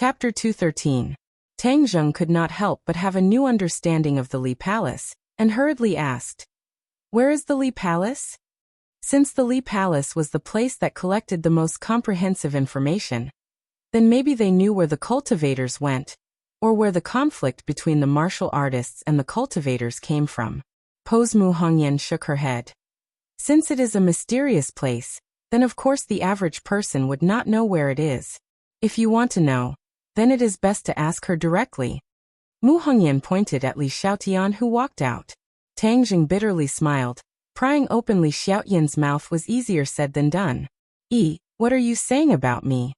Chapter 213. Tang Zheng could not help but have a new understanding of the Li Palace, and hurriedly asked, "Where is the Li Palace?" Since the Li Palace was the place that collected the most comprehensive information, then maybe they knew where the cultivators went, or where the conflict between the martial artists and the cultivators came from. Pose Mu Hongyan shook her head. Since it is a mysterious place, then of course the average person would not know where it is. If you want to know, then it is best to ask her directly. Mu Hongyan pointed at Li Xiaotian, who walked out. Tang Jing bitterly smiled. Prying open Li Xiaotian's mouth was easier said than done. What are you saying about me?"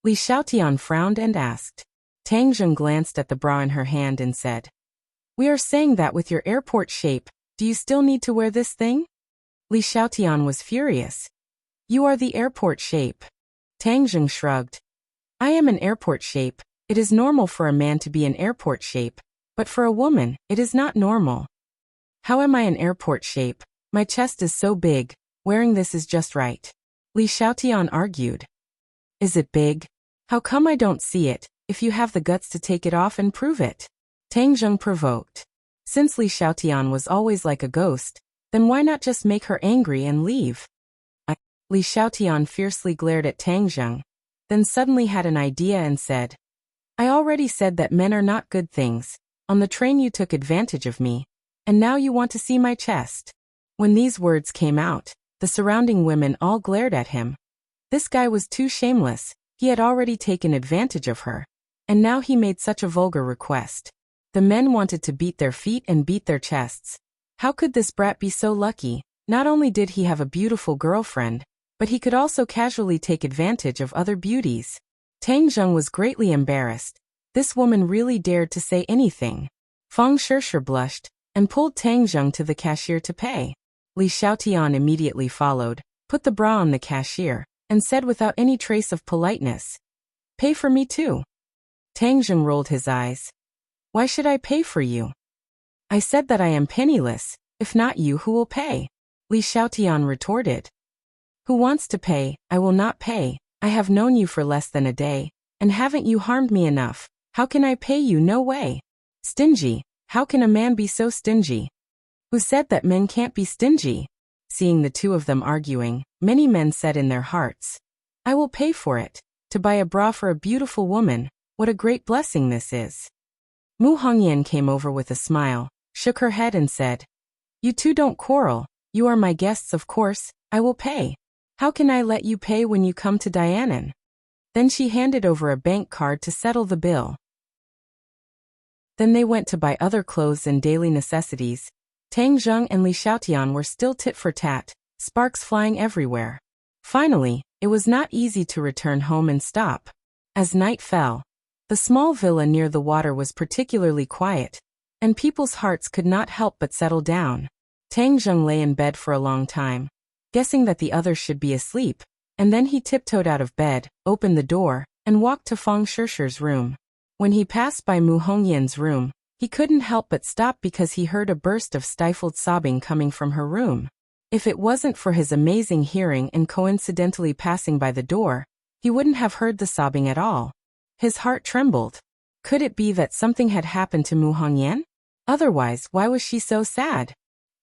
Li Xiaotian frowned and asked. Tang Jing glanced at the bra in her hand and said, "We are saying that with your airport shape, do you still need to wear this thing?" Li Xiaotian was furious. "You are the airport shape." Tang Jing shrugged. "I am an airport shape. It is normal for a man to be an airport shape, but for a woman, it is not normal." "How am I an airport shape? My chest is so big, wearing this is just right." Li Xiaotian argued. "Is it big? How come I don't see it, if you have the guts to take it off and prove it?" Tang Zheng provoked. Since Li Xiaotian was always like a ghost, then why not just make her angry and leave? Li Xiaotian fiercely glared at Tang Zheng, then suddenly had an idea and said, "I already said that men are not good things. On the train you took advantage of me, and now you want to see my chest." When these words came out, the surrounding women all glared at him. This guy was too shameless. He had already taken advantage of her, and now he made such a vulgar request. The men wanted to beat their feet and beat their chests. How could this brat be so lucky? Not only did he have a beautiful girlfriend, but he could also casually take advantage of other beauties. Tang Zheng was greatly embarrassed. This woman really dared to say anything. Feng Shishir blushed, and pulled Tang Zheng to the cashier to pay. Li Xiaotian immediately followed, put the bra on the cashier, and said without any trace of politeness, "Pay for me too." Tang Zheng rolled his eyes. "Why should I pay for you? I said that I am penniless. If not you, who will pay?" Li Xiaotian retorted. "Who wants to pay? I will not pay. I have known you for less than a day, and haven't you harmed me enough? How can I pay you? No way." "Stingy? How can a man be so stingy?" "Who said that men can't be stingy?" Seeing the two of them arguing, many men said in their hearts, "I will pay for it. To buy a bra for a beautiful woman, what a great blessing this is." Mu Hongyan came over with a smile, shook her head and said, "You two don't quarrel. You are my guests, of course. I will pay. How can I let you pay when you come to Dianan?" Then she handed over a bank card to settle the bill. Then they went to buy other clothes and daily necessities. Tang Zheng and Li Xiaotian were still tit for tat, sparks flying everywhere. Finally, it was not easy to return home and stop. As night fell, the small villa near the water was particularly quiet, and people's hearts could not help but settle down. Tang Zheng lay in bed for a long time, guessing that the others should be asleep, and then he tiptoed out of bed, opened the door, and walked to Feng Shishir's room. When he passed by Mu Hongyan's room, he couldn't help but stop because he heard a burst of stifled sobbing coming from her room. If it wasn't for his amazing hearing and coincidentally passing by the door, he wouldn't have heard the sobbing at all. His heart trembled. Could it be that something had happened to Mu Hongyan? Otherwise, why was she so sad?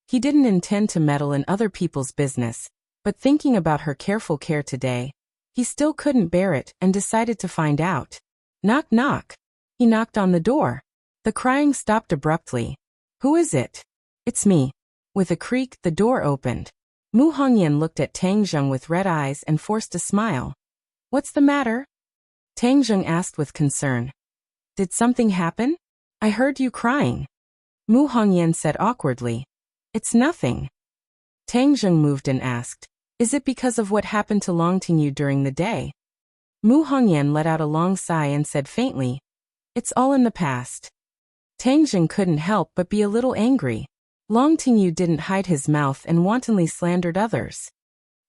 He didn't intend to meddle in other people's business, but thinking about her careful care today, he still couldn't bear it and decided to find out. Knock knock. He knocked on the door. The crying stopped abruptly. "Who is it?" "It's me." With a creak, the door opened. Mu Hongyan looked at Tang Zheng with red eyes and forced a smile. "What's the matter?" Tang Zheng asked with concern. "Did something happen? I heard you crying." Mu Hongyan said awkwardly, "It's nothing." Tang Zheng moved and asked, "Is it because of what happened to Long Tingyu during the day?" Mu Hongyan let out a long sigh and said faintly, "It's all in the past." Tang Zheng couldn't help but be a little angry. Long Tingyu didn't hide his mouth and wantonly slandered others.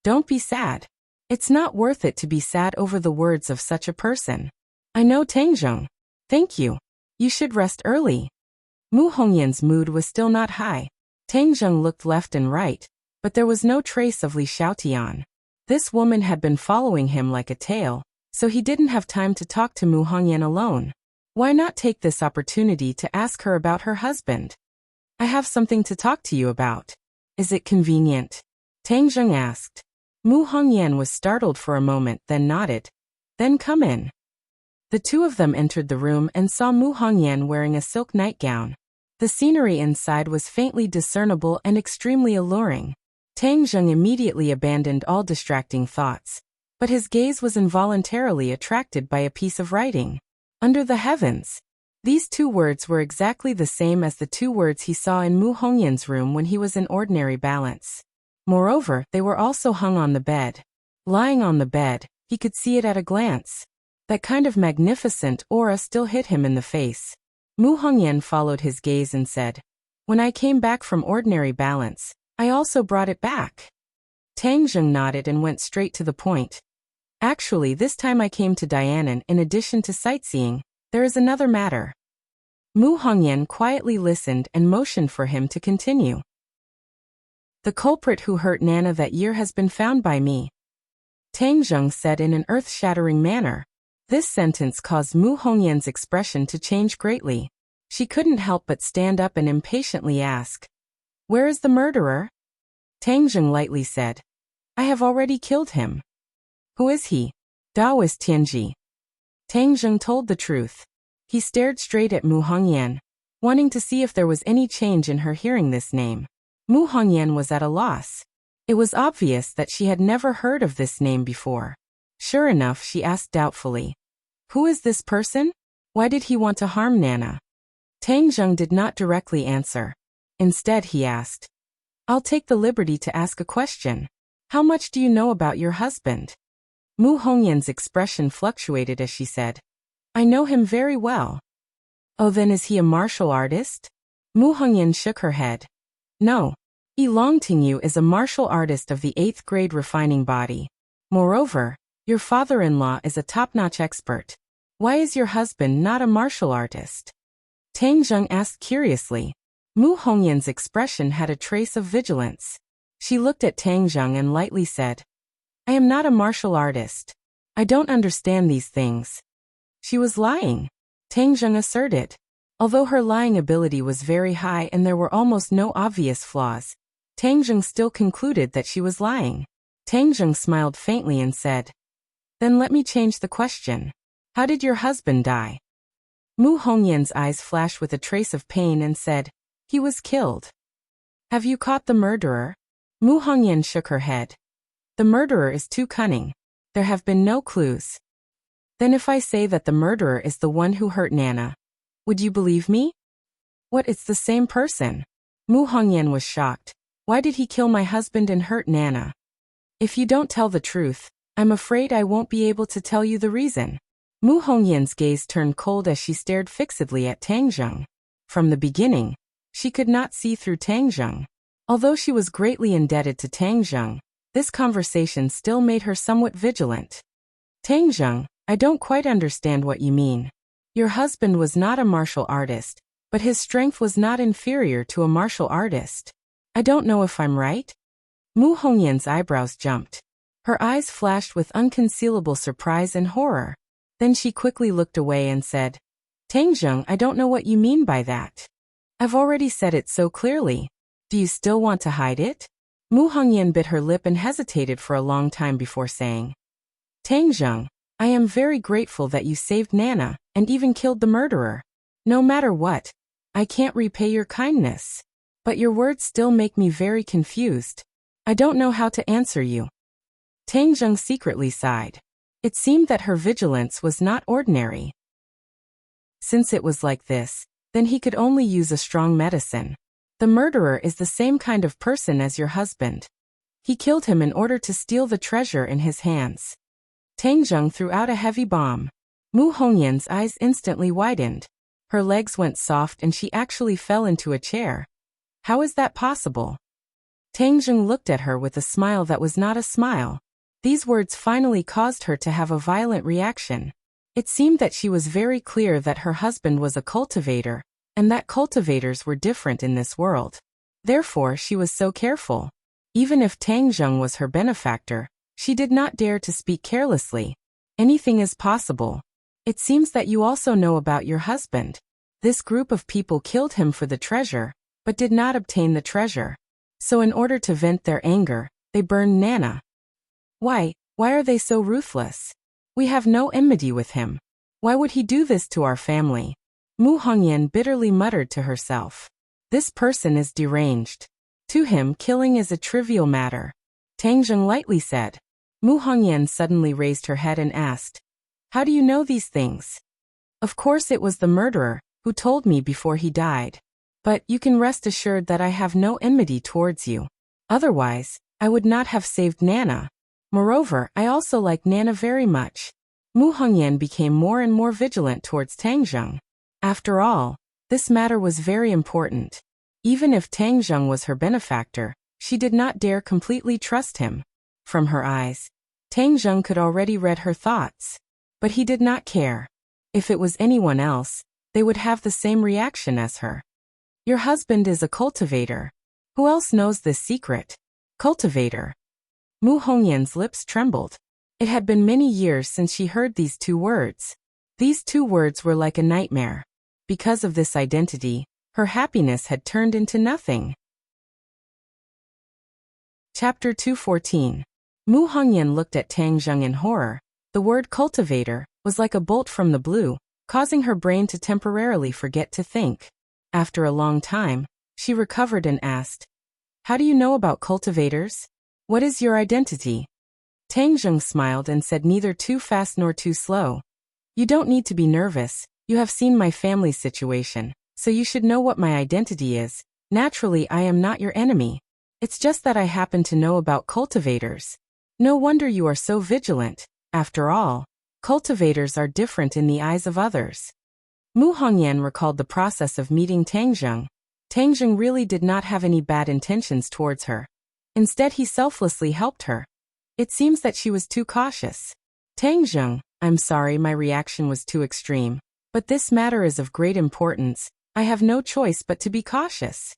"Don't be sad. It's not worth it to be sad over the words of such a person." "I know, Tang Zheng. Thank you. You should rest early." Mu Hongyan's mood was still not high. Tang Zheng looked left and right, but there was no trace of Li Xiaotian. This woman had been following him like a tail, so he didn't have time to talk to Mu Hongyan alone. Why not take this opportunity to ask her about her husband? I have something to talk to you about. Is it convenient? Tang Zheng asked. Mu Hongyan was startled for a moment, then nodded. Then come in. The two of them entered the room and saw Mu Hongyan wearing a silk nightgown. The scenery inside was faintly discernible and extremely alluring. Tang Zheng immediately abandoned all distracting thoughts, but his gaze was involuntarily attracted by a piece of writing. Under the heavens. These two words were exactly the same as the two words he saw in Mu Hongyan's room when he was in ordinary balance. Moreover, they were also hung on the bed. Lying on the bed, he could see it at a glance. That kind of magnificent aura still hit him in the face. Mu Hongyan followed his gaze and said, "When I came back from ordinary balance, I also brought it back." Tang Zheng nodded and went straight to the point. "Actually, this time I came to Dianan in addition to sightseeing. There is another matter." Mu Hongyan quietly listened and motioned for him to continue. "The culprit who hurt Nana that year has been found by me," Tang Zheng said in an earth-shattering manner. This sentence caused Mu Hongyan's expression to change greatly. She couldn't help but stand up and impatiently ask, "Where is the murderer?" Tang Zheng lightly said, "I have already killed him." "Who is he?" "Daoist Tianji." Tang Zheng told the truth. He stared straight at Mu Hongyan, wanting to see if there was any change in her hearing this name. Mu Hongyan was at a loss. It was obvious that she had never heard of this name before. Sure enough, she asked doubtfully, "Who is this person? Why did he want to harm Nana?" Tang Zheng did not directly answer. Instead, he asked, "I'll take the liberty to ask a question. How much do you know about your husband?" Mu Hongyan's expression fluctuated as she said, "I know him very well." "Oh, then is he a martial artist?" Mu Hongyan shook her head. "No. Yi Longtingyu is a martial artist of the 8th grade refining body. Moreover, your father-in-law is a top-notch expert. Why is your husband not a martial artist?" Tang Zheng asked curiously. Mu Hongyan's expression had a trace of vigilance. She looked at Tang Zheng and lightly said, "I am not a martial artist. I don't understand these things." She was lying, Tang Zheng asserted. Although her lying ability was very high and there were almost no obvious flaws, Tang Zheng still concluded that she was lying. Tang Zheng smiled faintly and said, "Then let me change the question. How did your husband die?" Mu Hongyan's eyes flashed with a trace of pain and said, "He was killed." "Have you caught the murderer?" Mu Hongyan shook her head. "The murderer is too cunning. There have been no clues." "Then if I say that the murderer is the one who hurt Nana, would you believe me?" "What, it's the same person?" Mu Hongyan was shocked. "Why did he kill my husband and hurt Nana?" "If you don't tell the truth, I'm afraid I won't be able to tell you the reason." Mu Hongyan's gaze turned cold as she stared fixedly at Tang Zheng. From the beginning, she could not see through Tang Zheng. Although she was greatly indebted to Tang Zheng, this conversation still made her somewhat vigilant. "Tang Zheng, I don't quite understand what you mean. Your husband was not a martial artist, but his strength was not inferior to a martial artist. I don't know if I'm right?" Mu Hongyan's eyebrows jumped. Her eyes flashed with unconcealable surprise and horror. Then she quickly looked away and said, "Tang Zheng, I don't know what you mean by that. I've already said it so clearly. Do you still want to hide it?" Mu Hongyan bit her lip and hesitated for a long time before saying, "Tang Zheng, I am very grateful that you saved Nana, and even killed the murderer. No matter what, I can't repay your kindness. But your words still make me very confused. I don't know how to answer you." Tang Zheng secretly sighed. It seemed that her vigilance was not ordinary. Since it was like this, then he could only use a strong medicine. The murderer is the same kind of person as your husband. He killed him in order to steal the treasure in his hands. Tang Zheng threw out a heavy bomb. Mu Hongyan's eyes instantly widened. Her legs went soft and she actually fell into a chair. How is that possible? Tang Zheng looked at her with a smile that was not a smile. These words finally caused her to have a violent reaction. It seemed that she was very clear that her husband was a cultivator, and that cultivators were different in this world. Therefore, she was so careful. Even if Tang Zheng was her benefactor, she did not dare to speak carelessly. Anything is possible. It seems that you also know about your husband. This group of people killed him for the treasure, but did not obtain the treasure. So in order to vent their anger, they burned Nana. Why are they so ruthless? We have no enmity with him. Why would he do this to our family? Mu Hongyan bitterly muttered to herself. This person is deranged. To him, killing is a trivial matter. Tang Zheng lightly said. Mu Hongyan suddenly raised her head and asked, how do you know these things? Of course it was the murderer who told me before he died. But you can rest assured that I have no enmity towards you. Otherwise, I would not have saved Nana. Moreover, I also like Nana very much. Mu Hongyan became more and more vigilant towards Tang Zheng. After all, this matter was very important. Even if Tang Zheng was her benefactor, she did not dare completely trust him. From her eyes, Tang Zheng could already read her thoughts. But he did not care. If it was anyone else, they would have the same reaction as her. Your husband is a cultivator. Who else knows this secret? Cultivator. Mu Hongyan's lips trembled. It had been many years since she heard these two words. These two words were like a nightmare. Because of this identity, her happiness had turned into nothing. Chapter 214. Mu Hongyan looked at Tang Zheng in horror. The word cultivator was like a bolt from the blue, causing her brain to temporarily forget to think. After a long time, she recovered and asked, how do you know about cultivators? What is your identity? Tang Zheng smiled and said, neither too fast nor too slow. You don't need to be nervous. You have seen my family's situation, so you should know what my identity is. Naturally, I am not your enemy. It's just that I happen to know about cultivators. No wonder you are so vigilant. After all, cultivators are different in the eyes of others. Mu Hongyan recalled the process of meeting Tang Zheng. Tang Zheng really did not have any bad intentions towards her. Instead, he selflessly helped her. It seems that she was too cautious. Tang Zheng, I'm sorry my reaction was too extreme. But this matter is of great importance. I have no choice but to be cautious.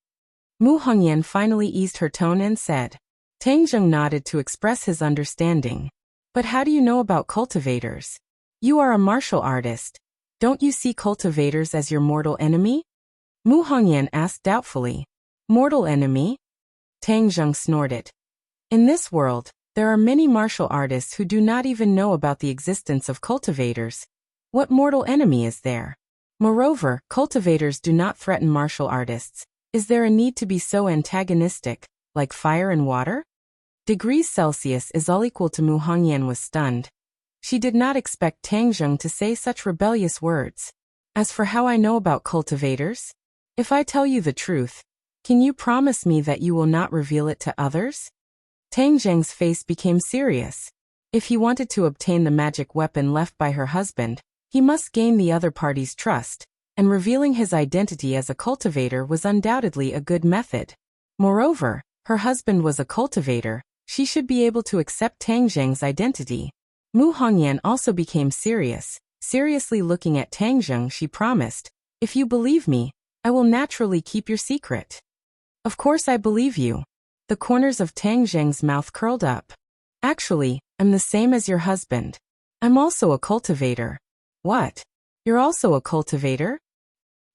Mu Hongyan finally eased her tone and said. Tang Zheng nodded to express his understanding. But how do you know about cultivators? You are a martial artist. Don't you see cultivators as your mortal enemy? Mu Hongyan asked doubtfully. Mortal enemy? Tang Zheng snorted. In this world, there are many martial artists who do not even know about the existence of cultivators. What mortal enemy is there? Moreover, cultivators do not threaten martial artists. Is there a need to be so antagonistic, like fire and water? Degrees Celsius is all equal to. Mu Hongyan was stunned. She did not expect Tang Zheng to say such rebellious words. As for how I know about cultivators? If I tell you the truth, can you promise me that you will not reveal it to others? Tang Zheng's face became serious. If he wanted to obtain the magic weapon left by her husband, he must gain the other party's trust, and revealing his identity as a cultivator was undoubtedly a good method. Moreover, her husband was a cultivator. She should be able to accept Tang Zheng's identity. Mu Hongyan also became serious. Seriously looking at Tang Zheng, she promised, if you believe me, I will naturally keep your secret. Of course I believe you. The corners of Tang Zheng's mouth curled up. Actually, I'm the same as your husband. I'm also a cultivator. What? You're also a cultivator?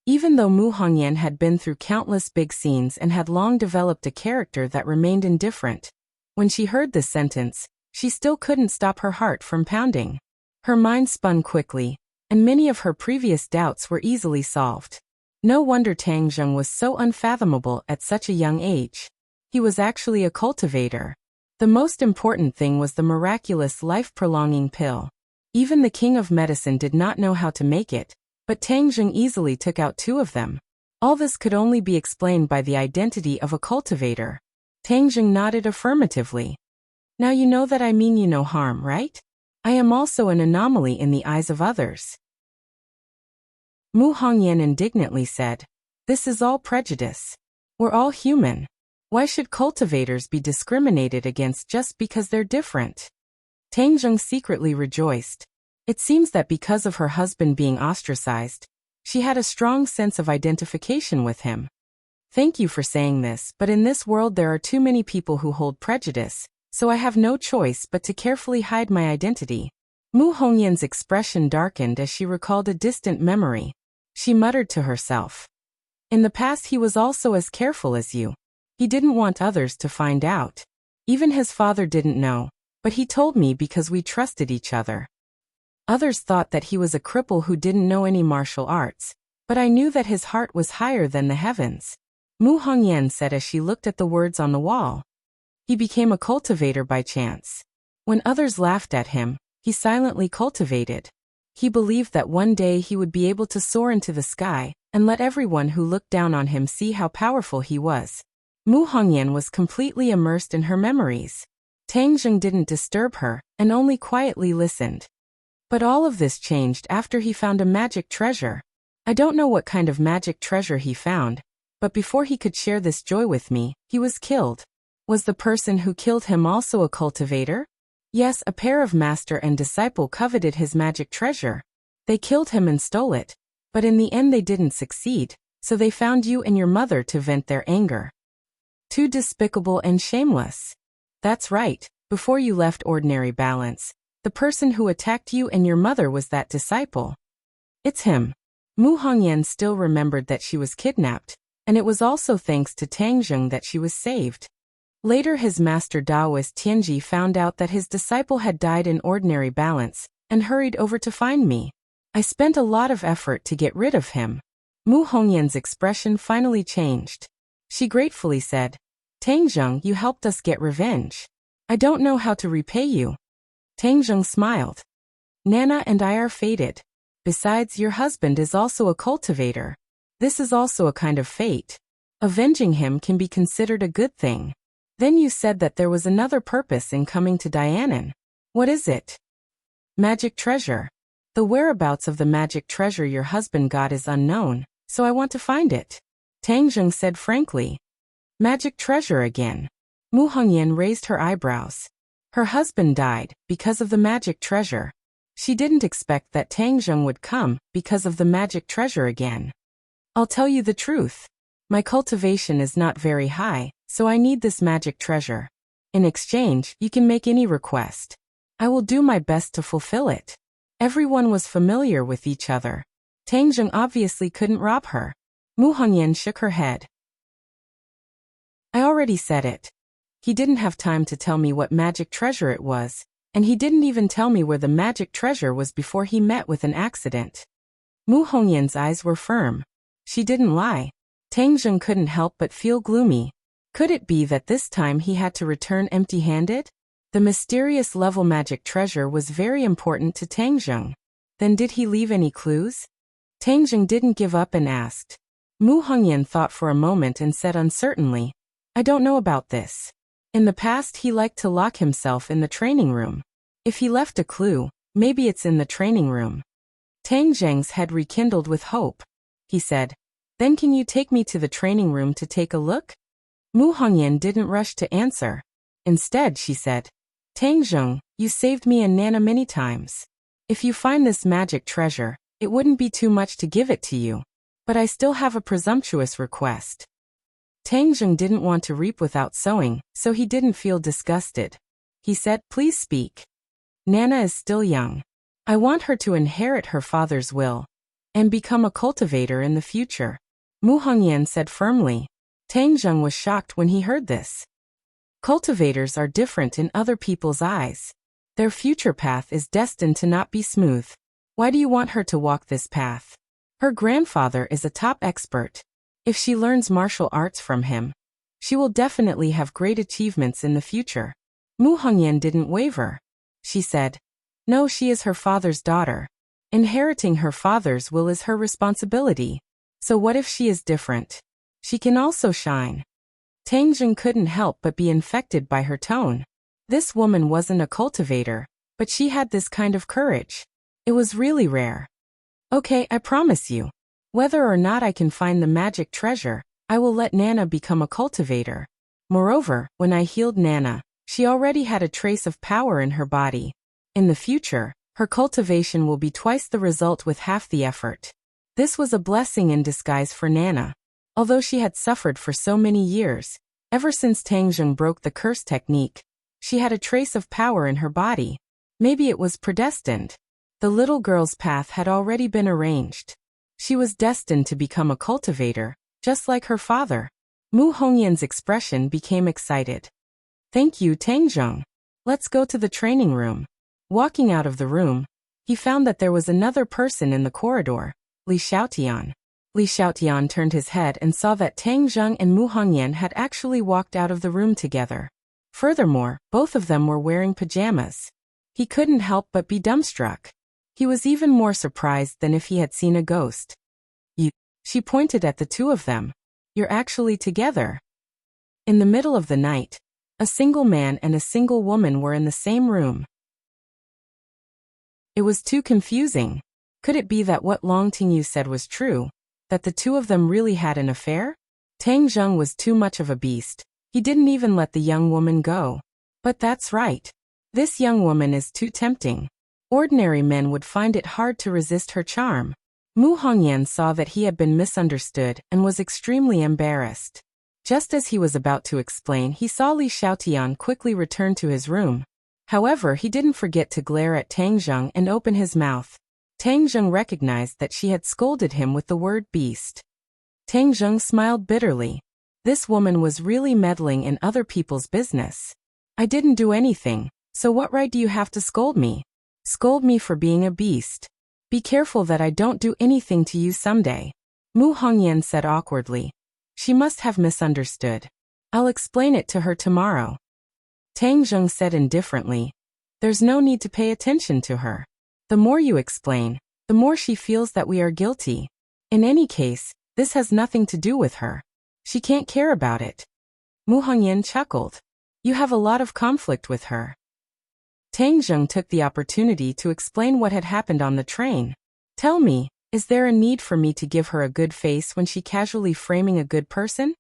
Even though Mu Hongyan had been through countless big scenes and had long developed a character that remained indifferent, when she heard this sentence, she still couldn't stop her heart from pounding. Her mind spun quickly, and many of her previous doubts were easily solved. No wonder Tang Zheng was so unfathomable at such a young age. He was actually a cultivator. The most important thing was the miraculous life-prolonging pill. Even the king of medicine did not know how to make it, but Tang Zheng easily took out 2 of them. All this could only be explained by the identity of a cultivator. Tang Zheng nodded affirmatively. Now you know that I mean you no harm, right? I am also an anomaly in the eyes of others. Mu Hongyan indignantly said, this is all prejudice. We're all human. Why should cultivators be discriminated against just because they're different? Tang Zheng secretly rejoiced. It seems that because of her husband being ostracized, she had a strong sense of identification with him. Thank you for saying this, but in this world there are too many people who hold prejudice, so I have no choice but to carefully hide my identity. Mu Hongyan's expression darkened as she recalled a distant memory. She muttered to herself. In the past he was also as careful as you. He didn't want others to find out. Even his father didn't know, but he told me because we trusted each other. Others thought that he was a cripple who didn't know any martial arts, but I knew that his heart was higher than the heavens. Mu Hongyan said as she looked at the words on the wall. He became a cultivator by chance. When others laughed at him, he silently cultivated. He believed that one day he would be able to soar into the sky and let everyone who looked down on him see how powerful he was. Mu Hongyan was completely immersed in her memories. Tang Zheng didn't disturb her and only quietly listened. But all of this changed after he found a magic treasure. I don't know what kind of magic treasure he found, but before he could share this joy with me, he was killed. Was the person who killed him also a cultivator? Yes, a pair of master and disciple coveted his magic treasure. They killed him and stole it, but in the end they didn't succeed, so they found you and your mother to vent their anger. Too despicable and shameless. That's right, before you left ordinary balance, the person who attacked you and your mother was that disciple. It's him. Mu Hongyan still remembered that she was kidnapped, and it was also thanks to Tang Zheng that she was saved. Later his master Taoist Tianji found out that his disciple had died in ordinary balance, and hurried over to find me. I spent a lot of effort to get rid of him. Mu Hongyan's expression finally changed. She gratefully said, Tang Zheng, you helped us get revenge. I don't know how to repay you. Tang Zheng smiled. Nana and I are fated. Besides, your husband is also a cultivator. This is also a kind of fate. Avenging him can be considered a good thing. Then you said that there was another purpose in coming to Dianan. What is it? Magic treasure. The whereabouts of the magic treasure your husband got is unknown, so I want to find it. Tang Zheng said frankly. Magic treasure again. Mu Hongyan raised her eyebrows. Her husband died because of the magic treasure. She didn't expect that Tang Zheng would come because of the magic treasure again. I'll tell you the truth. My cultivation is not very high, so I need this magic treasure. In exchange, you can make any request. I will do my best to fulfill it. Everyone was familiar with each other. Tang Zheng obviously couldn't rob her. Mu Hongyan shook her head. I already said it. He didn't have time to tell me what magic treasure it was, and he didn't even tell me where the magic treasure was before he met with an accident. Mu Hongyan's eyes were firm. She didn't lie. Tang Zheng couldn't help but feel gloomy. Could it be that this time he had to return empty-handed? The mysterious level magic treasure was very important to Tang Zheng. Then did he leave any clues? Tang Zheng didn't give up and asked. Mu Hongyan thought for a moment and said uncertainly, I don't know about this. In the past he liked to lock himself in the training room. If he left a clue, maybe it's in the training room. Tang Zheng's head rekindled with hope. He said, Then can you take me to the training room to take a look? Mu Hongyan didn't rush to answer. Instead, she said, Tang Zheng, you saved me and Nana many times. If you find this magic treasure, it wouldn't be too much to give it to you. But I still have a presumptuous request. Tang Zheng didn't want to reap without sowing, so he didn't feel disgusted. He said, Please speak. Nana is still young. I want her to inherit her father's will and become a cultivator in the future. Mu Hongyan said firmly. Tang Zheng was shocked when he heard this. Cultivators are different in other people's eyes. Their future path is destined to not be smooth. Why do you want her to walk this path? Her grandfather is a top expert. If she learns martial arts from him, she will definitely have great achievements in the future. Mu Hongyan didn't waver. She said, No, she is her father's daughter. Inheriting her father's will is her responsibility. So what if she is different? She can also shine. Tang Zheng couldn't help but be infected by her tone. This woman wasn't a cultivator, but she had this kind of courage. It was really rare. Okay, I promise you. Whether or not I can find the magic treasure, I will let Nana become a cultivator. Moreover, when I healed Nana, she already had a trace of power in her body. In the future, her cultivation will be twice the result with half the effort. This was a blessing in disguise for Nana. Although she had suffered for so many years, ever since Tang Zheng broke the curse technique, she had a trace of power in her body. Maybe it was predestined. The little girl's path had already been arranged. She was destined to become a cultivator, just like her father. Mu Hongyan's expression became excited. Thank you, Tangjung. Let's go to the training room. Walking out of the room, he found that there was another person in the corridor, Li Xiaotian. Li Xiaotian turned his head and saw that Tangjung and Mu Hongyan had actually walked out of the room together. Furthermore, both of them were wearing pajamas. He couldn't help but be dumbstruck. He was even more surprised than if he had seen a ghost. She pointed at the two of them. You're actually together. In the middle of the night, a single man and a single woman were in the same room. It was too confusing. Could it be that what Long Tingyu said was true, that the two of them really had an affair? Tang Zheng was too much of a beast. He didn't even let the young woman go. But that's right. This young woman is too tempting. Ordinary men would find it hard to resist her charm. Mu Hongyan saw that he had been misunderstood and was extremely embarrassed. Just as he was about to explain, he saw Li Xiaotian quickly return to his room. However, he didn't forget to glare at Tang Zheng and open his mouth. Tang Zheng recognized that she had scolded him with the word beast. Tang Zheng smiled bitterly. This woman was really meddling in other people's business. I didn't do anything, so what right do you have to scold me? Scold me for being a beast. Be careful that I don't do anything to you someday. Mu Hongyan said awkwardly. She must have misunderstood. I'll explain it to her tomorrow. Tang Zheng said indifferently. There's no need to pay attention to her. The more you explain, the more she feels that we are guilty. In any case, this has nothing to do with her. She can't care about it. Mu Hongyan chuckled. You have a lot of conflict with her. Tang Zheng took the opportunity to explain what had happened on the train. Tell me, is there a need for me to give her a good face when she casually framing a good person?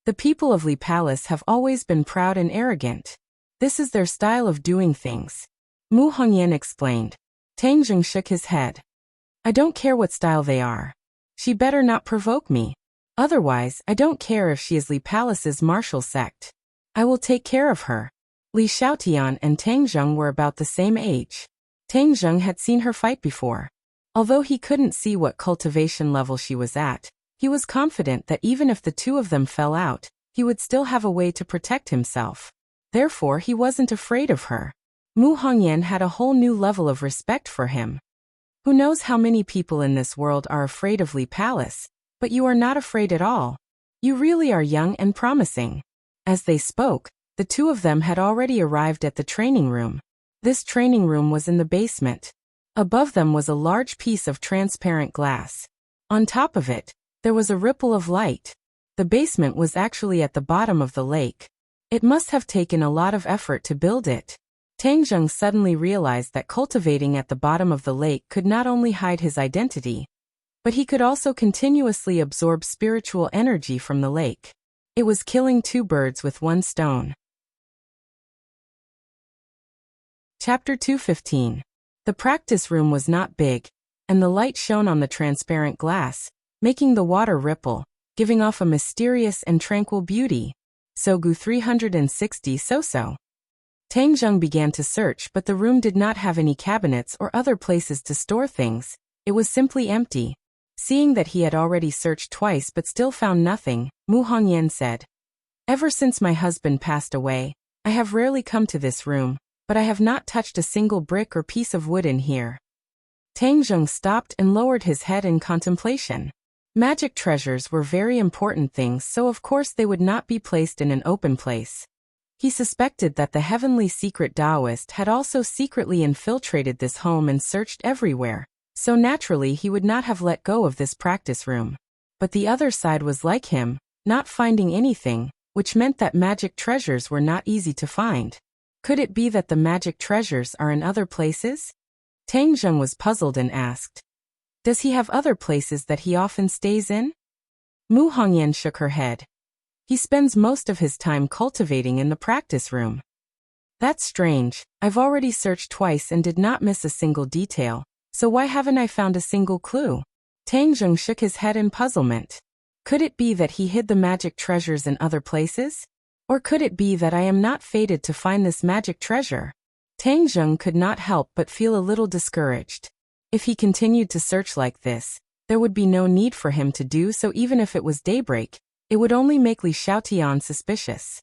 The people of Li Palace have always been proud and arrogant. This is their style of doing things. Mu Hongyan explained. Tang Zheng shook his head. I don't care what style they are. She better not provoke me. Otherwise, I don't care if she is Li Palace's martial sect. I will take care of her. Li Xiaotian and Tang Zheng were about the same age. Tang Zheng had seen her fight before. Although he couldn't see what cultivation level she was at, he was confident that even if the two of them fell out, he would still have a way to protect himself. Therefore, he wasn't afraid of her. Mu Hongyan had a whole new level of respect for him. Who knows how many people in this world are afraid of Li Palace, but you are not afraid at all. You really are young and promising. As they spoke, the two of them had already arrived at the training room. This training room was in the basement. Above them was a large piece of transparent glass. On top of it, there was a ripple of light. The basement was actually at the bottom of the lake. It must have taken a lot of effort to build it. Tang Zheng suddenly realized that cultivating at the bottom of the lake could not only hide his identity, but he could also continuously absorb spiritual energy from the lake. It was killing two birds with one stone. Chapter 215. The practice room was not big, and the light shone on the transparent glass, making the water ripple, giving off a mysterious and tranquil beauty. Sogu 360 So-so. Tang Zheng began to search, but the room did not have any cabinets or other places to store things. It was simply empty. Seeing that he had already searched twice but still found nothing, Mu Hongyan said, Ever since my husband passed away, I have rarely come to this room, but I have not touched a single brick or piece of wood in here. Tang Zheng stopped and lowered his head in contemplation. Magic treasures were very important things, so of course they would not be placed in an open place. He suspected that the heavenly secret Taoist had also secretly infiltrated this home and searched everywhere, so naturally he would not have let go of this practice room. But the other side was like him, not finding anything, which meant that magic treasures were not easy to find. Could it be that the magic treasures are in other places? Tang Zheng was puzzled and asked. Does he have other places that he often stays in? Mu Hongyan shook her head. He spends most of his time cultivating in the practice room. That's strange. I've already searched twice and did not miss a single detail, so why haven't I found a single clue? Tang Zheng shook his head in puzzlement. Could it be that he hid the magic treasures in other places? Or could it be that I am not fated to find this magic treasure? Tang Zheng could not help but feel a little discouraged. If he continued to search like this, there would be no need for him to do so even if it was daybreak. It would only make Li Xiaotian suspicious.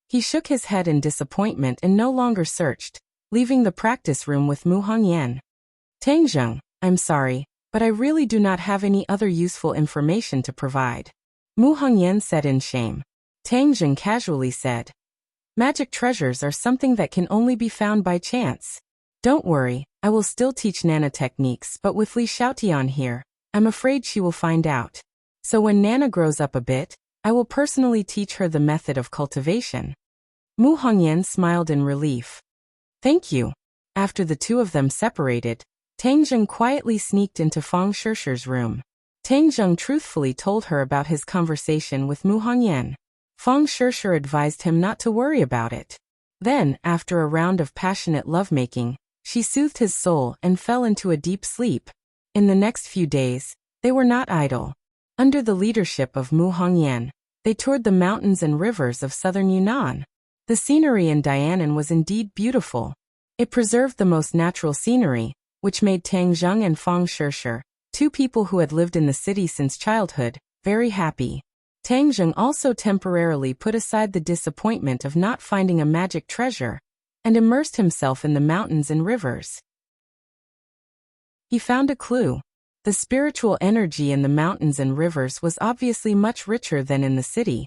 He shook his head in disappointment and no longer searched, leaving the practice room with Mu Hongyan. Tang Zheng, I'm sorry, but I really do not have any other useful information to provide. Mu Hongyan said in shame. Tang Zheng casually said, magic treasures are something that can only be found by chance. Don't worry, I will still teach Nana techniques, but with Li Xiaotian here, I'm afraid she will find out. So when Nana grows up a bit, I will personally teach her the method of cultivation. Mu Hongyan smiled in relief. Thank you. After the two of them separated, Tang Zheng quietly sneaked into Fang Shishi's room. Tang Zheng truthfully told her about his conversation with Mu Hongyan. Fang Shishi advised him not to worry about it. Then, after a round of passionate lovemaking, she soothed his soul and fell into a deep sleep. In the next few days, they were not idle. Under the leadership of Mu Hongyan, they toured the mountains and rivers of southern Yunnan. The scenery in Dianan was indeed beautiful. It preserved the most natural scenery, which made Tang Zheng and Fang Shishi, two people who had lived in the city since childhood, very happy. Tang Zheng also temporarily put aside the disappointment of not finding a magic treasure, and immersed himself in the mountains and rivers. He found a clue. The spiritual energy in the mountains and rivers was obviously much richer than in the city,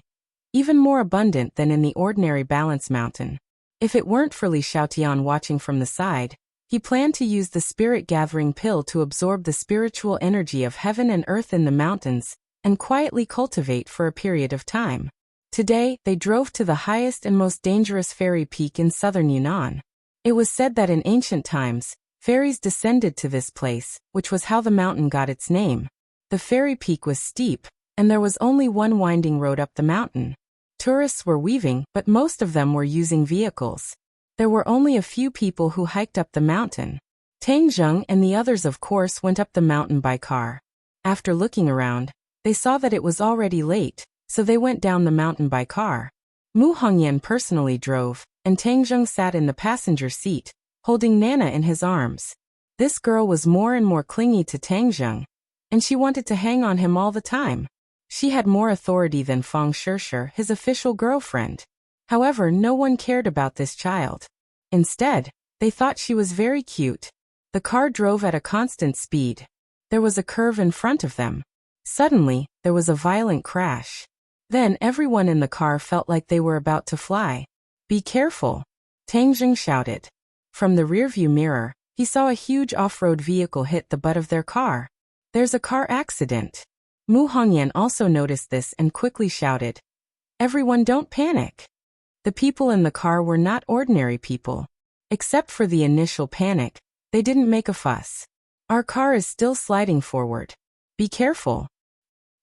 even more abundant than in the ordinary Balance Mountain. If it weren't for Li Xiaotian watching from the side, he planned to use the spirit-gathering pill to absorb the spiritual energy of heaven and earth in the mountains, and quietly cultivate for a period of time. Today, they drove to the highest and most dangerous fairy peak in southern Yunnan. It was said that in ancient times, fairies descended to this place, which was how the mountain got its name. The fairy peak was steep, and there was only one winding road up the mountain. Tourists were weaving, but most of them were using vehicles. There were only a few people who hiked up the mountain. Tang Zheng and the others of course went up the mountain by car. After looking around, they saw that it was already late, so they went down the mountain by car. Mu Hongyan personally drove, and Tang Zheng sat in the passenger seat, holding Nana in his arms. This girl was more and more clingy to Tang Zheng, and she wanted to hang on him all the time. She had more authority than Fang Shishi, his official girlfriend. However, no one cared about this child. Instead, they thought she was very cute. The car drove at a constant speed. There was a curve in front of them. Suddenly, there was a violent crash. Then everyone in the car felt like they were about to fly. Be careful, Tang Zheng shouted. From the rearview mirror, he saw a huge off-road vehicle hit the butt of their car. There's a car accident. Mu Hongyan also noticed this and quickly shouted, everyone don't panic. The people in the car were not ordinary people. Except for the initial panic, they didn't make a fuss. Our car is still sliding forward. Be careful,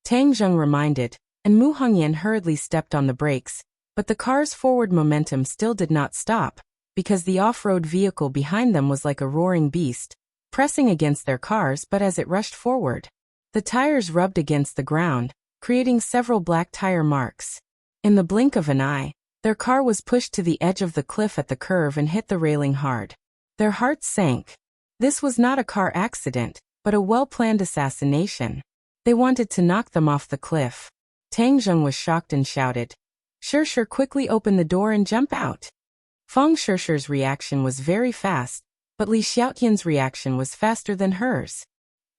Tang Zheng reminded, and Mu Hongyan hurriedly stepped on the brakes, but the car's forward momentum still did not stop, because the off-road vehicle behind them was like a roaring beast, pressing against their cars. But as it rushed forward, the tires rubbed against the ground, creating several black tire marks. In the blink of an eye, their car was pushed to the edge of the cliff at the curve and hit the railing hard. Their hearts sank. This was not a car accident, but a well-planned assassination. They wanted to knock them off the cliff. Tang Zheng was shocked and shouted, Shishi, quickly open the door and jump out. Fang Shishi's reaction was very fast, but Li Xiaotian's reaction was faster than hers.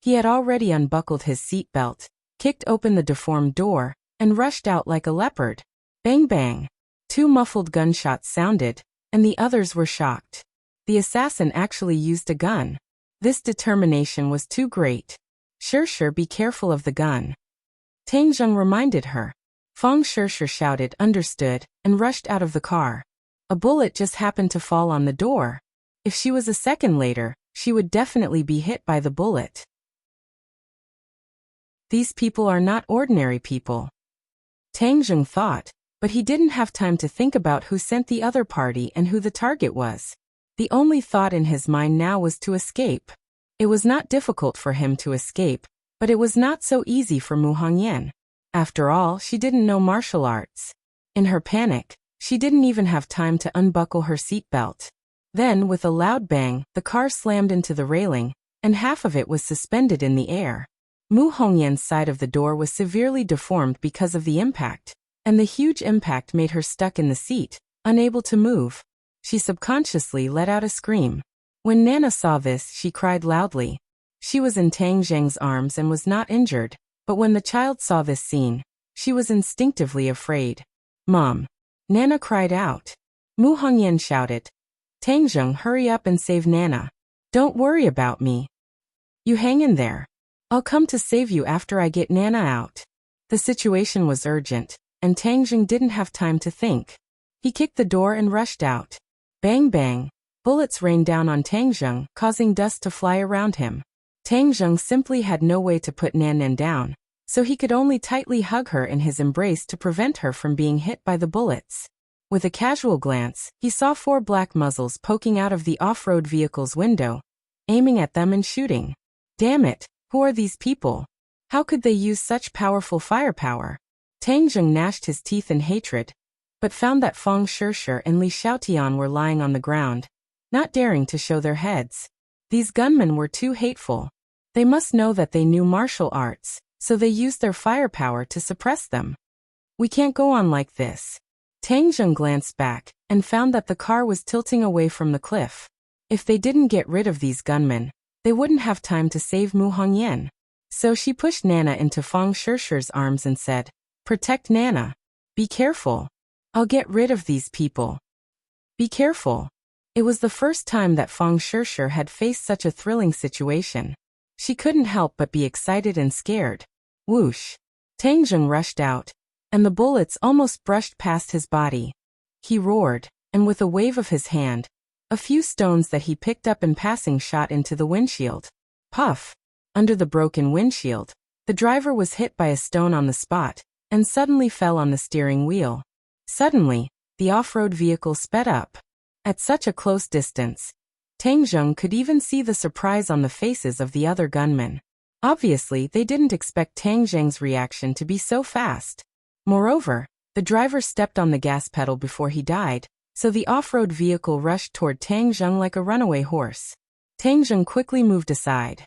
He had already unbuckled his seatbelt, kicked open the deformed door, and rushed out like a leopard. Bang bang. 2 muffled gunshots sounded, and the others were shocked. The assassin actually used a gun. This determination was too great. Shishi, be careful of the gun, Tang Zheng reminded her. Fang Shishi shouted understood, and rushed out of the car. A bullet just happened to fall on the door. If she was a second later, she would definitely be hit by the bullet. These people are not ordinary people, Tang Zheng thought, but he didn't have time to think about who sent the other party and who the target was. The only thought in his mind now was to escape. It was not difficult for him to escape, but it was not so easy for Mu Hongyan. After all, she didn't know martial arts. In her panic, she didn't even have time to unbuckle her seatbelt. Then, with a loud bang, the car slammed into the railing, and half of it was suspended in the air. Mu Hongyan's side of the door was severely deformed because of the impact, and the huge impact made her stuck in the seat, unable to move. She subconsciously let out a scream. When Nana saw this, she cried loudly. She was in Tang Zheng's arms and was not injured, but when the child saw this scene, she was instinctively afraid. "Mom!" Nana cried out. Mu Hongyan shouted. "Tang Zheng, hurry up and save Nana. Don't worry about me. You hang in there. I'll come to save you after I get Nana out." The situation was urgent, and Tang Zheng didn't have time to think. He kicked the door and rushed out. Bang bang. Bullets rained down on Tang Zheng, causing dust to fly around him. Tang Zheng simply had no way to put Nan down, so he could only tightly hug her in his embrace to prevent her from being hit by the bullets. With a casual glance, he saw 4 black muzzles poking out of the off-road vehicle's window, aiming at them and shooting. Damn it, who are these people? How could they use such powerful firepower? Tang Zheng gnashed his teeth in hatred, but found that Fang Shishir and Li Xiaotian were lying on the ground, not daring to show their heads. These gunmen were too hateful. They must know that they knew martial arts, so they used their firepower to suppress them. We can't go on like this. Tang Zheng glanced back, and found that the car was tilting away from the cliff. If they didn't get rid of these gunmen, they wouldn't have time to save Mu Hongyan. So she pushed Nana into Fang Shishir's arms and said, "Protect Nana. Be careful. I'll get rid of these people. Be careful." It was the first time that Fang Shishir had faced such a thrilling situation. She couldn't help but be excited and scared. Whoosh! Tang Zheng rushed out, and the bullets almost brushed past his body. He roared, and with a wave of his hand, a few stones that he picked up in passing shot into the windshield. Puff! Under the broken windshield, the driver was hit by a stone on the spot, and suddenly fell on the steering wheel. Suddenly, the off-road vehicle sped up. At such a close distance, Tang Zheng could even see the surprise on the faces of the other gunmen. Obviously, they didn't expect Tang Zheng's reaction to be so fast. Moreover, the driver stepped on the gas pedal before he died, so the off-road vehicle rushed toward Tang Zheng like a runaway horse. Tang Zheng quickly moved aside.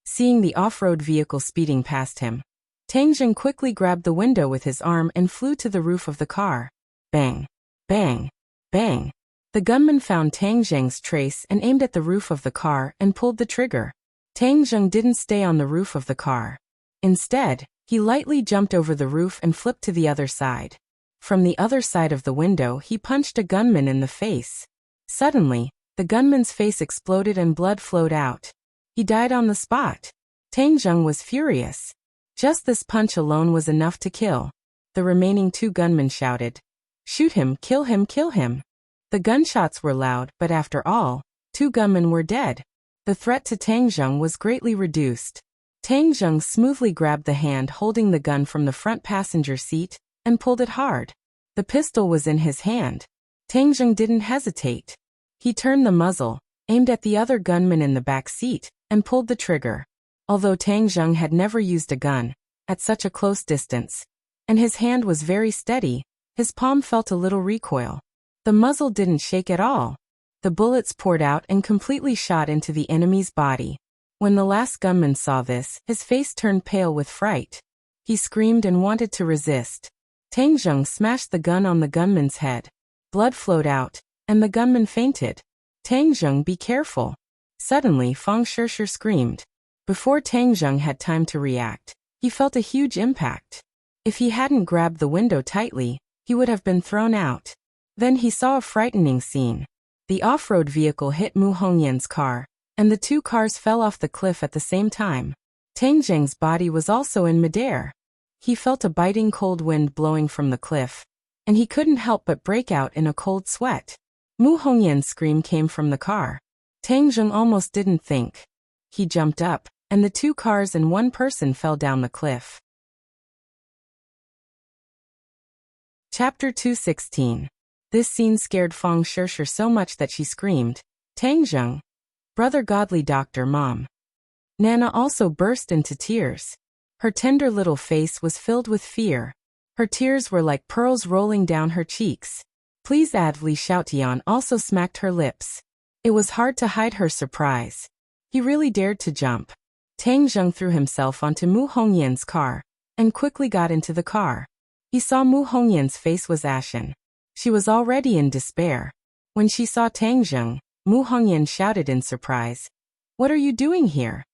Seeing the off-road vehicle speeding past him, Tang Zheng quickly grabbed the window with his arm and flew to the roof of the car. Bang! Bang! Bang! The gunman found Tang Zheng's trace and aimed at the roof of the car and pulled the trigger. Tang Zheng didn't stay on the roof of the car. Instead, he lightly jumped over the roof and flipped to the other side. From the other side of the window, he punched a gunman in the face. Suddenly, the gunman's face exploded and blood flowed out. He died on the spot. Tang Zheng was furious. Just this punch alone was enough to kill. The remaining 2 gunmen shouted, "Shoot him, kill him, kill him." The gunshots were loud, but after all, 2 gunmen were dead. The threat to Tang Zheng was greatly reduced. Tang Zheng smoothly grabbed the hand holding the gun from the front passenger seat and pulled it hard. The pistol was in his hand. Tang Zheng didn't hesitate. He turned the muzzle, aimed at the other gunman in the back seat, and pulled the trigger. Although Tang Zheng had never used a gun at such a close distance, and his hand was very steady, his palm felt a little recoil. The muzzle didn't shake at all. The bullets poured out and completely shot into the enemy's body. When the last gunman saw this, his face turned pale with fright. He screamed and wanted to resist. Tang Zheng smashed the gun on the gunman's head. Blood flowed out, and the gunman fainted. "Tang Zheng, be careful." Suddenly, Fang Shishir screamed. Before Tang Zheng had time to react, he felt a huge impact. If he hadn't grabbed the window tightly, he would have been thrown out. Then he saw a frightening scene. The off-road vehicle hit Mu Hongyan's car, and the 2 cars fell off the cliff at the same time. Tang Zheng's body was also in midair. He felt a biting cold wind blowing from the cliff, and he couldn't help but break out in a cold sweat. Mu Hongyan's scream came from the car. Tang Zheng almost didn't think. He jumped up, and the 2 cars and 1 person fell down the cliff. Chapter 216. This scene scared Fang Shishir so much that she screamed, "Tang Zheng! Brother godly doctor, Mom!" Nana also burst into tears. Her tender little face was filled with fear. Her tears were like pearls rolling down her cheeks. Please add. Li Xiaotian also smacked her lips. It was hard to hide her surprise. He really dared to jump. Tang Zheng threw himself onto Mu Hongyan's car and quickly got into the car. He saw Mu Hongyan's face was ashen. She was already in despair. When she saw Tang Zheng, Mu Hongyan shouted in surprise, "What are you doing here?"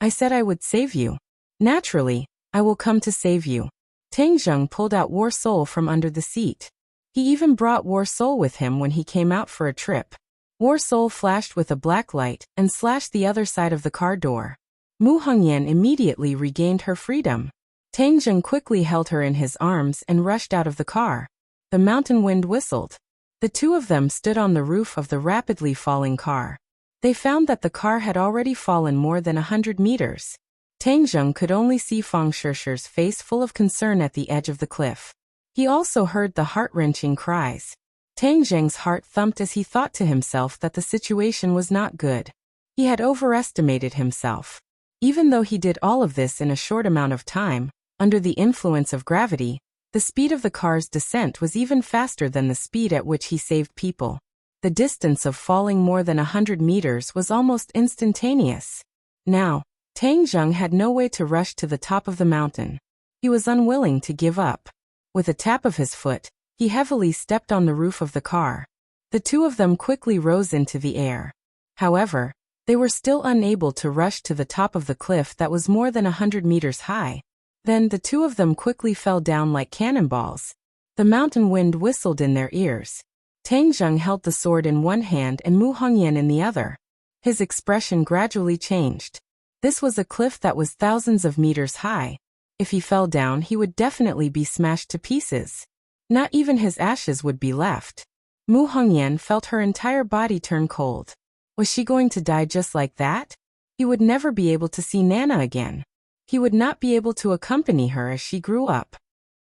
"I said I would save you. Naturally, I will come to save you." Tang Zheng pulled out War Soul from under the seat. He even brought War Soul with him when he came out for a trip. War Soul flashed with a black light and slashed the other side of the car door. Mu Hongyan immediately regained her freedom. Tang Zheng quickly held her in his arms and rushed out of the car. The mountain wind whistled. The two of them stood on the roof of the rapidly falling car. They found that the car had already fallen more than 100 meters. Tang Zheng could only see Fang Shishi's face full of concern at the edge of the cliff. He also heard the heart-wrenching cries. Tang Zheng's heart thumped as he thought to himself that the situation was not good. He had overestimated himself. Even though he did all of this in a short amount of time, under the influence of gravity, the speed of the car's descent was even faster than the speed at which he saved people. The distance of falling more than 100 meters was almost instantaneous. Now, Tang Zheng had no way to rush to the top of the mountain. He was unwilling to give up. With a tap of his foot, he heavily stepped on the roof of the car. The two of them quickly rose into the air. However, they were still unable to rush to the top of the cliff that was more than 100 meters high. Then the two of them quickly fell down like cannonballs. The mountain wind whistled in their ears. Tang Zheng held the sword in one hand and Mu Hongyan in the other. His expression gradually changed. This was a cliff that was thousands of meters high. If he fell down, he would definitely be smashed to pieces. Not even his ashes would be left. Mu Hongyan felt her entire body turn cold. Was she going to die just like that? He would never be able to see Nana again. He would not be able to accompany her as she grew up.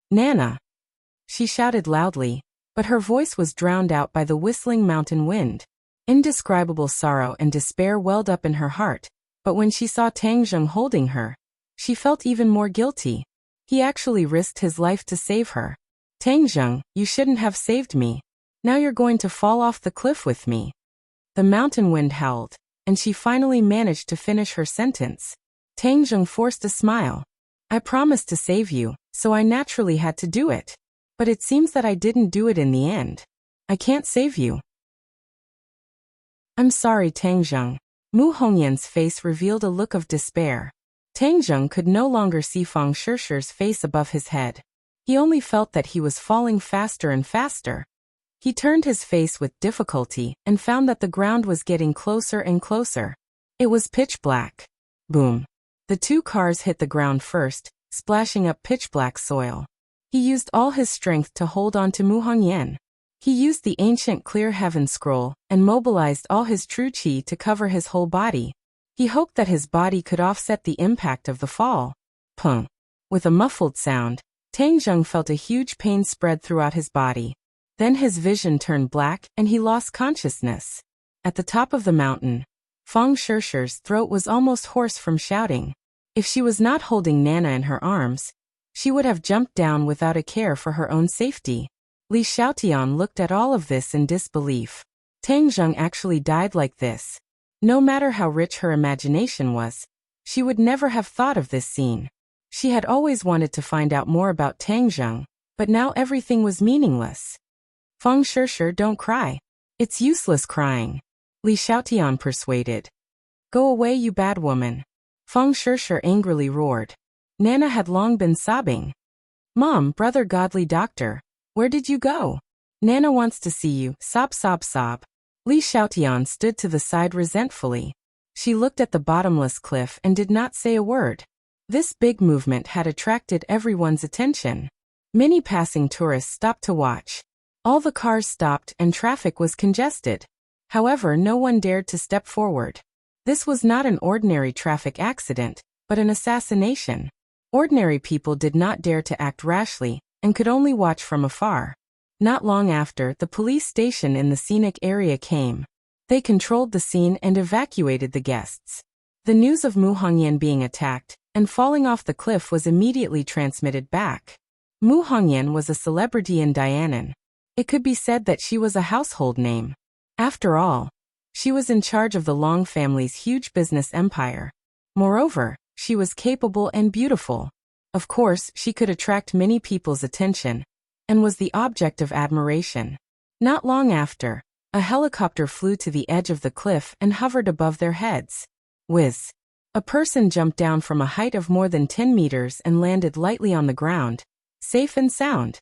"Nana!" She shouted loudly, but her voice was drowned out by the whistling mountain wind. Indescribable sorrow and despair welled up in her heart, but when she saw Tang Zheng holding her, she felt even more guilty. He actually risked his life to save her. "Tang Zheng, you shouldn't have saved me. Now you're going to fall off the cliff with me." The mountain wind howled, and she finally managed to finish her sentence. Tang Zheng forced a smile. "I promised to save you, so I naturally had to do it. But it seems that I didn't do it in the end. I can't save you." "I'm sorry, Tang Zheng." Mu Hongyan's face revealed a look of despair. Tang Zheng could no longer see Fang Shishi's face above his head. He only felt that he was falling faster and faster. He turned his face with difficulty and found that the ground was getting closer and closer. It was pitch black. Boom. The two cars hit the ground first, splashing up pitch-black soil. He used all his strength to hold on to Mu Hongyan. He used the ancient Clear Heaven scroll and mobilized all his true qi to cover his whole body. He hoped that his body could offset the impact of the fall. Pung. With a muffled sound, Tang Zheng felt a huge pain spread throughout his body. Then his vision turned black and he lost consciousness. At the top of the mountain, Fang Shishi's throat was almost hoarse from shouting. If she was not holding Nana in her arms, she would have jumped down without a care for her own safety. Li Xiaotian looked at all of this in disbelief. Tang Zheng actually died like this. No matter how rich her imagination was, she would never have thought of this scene. She had always wanted to find out more about Tang Zheng, but now everything was meaningless. "Fang Shishi, don't cry. It's useless crying," Li Xiaotian persuaded. "Go away, you bad woman." Fang Shishi angrily roared. Nana had long been sobbing. "Mom, brother, godly doctor, where did you go? Nana wants to see you." Sob, sob, sob. Li Xiaotian stood to the side resentfully. She looked at the bottomless cliff and did not say a word. This big movement had attracted everyone's attention. Many passing tourists stopped to watch. All the cars stopped and traffic was congested. However, no one dared to step forward. This was not an ordinary traffic accident, but an assassination. Ordinary people did not dare to act rashly and could only watch from afar. Not long after, the police station in the scenic area came. They controlled the scene and evacuated the guests. The news of Mu Hongyan being attacked and falling off the cliff was immediately transmitted back. Mu Hongyan was a celebrity in Dianan. It could be said that she was a household name. After all, she was in charge of the Long family's huge business empire. Moreover, she was capable and beautiful. Of course, she could attract many people's attention, and was the object of admiration. Not long after, a helicopter flew to the edge of the cliff and hovered above their heads. Whiz! A person jumped down from a height of more than 10 meters and landed lightly on the ground, safe and sound.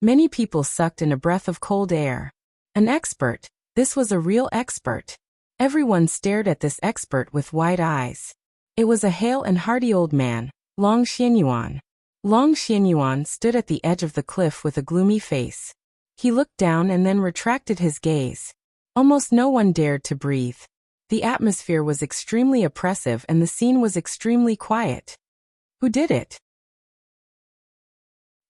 Many people sucked in a breath of cold air. An expert. This was a real expert. Everyone stared at this expert with wide eyes. It was a hale and hearty old man, Long Xianyuan. Long Xianyuan stood at the edge of the cliff with a gloomy face. He looked down and then retracted his gaze. Almost no one dared to breathe. The atmosphere was extremely oppressive and the scene was extremely quiet. Who did it?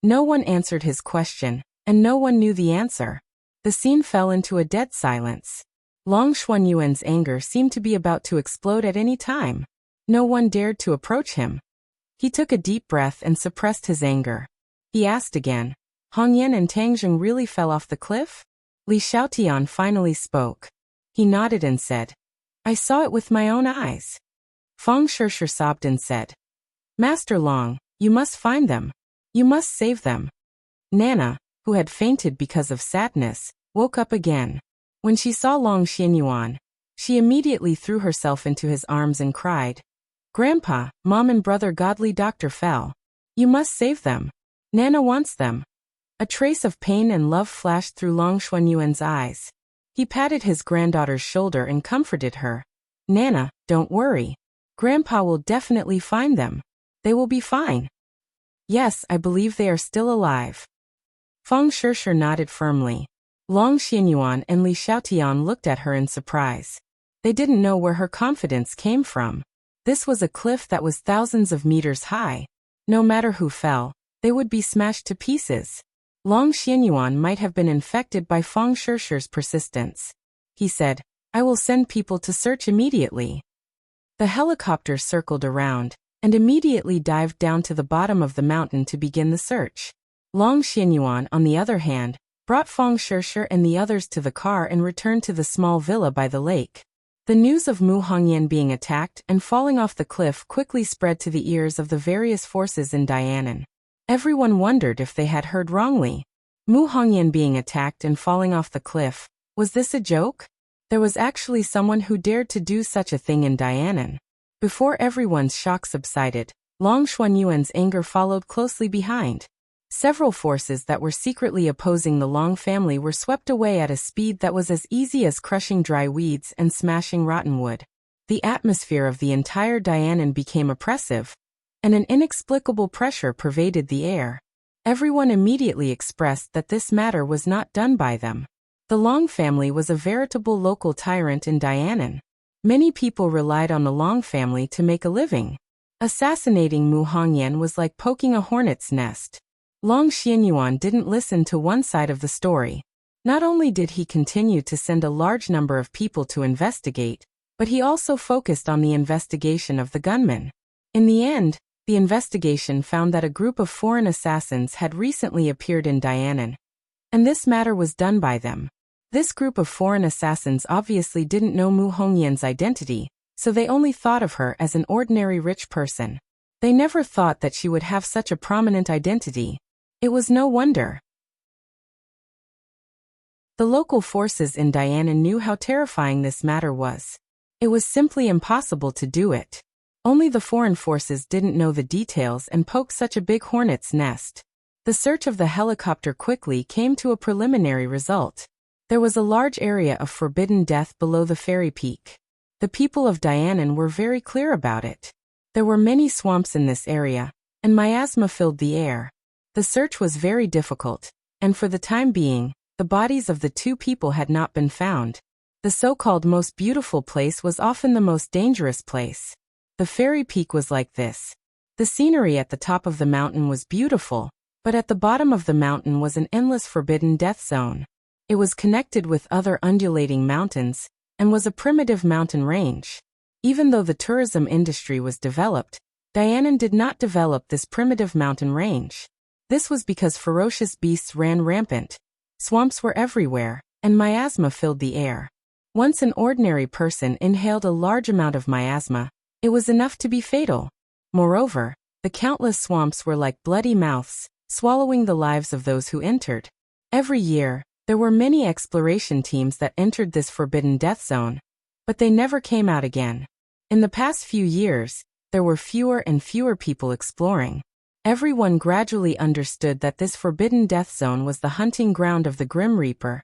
No one answered his question, and no one knew the answer. The scene fell into a dead silence. Long Xuanyuan's anger seemed to be about to explode at any time. No one dared to approach him. He took a deep breath and suppressed his anger. He asked again, Hongyan and Tangzheng really fell off the cliff? Li Xiaotian finally spoke. He nodded and said, I saw it with my own eyes. Feng Shishir sobbed and said, Master Long, you must find them. You must save them. Nana, who had fainted because of sadness, woke up again. When she saw Long Xianyuan, she immediately threw herself into his arms and cried, Grandpa, Mom and Brother Godly Doctor fell. You must save them. Nana wants them. A trace of pain and love flashed through Long Xuanyuan's eyes. He patted his granddaughter's shoulder and comforted her. Nana, don't worry. Grandpa will definitely find them. They will be fine. Yes, I believe they are still alive. Feng Shishir nodded firmly. Long Xianyuan and Li Xiaotian looked at her in surprise. They didn't know where her confidence came from. This was a cliff that was thousands of meters high. No matter who fell, they would be smashed to pieces. Long Xianyuan might have been infected by Feng Shishir's persistence. He said, I will send people to search immediately. The helicopter circled around, and immediately dived down to the bottom of the mountain to begin the search. Long Xianyuan, on the other hand, brought Feng Shishir and the others to the car and returned to the small villa by the lake. The news of Mu Hongyan being attacked and falling off the cliff quickly spread to the ears of the various forces in Dianan. Everyone wondered if they had heard wrongly. Mu Hongyan being attacked and falling off the cliff, was this a joke? There was actually someone who dared to do such a thing in Dianan. Before everyone's shock subsided, Long Xuanyuan's anger followed closely behind. Several forces that were secretly opposing the Long family were swept away at a speed that was as easy as crushing dry weeds and smashing rotten wood. The atmosphere of the entire Dianan became oppressive, and an inexplicable pressure pervaded the air. Everyone immediately expressed that this matter was not done by them. The Long family was a veritable local tyrant in Dianan. Many people relied on the Long family to make a living. Assassinating Mu Hongyan was like poking a hornet's nest. Long Xianyuan didn't listen to one side of the story. Not only did he continue to send a large number of people to investigate, but he also focused on the investigation of the gunmen. In the end, the investigation found that a group of foreign assassins had recently appeared in Dianan, and this matter was done by them. This group of foreign assassins obviously didn't know Mu Hongyan's identity, so they only thought of her as an ordinary rich person. They never thought that she would have such a prominent identity. It was no wonder. The local forces in Dianan knew how terrifying this matter was. It was simply impossible to do it. Only the foreign forces didn't know the details and poked such a big hornet's nest. The search of the helicopter quickly came to a preliminary result. There was a large area of forbidden death below the fairy peak. The people of Dianan were very clear about it. There were many swamps in this area, and miasma filled the air. The search was very difficult, and for the time being, the bodies of the two people had not been found. The so-called most beautiful place was often the most dangerous place. The fairy peak was like this. The scenery at the top of the mountain was beautiful, but at the bottom of the mountain was an endless forbidden death zone. It was connected with other undulating mountains, and was a primitive mountain range. Even though the tourism industry was developed, Dianan did not develop this primitive mountain range. This was because ferocious beasts ran rampant, Swamps were everywhere, and miasma filled the air. Once an ordinary person inhaled a large amount of miasma, it was enough to be fatal. Moreover, the countless swamps were like bloody mouths, swallowing the lives of those who entered. Every year, there were many exploration teams that entered this forbidden death zone, but they never came out again. In the past few years, there were fewer and fewer people exploring. Everyone gradually understood that this forbidden death zone was the hunting ground of the Grim Reaper,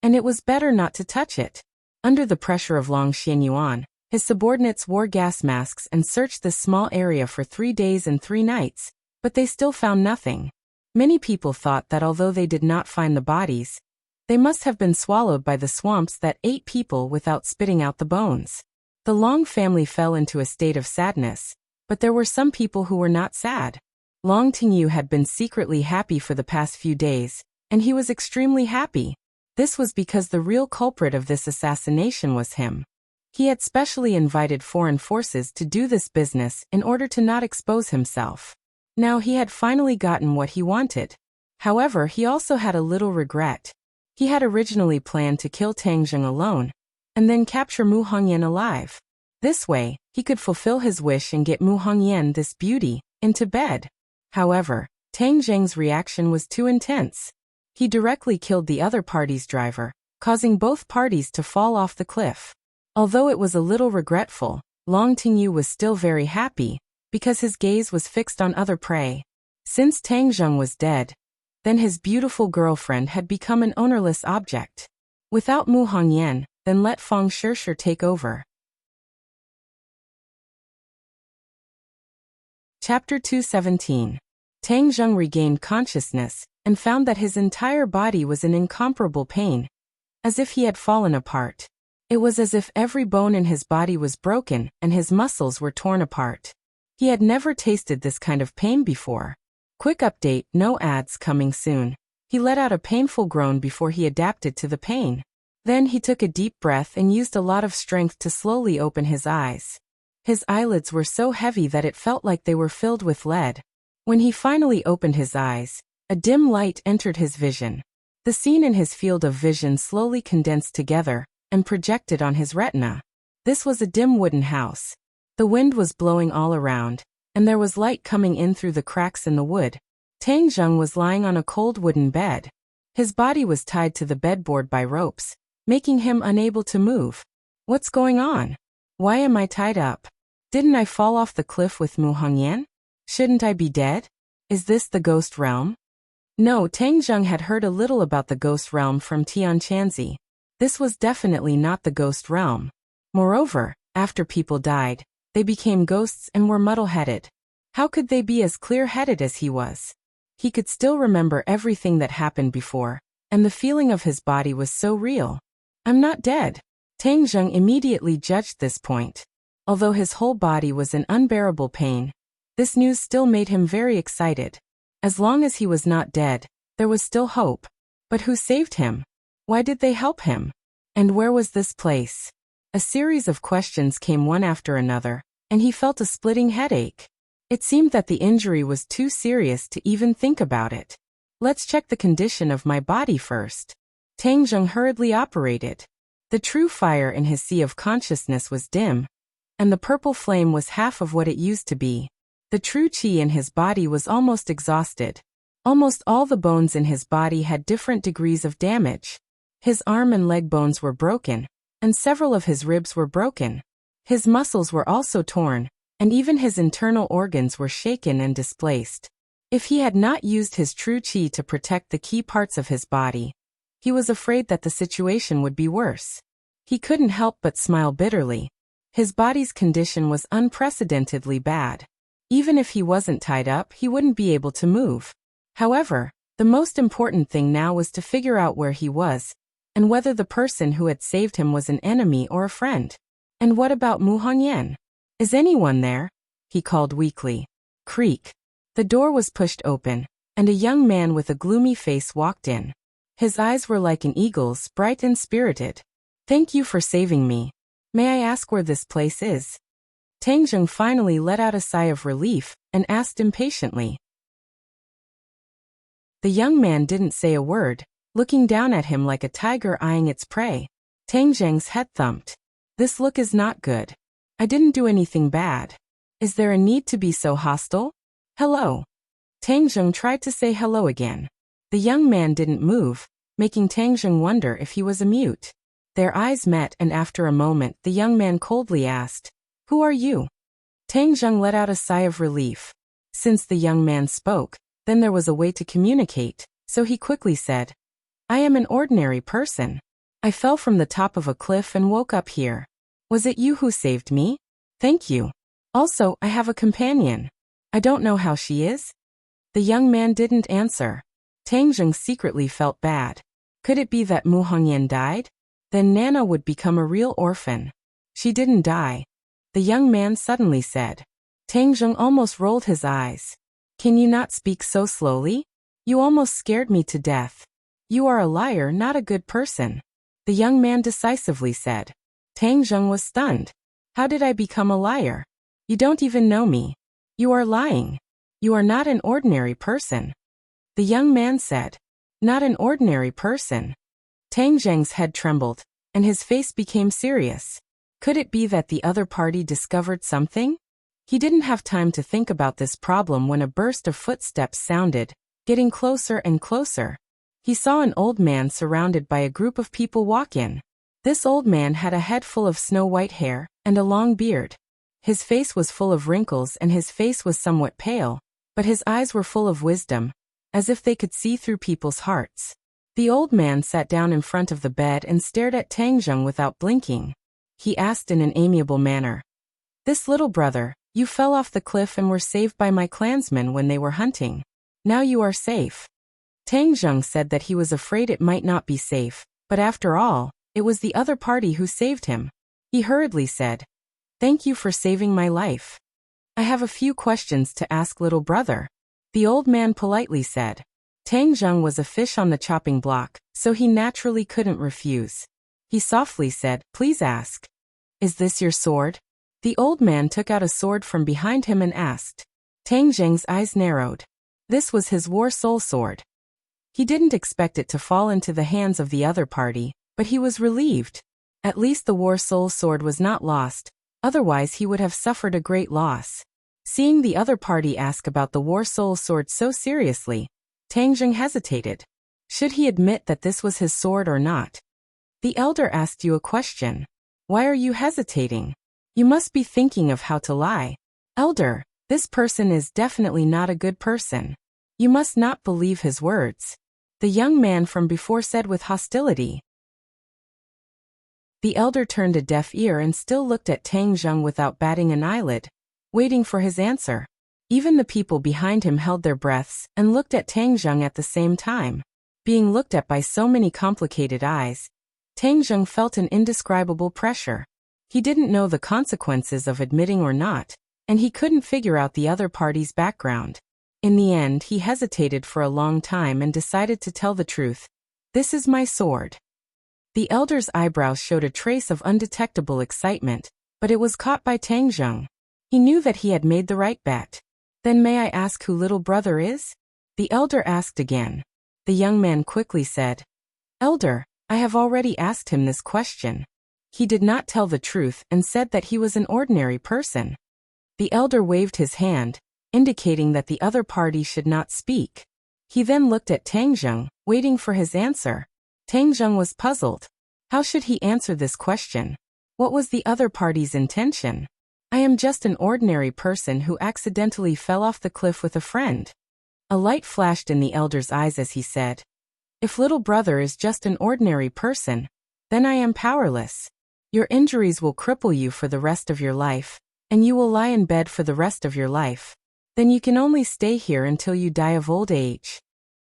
and it was better not to touch it. Under the pressure of Long Xianyuan, his subordinates wore gas masks and searched this small area for 3 days and 3 nights, but they still found nothing. Many people thought that although they did not find the bodies, they must have been swallowed by the swamps that ate people without spitting out the bones. The Long family fell into a state of sadness, but there were some people who were not sad. Long Tingyu had been secretly happy for the past few days, and he was extremely happy. This was because the real culprit of this assassination was him. He had specially invited foreign forces to do this business in order to not expose himself. Now he had finally gotten what he wanted. However, he also had a little regret. He had originally planned to kill Tang Zheng alone, and then capture Mu Hongyan alive. This way, he could fulfill his wish and get Mu Hongyan, this beauty, into bed. However, Tang Zheng's reaction was too intense. He directly killed the other party's driver, causing both parties to fall off the cliff. Although it was a little regretful, Long Tingyu was still very happy, because his gaze was fixed on other prey. Since Tang Zheng was dead, then his beautiful girlfriend had become an ownerless object. Without Mu Hongyan, then let Feng Shishir take over. Chapter 217. Tang Zheng regained consciousness and found that his entire body was in incomparable pain, as if he had fallen apart. It was as if every bone in his body was broken and his muscles were torn apart. He had never tasted this kind of pain before. Quick update, no ads coming soon. He let out a painful groan before he adapted to the pain. Then he took a deep breath and used a lot of strength to slowly open his eyes. His eyelids were so heavy that it felt like they were filled with lead. When he finally opened his eyes, a dim light entered his vision. The scene in his field of vision slowly condensed together and projected on his retina. This was a dim wooden house. The wind was blowing all around, and there was light coming in through the cracks in the wood. Tang Zheng was lying on a cold wooden bed. His body was tied to the bedboard by ropes, making him unable to move. What's going on? Why am I tied up? Didn't I fall off the cliff with Mu Hongyan? Shouldn't I be dead? Is this the ghost realm? No, Tang Zheng had heard a little about the ghost realm from Tian Chanzi. This was definitely not the ghost realm. Moreover, after people died, they became ghosts and were muddle-headed. How could they be as clear-headed as he was? He could still remember everything that happened before, and the feeling of his body was so real. I'm not dead. Tang Zheng immediately judged this point. Although his whole body was in unbearable pain, this news still made him very excited. As long as he was not dead, there was still hope. But who saved him? Why did they help him? And where was this place? A series of questions came one after another, and he felt a splitting headache. It seemed that the injury was too serious to even think about it. Let's check the condition of my body first. Tang Zheng hurriedly operated. The true fire in his sea of consciousness was dim, and the purple flame was half of what it used to be. The true qi in his body was almost exhausted. Almost all the bones in his body had different degrees of damage. His arm and leg bones were broken, and several of his ribs were broken. His muscles were also torn, and even his internal organs were shaken and displaced. If he had not used his true qi to protect the key parts of his body, he was afraid that the situation would be worse. He couldn't help but smile bitterly. His body's condition was unprecedentedly bad. Even if he wasn't tied up, he wouldn't be able to move. However, the most important thing now was to figure out where he was, and whether the person who had saved him was an enemy or a friend. And what about Mu Hongyan? Is anyone there? He called weakly. Creak. The door was pushed open, and a young man with a gloomy face walked in. His eyes were like an eagle's, bright and spirited. Thank you for saving me. May I ask where this place is? Tang Zheng finally let out a sigh of relief and asked impatiently. The young man didn't say a word, looking down at him like a tiger eyeing its prey. Tang Zheng's head thumped. This look is not good. I didn't do anything bad. Is there a need to be so hostile? Hello. Tang Zheng tried to say hello again. The young man didn't move, making Tang Zheng wonder if he was a mute. Their eyes met, and after a moment the young man coldly asked, "Who are you?" Tang Zheng let out a sigh of relief. Since the young man spoke, then there was a way to communicate, so he quickly said, "I am an ordinary person. I fell from the top of a cliff and woke up here. Was it you who saved me? Thank you. Also, I have a companion. I don't know how she is." The young man didn't answer. Tang Zheng secretly felt bad. Could it be that Mu Hongyan died? Then Nana would become a real orphan. She didn't die. The young man suddenly said. Tang Zheng almost rolled his eyes. Can you not speak so slowly? You almost scared me to death. You are a liar, not a good person. The young man decisively said. Tang Zheng was stunned. How did I become a liar? You don't even know me. You are lying. You are not an ordinary person. The young man said. Not an ordinary person. Tang Zheng's head trembled, and his face became serious. Could it be that the other party discovered something? He didn't have time to think about this problem when a burst of footsteps sounded, getting closer and closer. He saw an old man surrounded by a group of people walk in. This old man had a head full of snow-white hair and a long beard. His face was full of wrinkles and his face was somewhat pale, but his eyes were full of wisdom, as if they could see through people's hearts. The old man sat down in front of the bed and stared at Tang Zheng without blinking. He asked in an amiable manner, "This little brother, you fell off the cliff and were saved by my clansmen when they were hunting. Now you are safe." Tang Zheng said that he was afraid it might not be safe, but after all, it was the other party who saved him. He hurriedly said, "Thank you for saving my life. I have a few questions to ask, little brother." The old man politely said. Tang Zheng was a fish on the chopping block, so he naturally couldn't refuse. He softly said, "Please ask. Is this your sword?" The old man took out a sword from behind him and asked. Tang Zheng's eyes narrowed. This was his war soul sword. He didn't expect it to fall into the hands of the other party, but he was relieved. At least the war soul sword was not lost, otherwise he would have suffered a great loss. Seeing the other party ask about the war soul sword so seriously, Tang Zheng hesitated. Should he admit that this was his sword or not? The elder asked you a question. Why are you hesitating? You must be thinking of how to lie. Elder, this person is definitely not a good person. You must not believe his words. The young man from before said with hostility. The elder turned a deaf ear and still looked at Tang Zheng without batting an eyelid, waiting for his answer. Even the people behind him held their breaths and looked at Tang Zheng at the same time. Being looked at by so many complicated eyes, Tang Zheng felt an indescribable pressure. He didn't know the consequences of admitting or not, and he couldn't figure out the other party's background. In the end, he hesitated for a long time and decided to tell the truth. This is my sword. The elder's eyebrows showed a trace of undetectable excitement, but it was caught by Tang Zheng. He knew that he had made the right bet. Then may I ask who little brother is? The elder asked again. The young man quickly said, Elder, I have already asked him this question. He did not tell the truth and said that he was an ordinary person. The elder waved his hand, indicating that the other party should not speak. He then looked at Tang Zheng, waiting for his answer. Tang Zheng was puzzled. How should he answer this question? What was the other party's intention? I am just an ordinary person who accidentally fell off the cliff with a friend. A light flashed in the elder's eyes as he said, If little brother is just an ordinary person, then I am powerless. Your injuries will cripple you for the rest of your life, and you will lie in bed for the rest of your life. Then you can only stay here until you die of old age.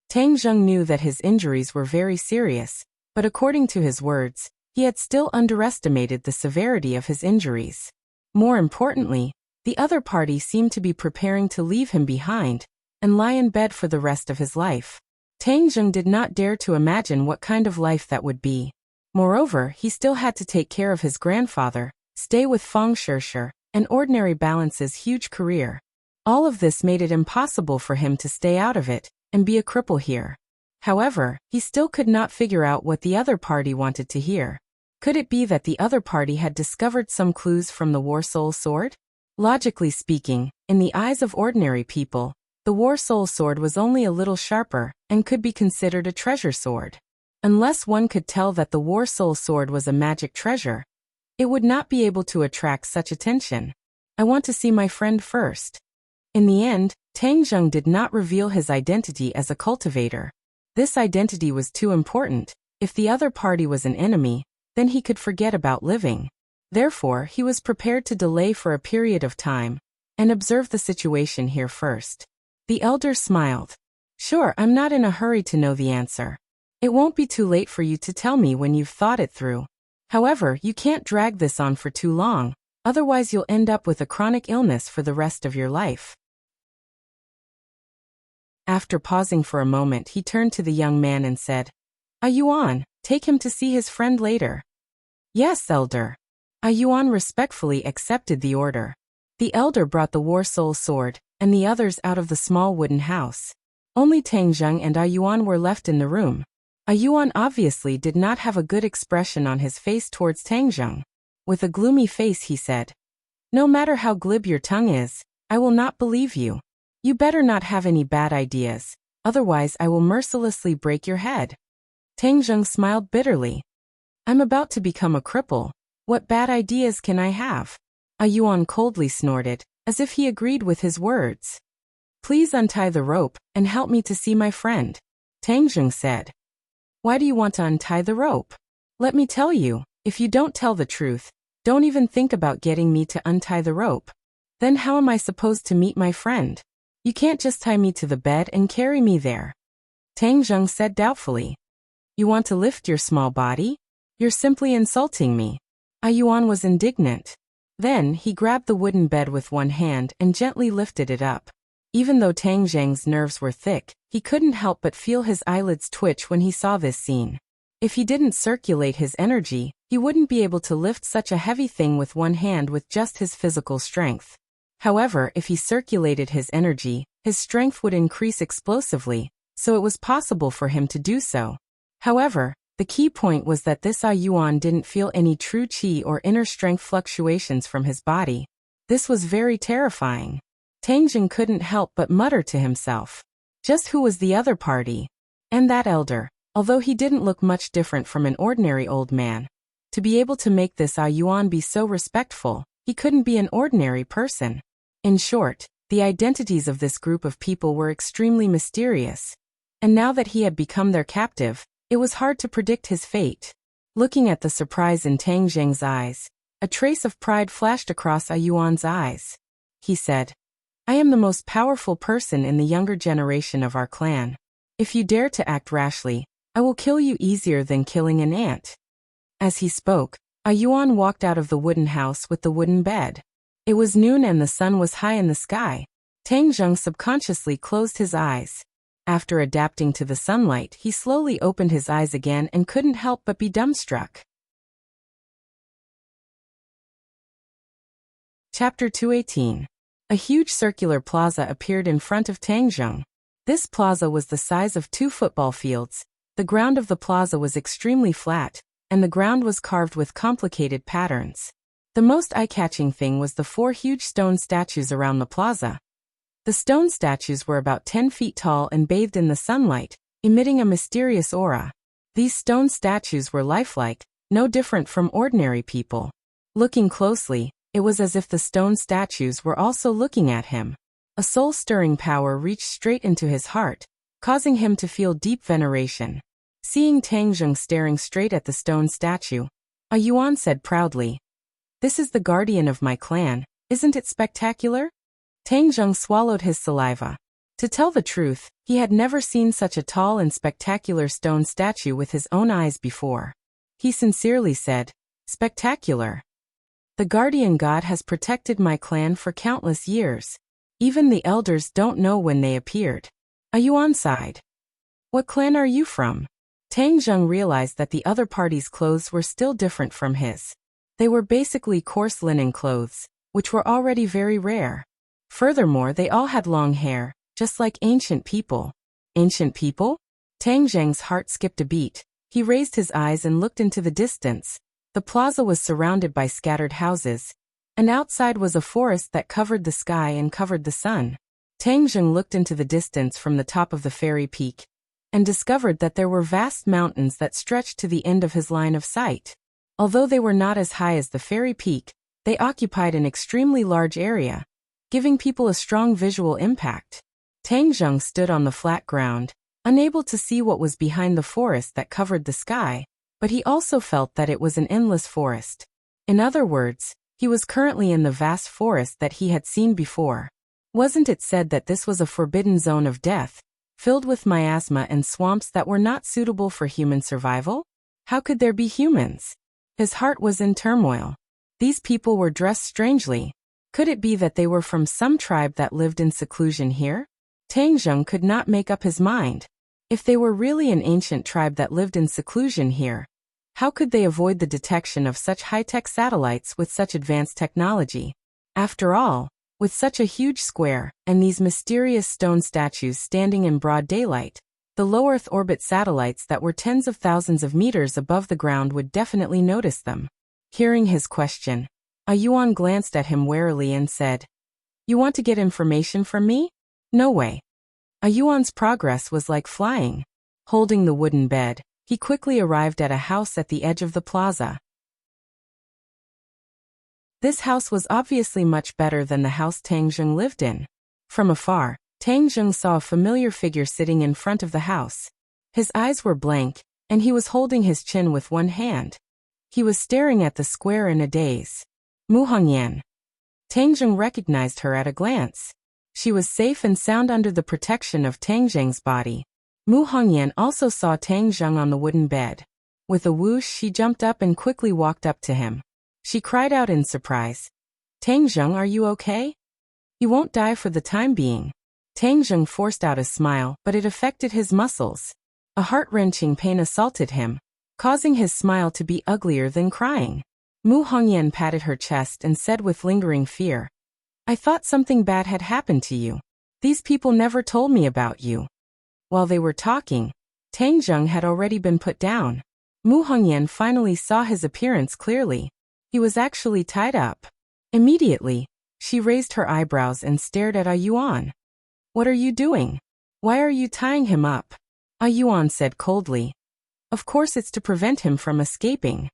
Tang Zheng knew that his injuries were very serious, but according to his words, he had still underestimated the severity of his injuries. More importantly, the other party seemed to be preparing to leave him behind and lie in bed for the rest of his life. Tang Zheng did not dare to imagine what kind of life that would be. Moreover, he still had to take care of his grandfather, stay with Feng Shishir, and ordinary Balance's huge career. All of this made it impossible for him to stay out of it and be a cripple here. However, he still could not figure out what the other party wanted to hear. Could it be that the other party had discovered some clues from the War Soul Sword? Logically speaking, in the eyes of ordinary people, the War Soul Sword was only a little sharper and could be considered a treasure sword. Unless one could tell that the War Soul Sword was a magic treasure, it would not be able to attract such attention. I want to see my friend first. In the end, Tang Zheng did not reveal his identity as a cultivator. This identity was too important. If the other party was an enemy, then he could forget about living. Therefore, he was prepared to delay for a period of time and observe the situation here first. The elder smiled. Sure, I'm not in a hurry to know the answer. It won't be too late for you to tell me when you've thought it through. However, you can't drag this on for too long, otherwise you'll end up with a chronic illness for the rest of your life. After pausing for a moment, he turned to the young man and said, Yuan, take him to see his friend later. Yes, elder. Yuan respectfully accepted the order. The elder brought the War Soul Sword and the others out of the small wooden house. Only Tang Zheng and Yuan were left in the room. Yuan obviously did not have a good expression on his face towards Tang Zheng. With a gloomy face he said, No matter how glib your tongue is, I will not believe you. You better not have any bad ideas, otherwise I will mercilessly break your head. Tang Zheng smiled bitterly. I'm about to become a cripple. What bad ideas can I have? Yuan coldly snorted, as if he agreed with his words. Please untie the rope and help me to see my friend, Tang Zheng said. Why do you want to untie the rope? Let me tell you, if you don't tell the truth, don't even think about getting me to untie the rope. Then how am I supposed to meet my friend? You can't just tie me to the bed and carry me there. Tang Zheng said doubtfully. You want to lift your small body? You're simply insulting me. Yuan was indignant. Then he grabbed the wooden bed with one hand and gently lifted it up. Even though Tang Zheng's nerves were thick, he couldn't help but feel his eyelids twitch when he saw this scene. If he didn't circulate his energy, he wouldn't be able to lift such a heavy thing with one hand with just his physical strength. However, if he circulated his energy, his strength would increase explosively, so it was possible for him to do so. However, the key point was that this Yuan didn't feel any true qi or inner strength fluctuations from his body. This was very terrifying. Tang Zheng couldn't help but mutter to himself. Just who was the other party? And that elder, although he didn't look much different from an ordinary old man. To be able to make this Yuan be so respectful, he couldn't be an ordinary person. In short, the identities of this group of people were extremely mysterious. And now that he had become their captive, it was hard to predict his fate. Looking at the surprise in Tang Zheng's eyes, a trace of pride flashed across Yuan's eyes. He said, I am the most powerful person in the younger generation of our clan. If you dare to act rashly, I will kill you easier than killing an ant. As he spoke, Yuan walked out of the wooden house with the wooden bed. It was noon and the sun was high in the sky. Tang Zheng subconsciously closed his eyes. After adapting to the sunlight, he slowly opened his eyes again and couldn't help but be dumbstruck. Chapter 218. A huge circular plaza appeared in front of Tang Zheng. This plaza was the size of 2 football fields. The ground of the plaza was extremely flat, and the ground was carved with complicated patterns. The most eye-catching thing was the 4 huge stone statues around the plaza. The stone statues were about 10 feet tall and bathed in the sunlight, emitting a mysterious aura. These stone statues were lifelike, no different from ordinary people. Looking closely, it was as if the stone statues were also looking at him. A soul-stirring power reached straight into his heart, causing him to feel deep veneration. Seeing Tang Zheng staring straight at the stone statue, Yuan said proudly, This is the guardian of my clan, isn't it spectacular? Tang Zheng swallowed his saliva. To tell the truth, he had never seen such a tall and spectacular stone statue with his own eyes before. He sincerely said, Spectacular. The guardian god has protected my clan for countless years. Even the elders don't know when they appeared. Yuan sighed. What clan are you from? Tang Zheng realized that the other party's clothes were still different from his. They were basically coarse linen clothes, which were already very rare. Furthermore, they all had long hair, just like ancient people. Ancient people? Tang Zheng's heart skipped a beat. He raised his eyes and looked into the distance. The plaza was surrounded by scattered houses, and outside was a forest that covered the sky and covered the sun. Tang Zheng looked into the distance from the top of the fairy peak, and discovered that there were vast mountains that stretched to the end of his line of sight. Although they were not as high as the fairy peak, they occupied an extremely large area, giving people a strong visual impact. Tang Zheng stood on the flat ground, unable to see what was behind the forest that covered the sky, but he also felt that it was an endless forest. In other words, he was currently in the vast forest that he had seen before. Wasn't it said that this was a forbidden zone of death, filled with miasma and swamps that were not suitable for human survival? How could there be humans? His heart was in turmoil. These people were dressed strangely. Could it be that they were from some tribe that lived in seclusion here? Tang Zheng could not make up his mind. If they were really an ancient tribe that lived in seclusion here, how could they avoid the detection of such high-tech satellites with such advanced technology? After all, with such a huge square, and these mysterious stone statues standing in broad daylight, the low Earth orbit satellites that were tens of thousands of meters above the ground would definitely notice them. Hearing his question, Yuan glanced at him warily and said, "You want to get information from me? No way." Yuan's progress was like flying. Holding the wooden bed, he quickly arrived at a house at the edge of the plaza. This house was obviously much better than the house Tang Zheng lived in. From afar, Tang Zheng saw a familiar figure sitting in front of the house. His eyes were blank, and he was holding his chin with one hand. He was staring at the square in a daze. Mu Hongyan. Tang Zheng recognized her at a glance. She was safe and sound under the protection of Tang Zheng's body. Mu Hongyan also saw Tang Zheng on the wooden bed. With a whoosh, she jumped up and quickly walked up to him. She cried out in surprise, "Tang Zheng, are you okay? You won't die for the time being." Tang Zheng forced out a smile, but it affected his muscles. A heart-wrenching pain assaulted him, causing his smile to be uglier than crying. Mu Hongyan patted her chest and said with lingering fear, "I thought something bad had happened to you. These people never told me about you." While they were talking, Tang Zheng had already been put down. Mu Hongyan finally saw his appearance clearly. He was actually tied up. Immediately, she raised her eyebrows and stared at Yuan. "What are you doing? Why are you tying him up?" Yuan said coldly. "Of course it's to prevent him from escaping.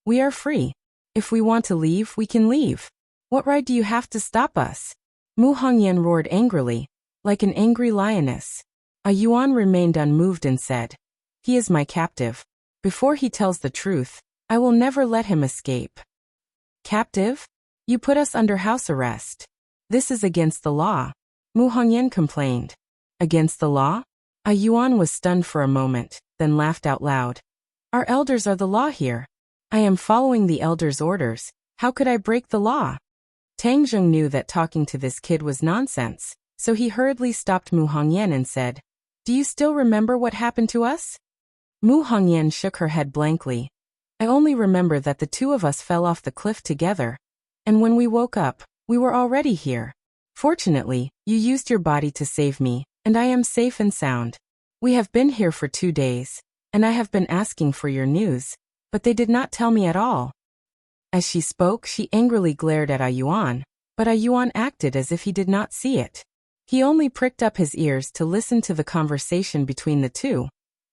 We are free. If we want to leave, we can leave. What right do you have to stop us?" Mu Hongyan roared angrily, like an angry lioness. Yuan remained unmoved and said, "He is my captive. Before he tells the truth, I will never let him escape." "Captive? You put us under house arrest. This is against the law," Mu Hongyan complained. "Against the law?" Yuan was stunned for a moment, then laughed out loud. "Our elders are the law here. I am following the elders' orders. How could I break the law?" Tang Zheng knew that talking to this kid was nonsense, so he hurriedly stopped Mu Hongyan and said, "Do you still remember what happened to us?" Mu Hongyan shook her head blankly. "I only remember that the two of us fell off the cliff together, and when we woke up, we were already here. Fortunately, you used your body to save me, and I am safe and sound. We have been here for 2 days, and I have been asking for your news, but they did not tell me at all." As she spoke, she angrily glared at Yuan, but Yuan acted as if he did not see it. He only pricked up his ears to listen to the conversation between the two,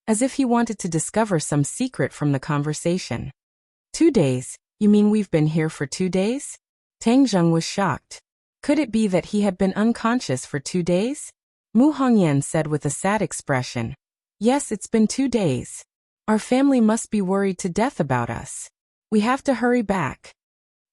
as if he wanted to discover some secret from the conversation. 2 days? You mean we've been here for 2 days? Tang Zheng was shocked. Could it be that he had been unconscious for 2 days? Mu Hongyan said with a sad expression, "Yes, it's been 2 days. Our family must be worried to death about us. We have to hurry back."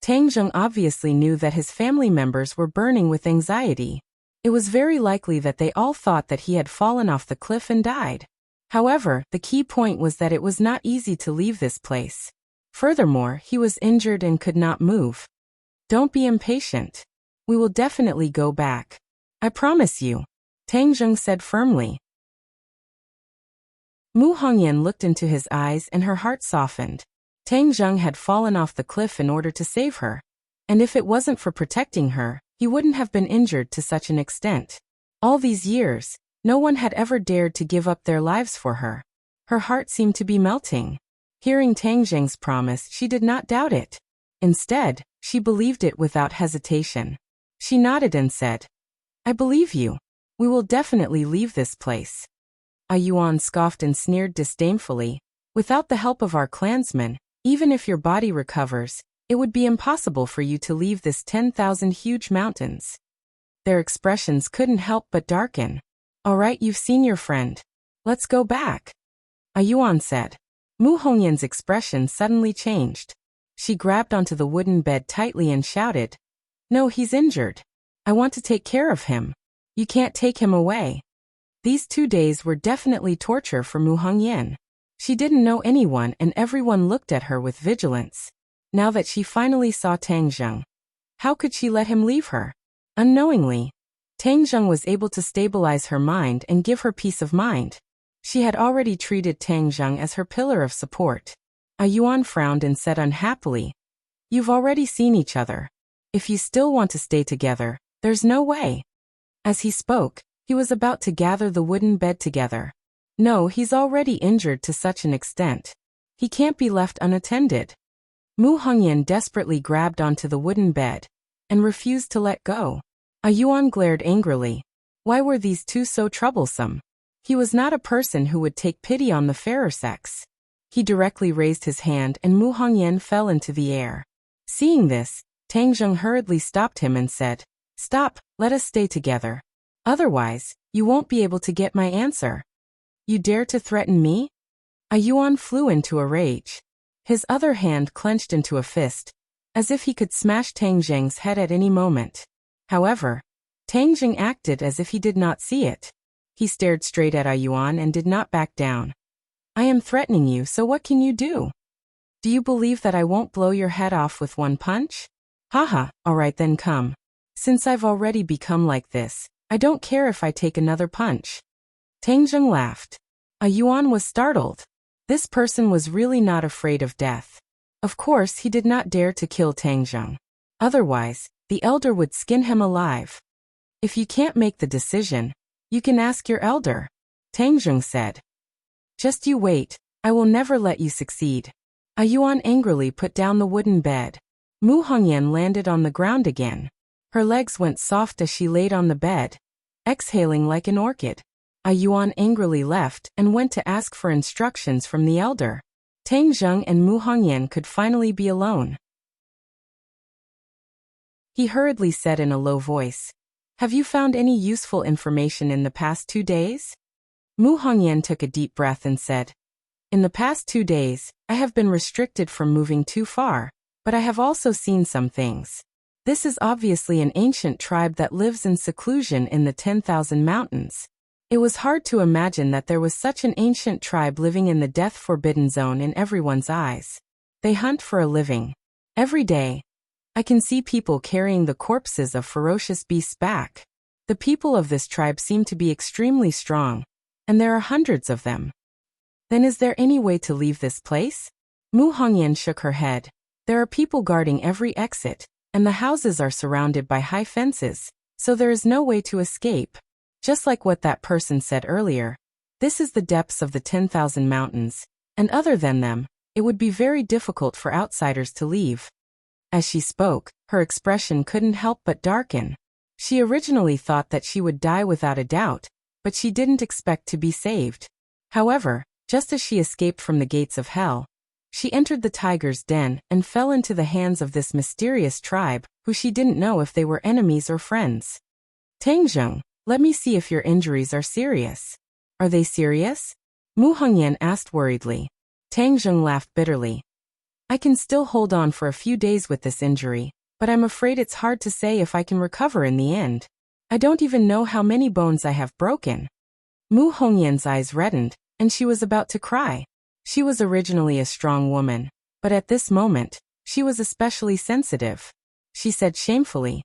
Tang Zheng obviously knew that his family members were burning with anxiety. It was very likely that they all thought that he had fallen off the cliff and died. However, the key point was that it was not easy to leave this place. Furthermore, he was injured and could not move. "Don't be impatient. We will definitely go back. I promise you," Tang Zheng said firmly. Mu Hongyan looked into his eyes and her heart softened. Tang Zheng had fallen off the cliff in order to save her, and if it wasn't for protecting her, he wouldn't have been injured to such an extent. All these years, No one had ever dared to give up their lives for her. Her heart seemed to be melting. Hearing Tang Zheng's promise, she did not doubt it. Instead, she believed it without hesitation. She nodded and said, "I believe you. We will definitely leave this place." A Yuan scoffed and sneered disdainfully. "Without the help of our clansmen, even if your body recovers, it would be impossible for you to leave this 10,000 huge mountains." Their expressions couldn't help but darken. "All right, you've seen your friend. Let's go back," A Yuan said. Mu Hongyan's expression suddenly changed. She grabbed onto the wooden bed tightly and shouted, "No, he's injured. I want to take care of him. You can't take him away." These 2 days were definitely torture for Mu Hongyan. She didn't know anyone and everyone looked at her with vigilance. Now that she finally saw Tang Zheng, how could she let him leave her? Unknowingly, Tang Zheng was able to stabilize her mind and give her peace of mind. She had already treated Tang Zheng as her pillar of support. A Yuan frowned and said unhappily, "You've already seen each other. If you still want to stay together, there's no way." As he spoke, he was about to gather the wooden bed together. "No, he's already injured to such an extent. He can't be left unattended." Mu Hongyan desperately grabbed onto the wooden bed and refused to let go. A Yuan glared angrily. Why were these two so troublesome? He was not a person who would take pity on the fairer sex. He directly raised his hand and Mu Hongyan fell into the air. Seeing this, Tang Zheng hurriedly stopped him and said, "Stop, let us stay together. Otherwise, you won't be able to get my answer." "You dare to threaten me?" A Yuan flew into a rage. His other hand clenched into a fist, as if he could smash Tang Zheng's head at any moment. However, Tang Zheng acted as if he did not see it. He stared straight at A Yuan and did not back down. "I am threatening you, so what can you do? Do you believe that I won't blow your head off with one punch? Haha, alright then come. Since I've already become like this, I don't care if I take another punch." Tang Zheng laughed. A Yuan was startled. This person was really not afraid of death. Of course, he did not dare to kill Tang Zheng. Otherwise, the elder would skin him alive. "If you can't make the decision, you can ask your elder," Tang Zheng said. "Just you wait, I will never let you succeed." A Yuan angrily put down the wooden bed. Mu Hongyan landed on the ground again. Her legs went soft as she laid on the bed, exhaling like an orchid. A Yuan angrily left and went to ask for instructions from the elder. Tang Zheng and Mu Hongyan could finally be alone. He hurriedly said in a low voice, "Have you found any useful information in the past 2 days?" Mu Hongyan took a deep breath and said, "In the past 2 days, I have been restricted from moving too far, but I have also seen some things. This is obviously an ancient tribe that lives in seclusion in the 10,000 mountains. It was hard to imagine that there was such an ancient tribe living in the death-forbidden zone in everyone's eyes. They hunt for a living. Every day, I can see people carrying the corpses of ferocious beasts back. The people of this tribe seem to be extremely strong, and there are hundreds of them. Then is there any way to leave this place?" Mu Hongyan shook her head. "There are people guarding every exit, and the houses are surrounded by high fences, so there is no way to escape. Just like what that person said earlier, this is the depths of the 10,000 mountains, and other than them, it would be very difficult for outsiders to leave." As she spoke, her expression couldn't help but darken. She originally thought that she would die without a doubt, but she didn't expect to be saved. However, just as she escaped from the gates of hell, she entered the tiger's den and fell into the hands of this mysterious tribe, who she didn't know if they were enemies or friends. "Tang Zheng, let me see if your injuries are serious." "Are they serious?" Mu Hongyan asked worriedly. Tang Zheng laughed bitterly. "I can still hold on for a few days with this injury, but I'm afraid it's hard to say if I can recover in the end. I don't even know how many bones I have broken." Mu Hongyan's eyes reddened, and she was about to cry. She was originally a strong woman, but at this moment, she was especially sensitive. She said shamefully,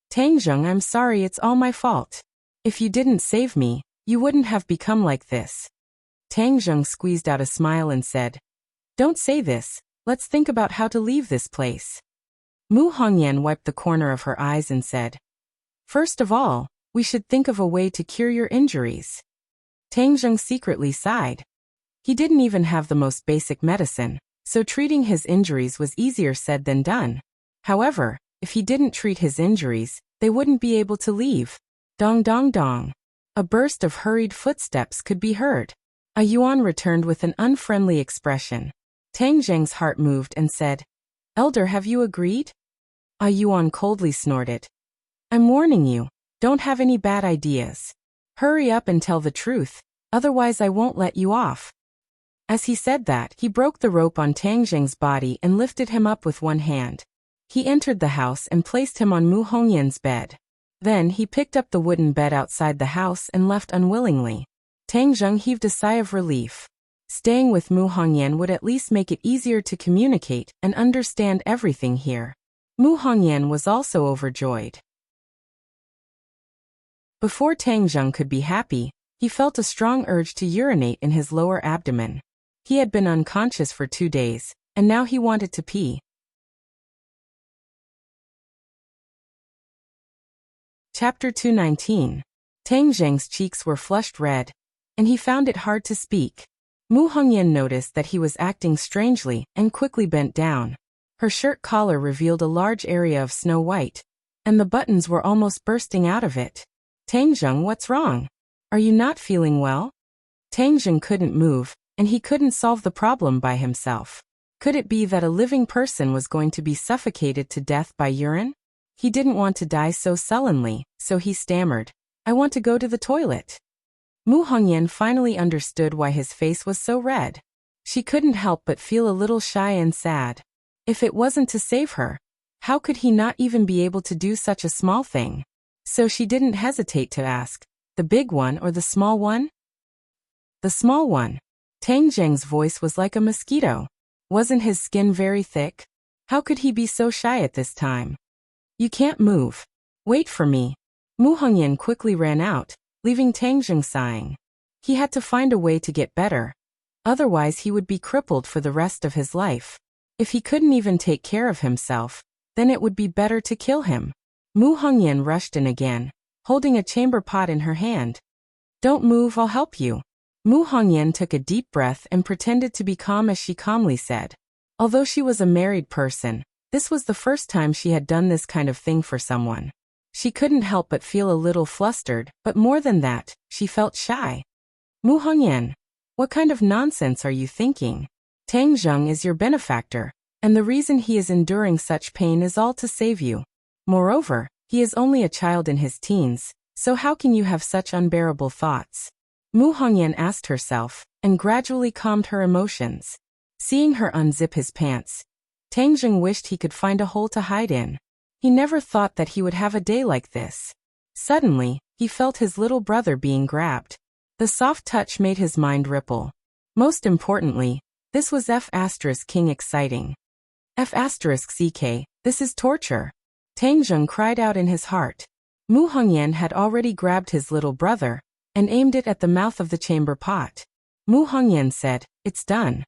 "Tang Zheng, I'm sorry, it's all my fault. If you didn't save me, you wouldn't have become like this." Tang Zheng squeezed out a smile and said, "Don't say this, let's think about how to leave this place." Mu Hongyan wiped the corner of her eyes and said, "First of all, we should think of a way to cure your injuries. Tang Zheng secretly sighed. He didn't even have the most basic medicine, so treating his injuries was easier said than done. However, if he didn't treat his injuries, they wouldn't be able to leave. Dong dong dong. A burst of hurried footsteps could be heard. A Yuan returned with an unfriendly expression. Tang Zheng's heart moved and said, "Elder, have you agreed?" A Yuan coldly snorted. "I'm warning you, don't have any bad ideas. Hurry up and tell the truth, otherwise I won't let you off." As he said that, he broke the rope on Tang Zheng's body and lifted him up with one hand. He entered the house and placed him on Mu Hongyan's bed. Then he picked up the wooden bed outside the house and left unwillingly. Tang Zheng heaved a sigh of relief. Staying with Mu Hongyan would at least make it easier to communicate and understand everything here. Mu Hongyan was also overjoyed. Before Tang Zheng could be happy, he felt a strong urge to urinate in his lower abdomen. He had been unconscious for 2 days, and now he wanted to pee. Chapter 219. Tang Zheng's cheeks were flushed red, and he found it hard to speak. Mu Hongyan noticed that he was acting strangely and quickly bent down. Her shirt collar revealed a large area of snow white, and the buttons were almost bursting out of it. "Tang Zheng, what's wrong? Are you not feeling well?" Tang Zheng couldn't move, and he couldn't solve the problem by himself. Could it be that a living person was going to be suffocated to death by urine? He didn't want to die so sullenly, so he stammered, "I want to go to the toilet." Mu Hongyan finally understood why his face was so red. She couldn't help but feel a little shy and sad. If it wasn't to save her, how could he not even be able to do such a small thing? So she didn't hesitate to ask, "The big one or the small one?" "The small one." Tang Zheng's voice was like a mosquito. Wasn't his skin very thick? How could he be so shy at this time? "You can't move. Wait for me." Mu Hongyan quickly ran out, leaving Tang Zheng sighing. He had to find a way to get better. Otherwise he would be crippled for the rest of his life. If he couldn't even take care of himself, then it would be better to kill him. Mu Hongyan rushed in again, holding a chamber pot in her hand. "Don't move, I'll help you." Mu Hongyan took a deep breath and pretended to be calm as she calmly said. Although she was a married person, this was the first time she had done this kind of thing for someone. She couldn't help but feel a little flustered, but more than that, she felt shy. "Mu Hongyan, what kind of nonsense are you thinking? Tang Zheng is your benefactor, and the reason he is enduring such pain is all to save you. Moreover, he is only a child in his teens, so how can you have such unbearable thoughts?" Mu Hongyan asked herself, and gradually calmed her emotions. Seeing her unzip his pants, Tang Zheng wished he could find a hole to hide in. He never thought that he would have a day like this. Suddenly, he felt his little brother being grabbed. The soft touch made his mind ripple. Most importantly, this was F*King exciting. F*CK, this is torture. Tang Zheng cried out in his heart. Mu Hongyan had already grabbed his little brother and aimed it at the mouth of the chamber pot. Mu Hongyan said, "It's done."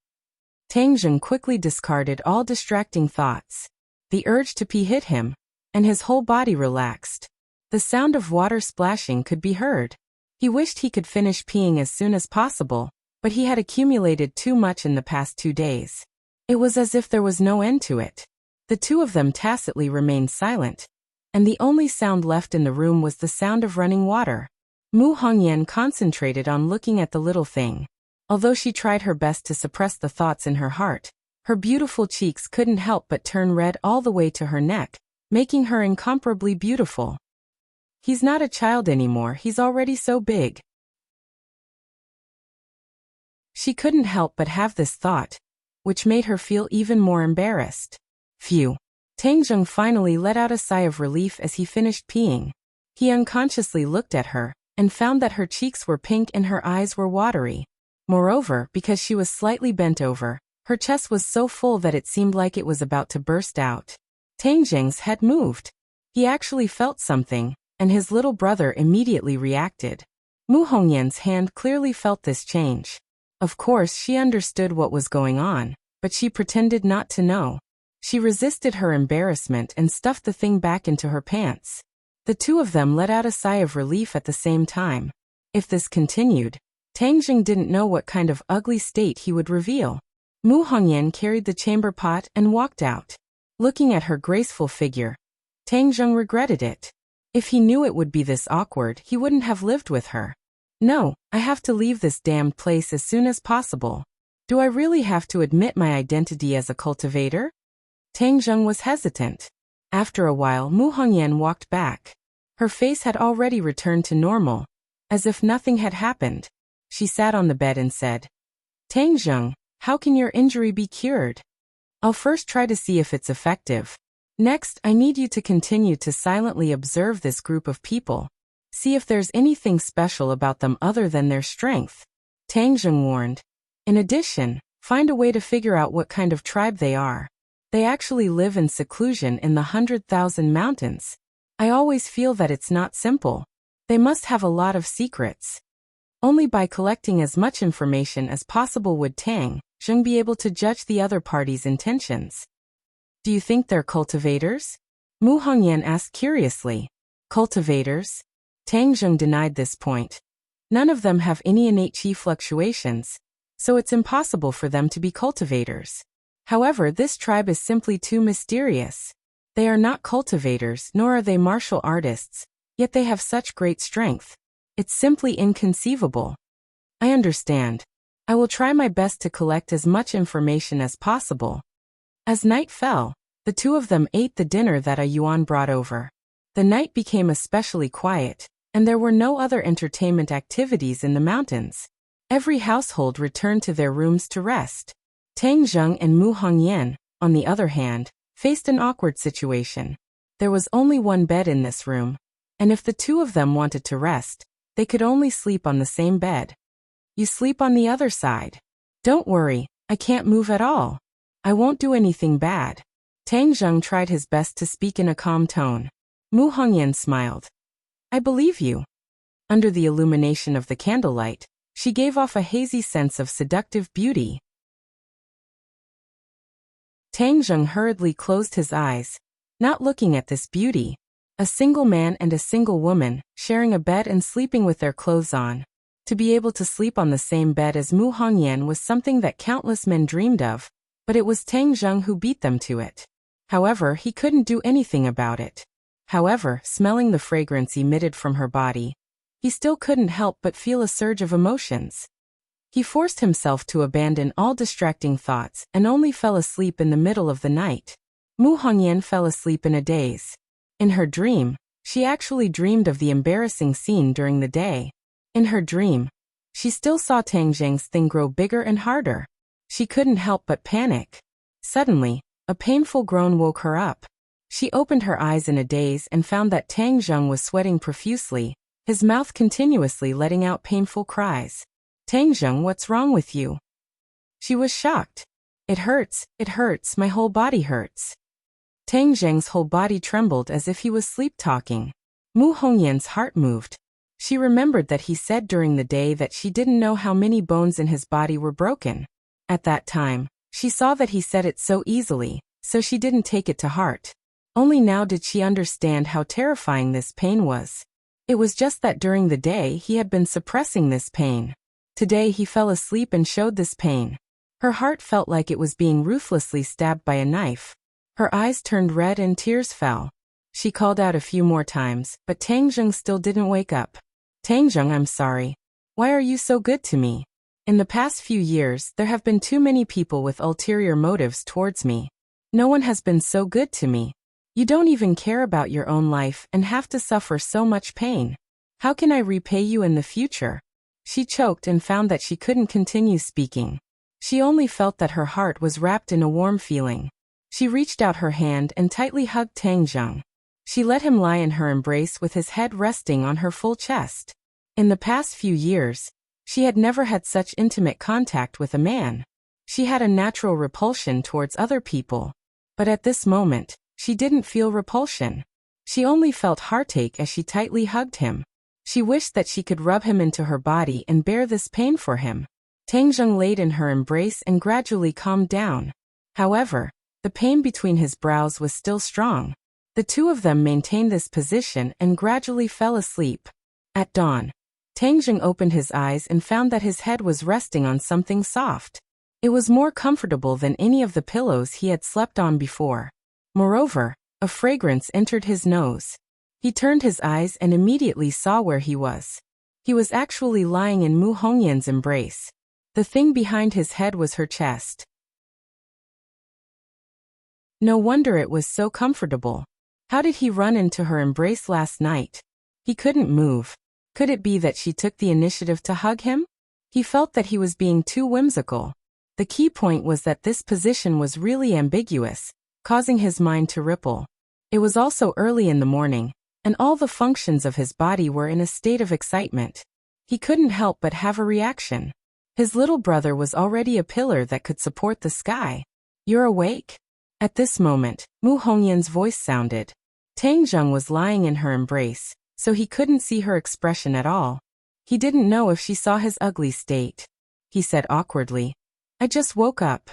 Tang Zheng quickly discarded all distracting thoughts. The urge to pee hit him, and his whole body relaxed. The sound of water splashing could be heard. He wished he could finish peeing as soon as possible, but he had accumulated too much in the past 2 days. It was as if there was no end to it. The two of them tacitly remained silent, and the only sound left in the room was the sound of running water. Mu Hongyan concentrated on looking at the little thing. Although she tried her best to suppress the thoughts in her heart, her beautiful cheeks couldn't help but turn red all the way to her neck, making her incomparably beautiful. He's not a child anymore, he's already so big. She couldn't help but have this thought, which made her feel even more embarrassed. Phew. Tang Zheng finally let out a sigh of relief as he finished peeing. He unconsciously looked at her, and found that her cheeks were pink and her eyes were watery. Moreover, because she was slightly bent over, her chest was so full that it seemed like it was about to burst out. Tang Zheng's head moved. He actually felt something, and his little brother immediately reacted. Mu Hongyan's hand clearly felt this change. Of course, she understood what was going on, but she pretended not to know. She resisted her embarrassment and stuffed the thing back into her pants. The two of them let out a sigh of relief at the same time. If this continued, Tang Jing didn't know what kind of ugly state he would reveal. Mu Hongyan carried the chamber pot and walked out. Looking at her graceful figure, Tang Jing regretted it. If he knew it would be this awkward, he wouldn't have lived with her. No, I have to leave this damned place as soon as possible. Do I really have to admit my identity as a cultivator? Tang Jing was hesitant. After a while, Mu Hongyan walked back. Her face had already returned to normal, as if nothing had happened. She sat on the bed and said, Tang Jing, how can your injury be cured? I'll first try to see if it's effective. Next, I need you to continue to silently observe this group of people. See if there's anything special about them other than their strength. Tang Jing warned. In addition, find a way to figure out what kind of tribe they are. They actually live in seclusion in the 100,000 mountains. I always feel that it's not simple. They must have a lot of secrets. Only by collecting as much information as possible would Tang Jing be able to judge the other party's intentions. Do you think they're cultivators? Mu Hongyan asked curiously. Cultivators? Tang Jing denied this point. None of them have any innate chi fluctuations, so it's impossible for them to be cultivators. However, this tribe is simply too mysterious. They are not cultivators, nor are they martial artists, yet they have such great strength. It's simply inconceivable. I understand. I will try my best to collect as much information as possible. As night fell, the two of them ate the dinner that a Yuan brought over. The night became especially quiet, and there were no other entertainment activities in the mountains. Every household returned to their rooms to rest. Tang Jing and Mu Hongyan, on the other hand, faced an awkward situation. There was only one bed in this room, and if the two of them wanted to rest, they could only sleep on the same bed. You sleep on the other side. Don't worry, I can't move at all. I won't do anything bad. Tang Jing tried his best to speak in a calm tone. Mu Hongyan smiled. I believe you. Under the illumination of the candlelight, she gave off a hazy sense of seductive beauty. Tang Jing hurriedly closed his eyes, not looking at this beauty. A single man and a single woman, sharing a bed and sleeping with their clothes on. To be able to sleep on the same bed as Mu Hongyan was something that countless men dreamed of, but it was Tang Jing who beat them to it. However, he couldn't do anything about it. However, smelling the fragrance emitted from her body, he still couldn't help but feel a surge of emotions. He forced himself to abandon all distracting thoughts and only fell asleep in the middle of the night. Mu Hongyan fell asleep in a daze. In her dream, she actually dreamed of the embarrassing scene during the day. In her dream, she still saw Tang Jing's thing grow bigger and harder. She couldn't help but panic. Suddenly, a painful groan woke her up. She opened her eyes in a daze and found that Tang Jing was sweating profusely, his mouth continuously letting out painful cries. Tang Jing, what's wrong with you? She was shocked. It hurts, my whole body hurts. Tang Jing's whole body trembled as if he was sleep-talking. Mu Hongyan's heart moved. She remembered that he said during the day that she didn't know how many bones in his body were broken. At that time, she saw that he said it so easily, so she didn't take it to heart. Only now did she understand how terrifying this pain was. It was just that during the day he had been suppressing this pain. Today he fell asleep and showed this pain. Her heart felt like it was being ruthlessly stabbed by a knife. Her eyes turned red and tears fell. She called out a few more times, but Tang Jing still didn't wake up. Tang Jing, I'm sorry. Why are you so good to me? In the past few years, there have been too many people with ulterior motives towards me. No one has been so good to me. You don't even care about your own life and have to suffer so much pain. How can I repay you in the future? She choked and found that she couldn't continue speaking. She only felt that her heart was wrapped in a warm feeling. She reached out her hand and tightly hugged Tang Jing. She let him lie in her embrace with his head resting on her full chest. In the past few years, she had never had such intimate contact with a man. She had a natural repulsion towards other people. But at this moment, she didn't feel repulsion. She only felt heartache as she tightly hugged him. She wished that she could rub him into her body and bear this pain for him. Tang Jing laid in her embrace and gradually calmed down. However, the pain between his brows was still strong. The two of them maintained this position and gradually fell asleep. At dawn, Tang Zheng opened his eyes and found that his head was resting on something soft. It was more comfortable than any of the pillows he had slept on before. Moreover, a fragrance entered his nose. He turned his eyes and immediately saw where he was. He was actually lying in Mu Hongyan's embrace. The thing behind his head was her chest. No wonder it was so comfortable. How did he run into her embrace last night? He couldn't move. Could it be that she took the initiative to hug him? He felt that he was being too whimsical. The key point was that this position was really ambiguous, causing his mind to ripple. It was also early in the morning, and all the functions of his body were in a state of excitement. He couldn't help but have a reaction. His little brother was already a pillar that could support the sky. "You're awake?" At this moment, Mu Hongyan's voice sounded. Tang Zheng was lying in her embrace, so he couldn't see her expression at all. He didn't know if she saw his ugly state. He said awkwardly, "I just woke up."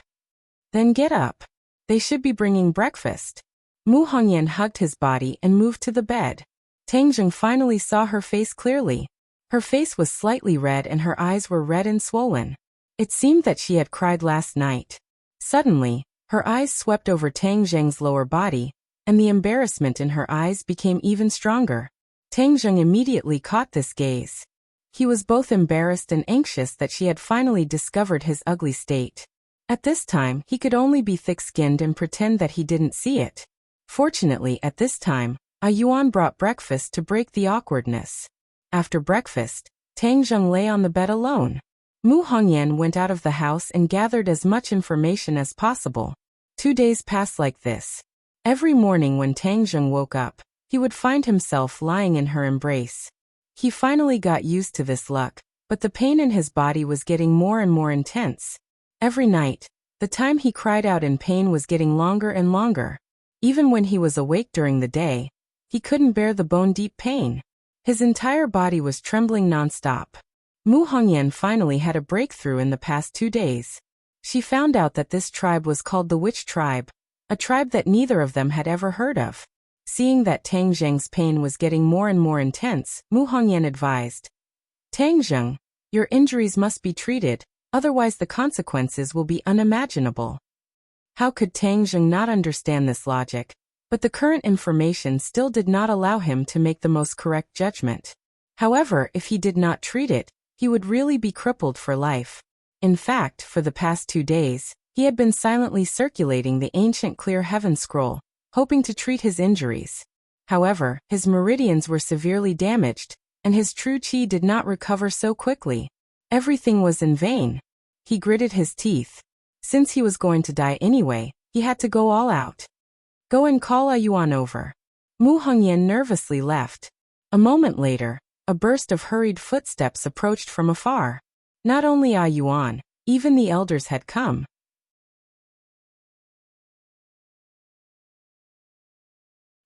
"Then get up. They should be bringing breakfast." Mu Hongyan hugged his body and moved to the bed. Tang Zheng finally saw her face clearly. Her face was slightly red and her eyes were red and swollen. It seemed that she had cried last night. Suddenly, her eyes swept over Tang Zheng's lower body, and the embarrassment in her eyes became even stronger. Tang Zheng immediately caught this gaze. He was both embarrassed and anxious that she had finally discovered his ugly state. At this time, he could only be thick-skinned and pretend that he didn't see it. Fortunately, at this time, Yuan brought breakfast to break the awkwardness. After breakfast, Tang Zheng lay on the bed alone. Mu Hongyan went out of the house and gathered as much information as possible. 2 days passed like this. Every morning when Tang Zheng woke up, he would find himself lying in her embrace. He finally got used to this luck, but the pain in his body was getting more and more intense. Every night, the time he cried out in pain was getting longer and longer. Even when he was awake during the day, he couldn't bear the bone-deep pain. His entire body was trembling non-stop. Mu Hongyan finally had a breakthrough in the past 2 days. She found out that this tribe was called the Witch Tribe, a tribe that neither of them had ever heard of. Seeing that Tang Zheng's pain was getting more and more intense, Mu Hongyan advised, "Tang Zheng, your injuries must be treated, otherwise the consequences will be unimaginable." How could Tang Zheng not understand this logic? But the current information still did not allow him to make the most correct judgment. However, if he did not treat it, he would really be crippled for life. In fact, for the past 2 days, he had been silently circulating the ancient Clear Heaven scroll, hoping to treat his injuries. However, his meridians were severely damaged, and his true qi did not recover so quickly. Everything was in vain. He gritted his teeth. Since he was going to die anyway, he had to go all out. "Go and call Yuan over." Mu Hongyan nervously left. A moment later, a burst of hurried footsteps approached from afar. Not only Yuan, even the elders had come.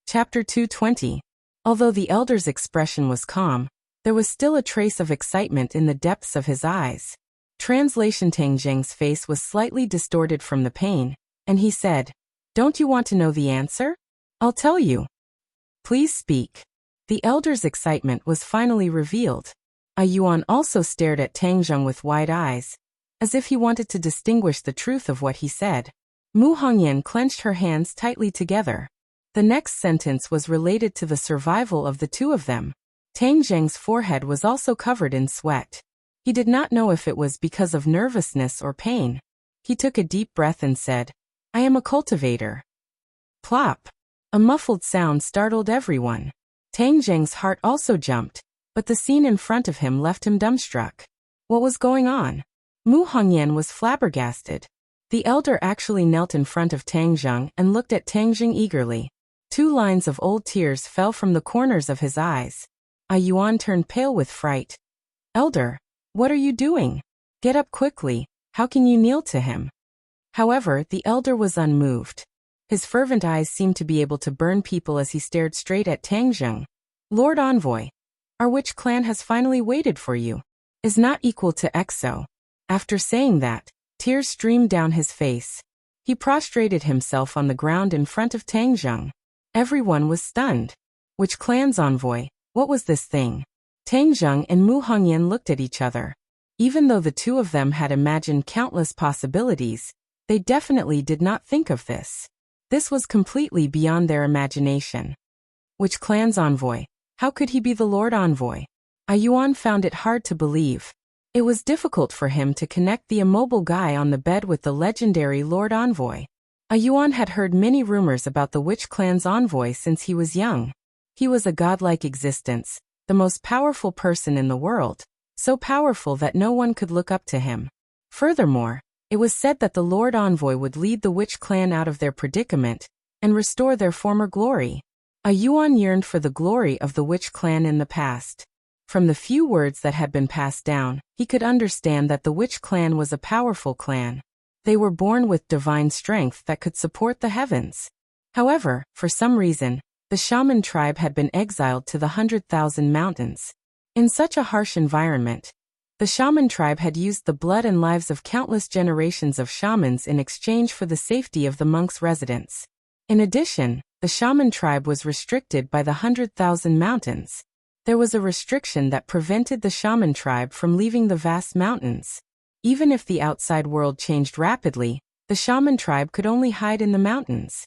Chapter 220. Although the elder's expression was calm, there was still a trace of excitement in the depths of his eyes. Translation: Tang Zheng's face was slightly distorted from the pain, and he said, "Don't you want to know the answer? I'll tell you. Please speak." The elder's excitement was finally revealed. Yuan also stared at Tang Zheng with wide eyes, as if he wanted to distinguish the truth of what he said. Mu Hongyan clenched her hands tightly together. The next sentence was related to the survival of the two of them. Tang Zheng's forehead was also covered in sweat. He did not know if it was because of nervousness or pain. He took a deep breath and said, "I am a cultivator." Plop! A muffled sound startled everyone. Tang Zheng's heart also jumped, but the scene in front of him left him dumbstruck. What was going on? Mu Hongyan was flabbergasted. The elder actually knelt in front of Tang Zheng and looked at Tang Zheng eagerly. 2 lines of old tears fell from the corners of his eyes. Yuan turned pale with fright. "Elder, what are you doing? Get up quickly, how can you kneel to him?" However, the elder was unmoved. His fervent eyes seemed to be able to burn people as he stared straight at Tang Zheng. "Lord Envoy, our witch clan has finally waited for you. Is not equal to EXO." After saying that, tears streamed down his face. He prostrated himself on the ground in front of Tang Zheng. Everyone was stunned. Witch clan's envoy, what was this thing? Tang Zheng and Mu Hongyan looked at each other. Even though the two of them had imagined countless possibilities, they definitely did not think of this. This was completely beyond their imagination. Which clan's envoy? How could he be the Lord Envoy? Yuan found it hard to believe. It was difficult for him to connect the immobile guy on the bed with the legendary Lord Envoy. Yuan had heard many rumors about the Witch clan's envoy since he was young. He was a godlike existence, the most powerful person in the world, so powerful that no one could look up to him. Furthermore, it was said that the Lord Envoy would lead the Witch clan out of their predicament and restore their former glory. Yuan yearned for the glory of the Witch clan in the past. From the few words that had been passed down, he could understand that the Witch clan was a powerful clan. They were born with divine strength that could support the heavens. However, for some reason, the shaman tribe had been exiled to the 100,000 mountains. In such a harsh environment, the shaman tribe had used the blood and lives of countless generations of shamans in exchange for the safety of the monks' residence. In addition, the shaman tribe was restricted by the 100,000 mountains. There was a restriction that prevented the shaman tribe from leaving the vast mountains. Even if the outside world changed rapidly, the shaman tribe could only hide in the mountains.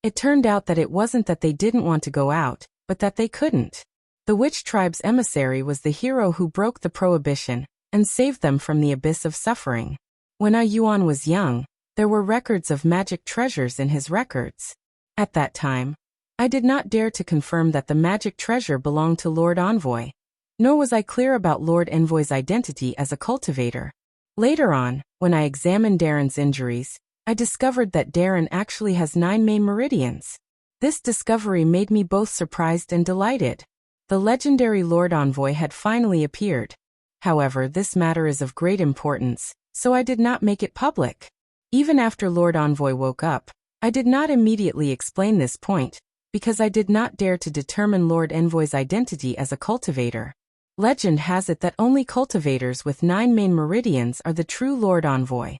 It turned out that it wasn't that they didn't want to go out, but that they couldn't. The Witch tribe's emissary was the hero who broke the prohibition and saved them from the abyss of suffering. When Yuan was young, there were records of magic treasures in his records. At that time, I did not dare to confirm that the magic treasure belonged to Lord Envoy, nor was I clear about Lord Envoy's identity as a cultivator. Later on, when I examined Darren's injuries, I discovered that Darren actually has 9 main meridians. This discovery made me both surprised and delighted. The legendary Lord Envoy had finally appeared. However, this matter is of great importance, so I did not make it public. Even after Lord Envoy woke up, I did not immediately explain this point, because I did not dare to determine Lord Envoy's identity as a cultivator. Legend has it that only cultivators with 9 main meridians are the true Lord Envoy.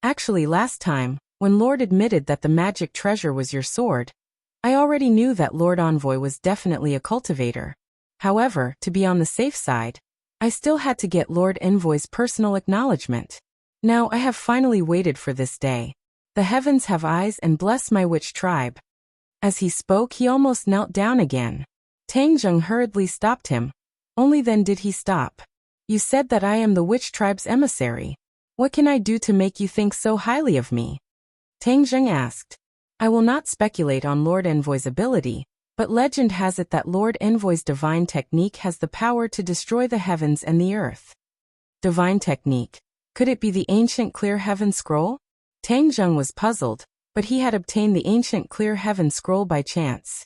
Actually, last time, when Lord admitted that the magic treasure was your sword, I already knew that Lord Envoy was definitely a cultivator. However, to be on the safe side, I still had to get Lord Envoy's personal acknowledgement. Now I have finally waited for this day. The heavens have eyes and bless my witch tribe. As he spoke, he almost knelt down again. Tang Zheng hurriedly stopped him. Only then did he stop. You said that I am the witch tribe's emissary. What can I do to make you think so highly of me? Tang Zheng asked. I will not speculate on Lord Envoy's ability, but legend has it that Lord Envoy's divine technique has the power to destroy the heavens and the earth. Divine technique. Could it be the ancient Clear Heaven Scroll? Tang Zheng was puzzled, but he had obtained the ancient Clear Heaven Scroll by chance.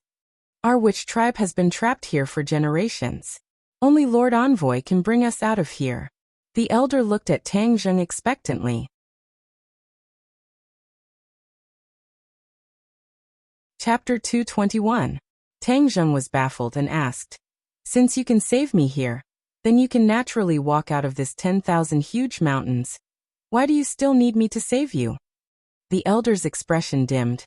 Our witch tribe has been trapped here for generations. Only Lord Envoy can bring us out of here. The elder looked at Tang Zheng expectantly. Chapter 221. Tang Zheng was baffled and asked, since you can save me here, then you can naturally walk out of this 10,000 huge mountains. Why do you still need me to save you? The elder's expression dimmed.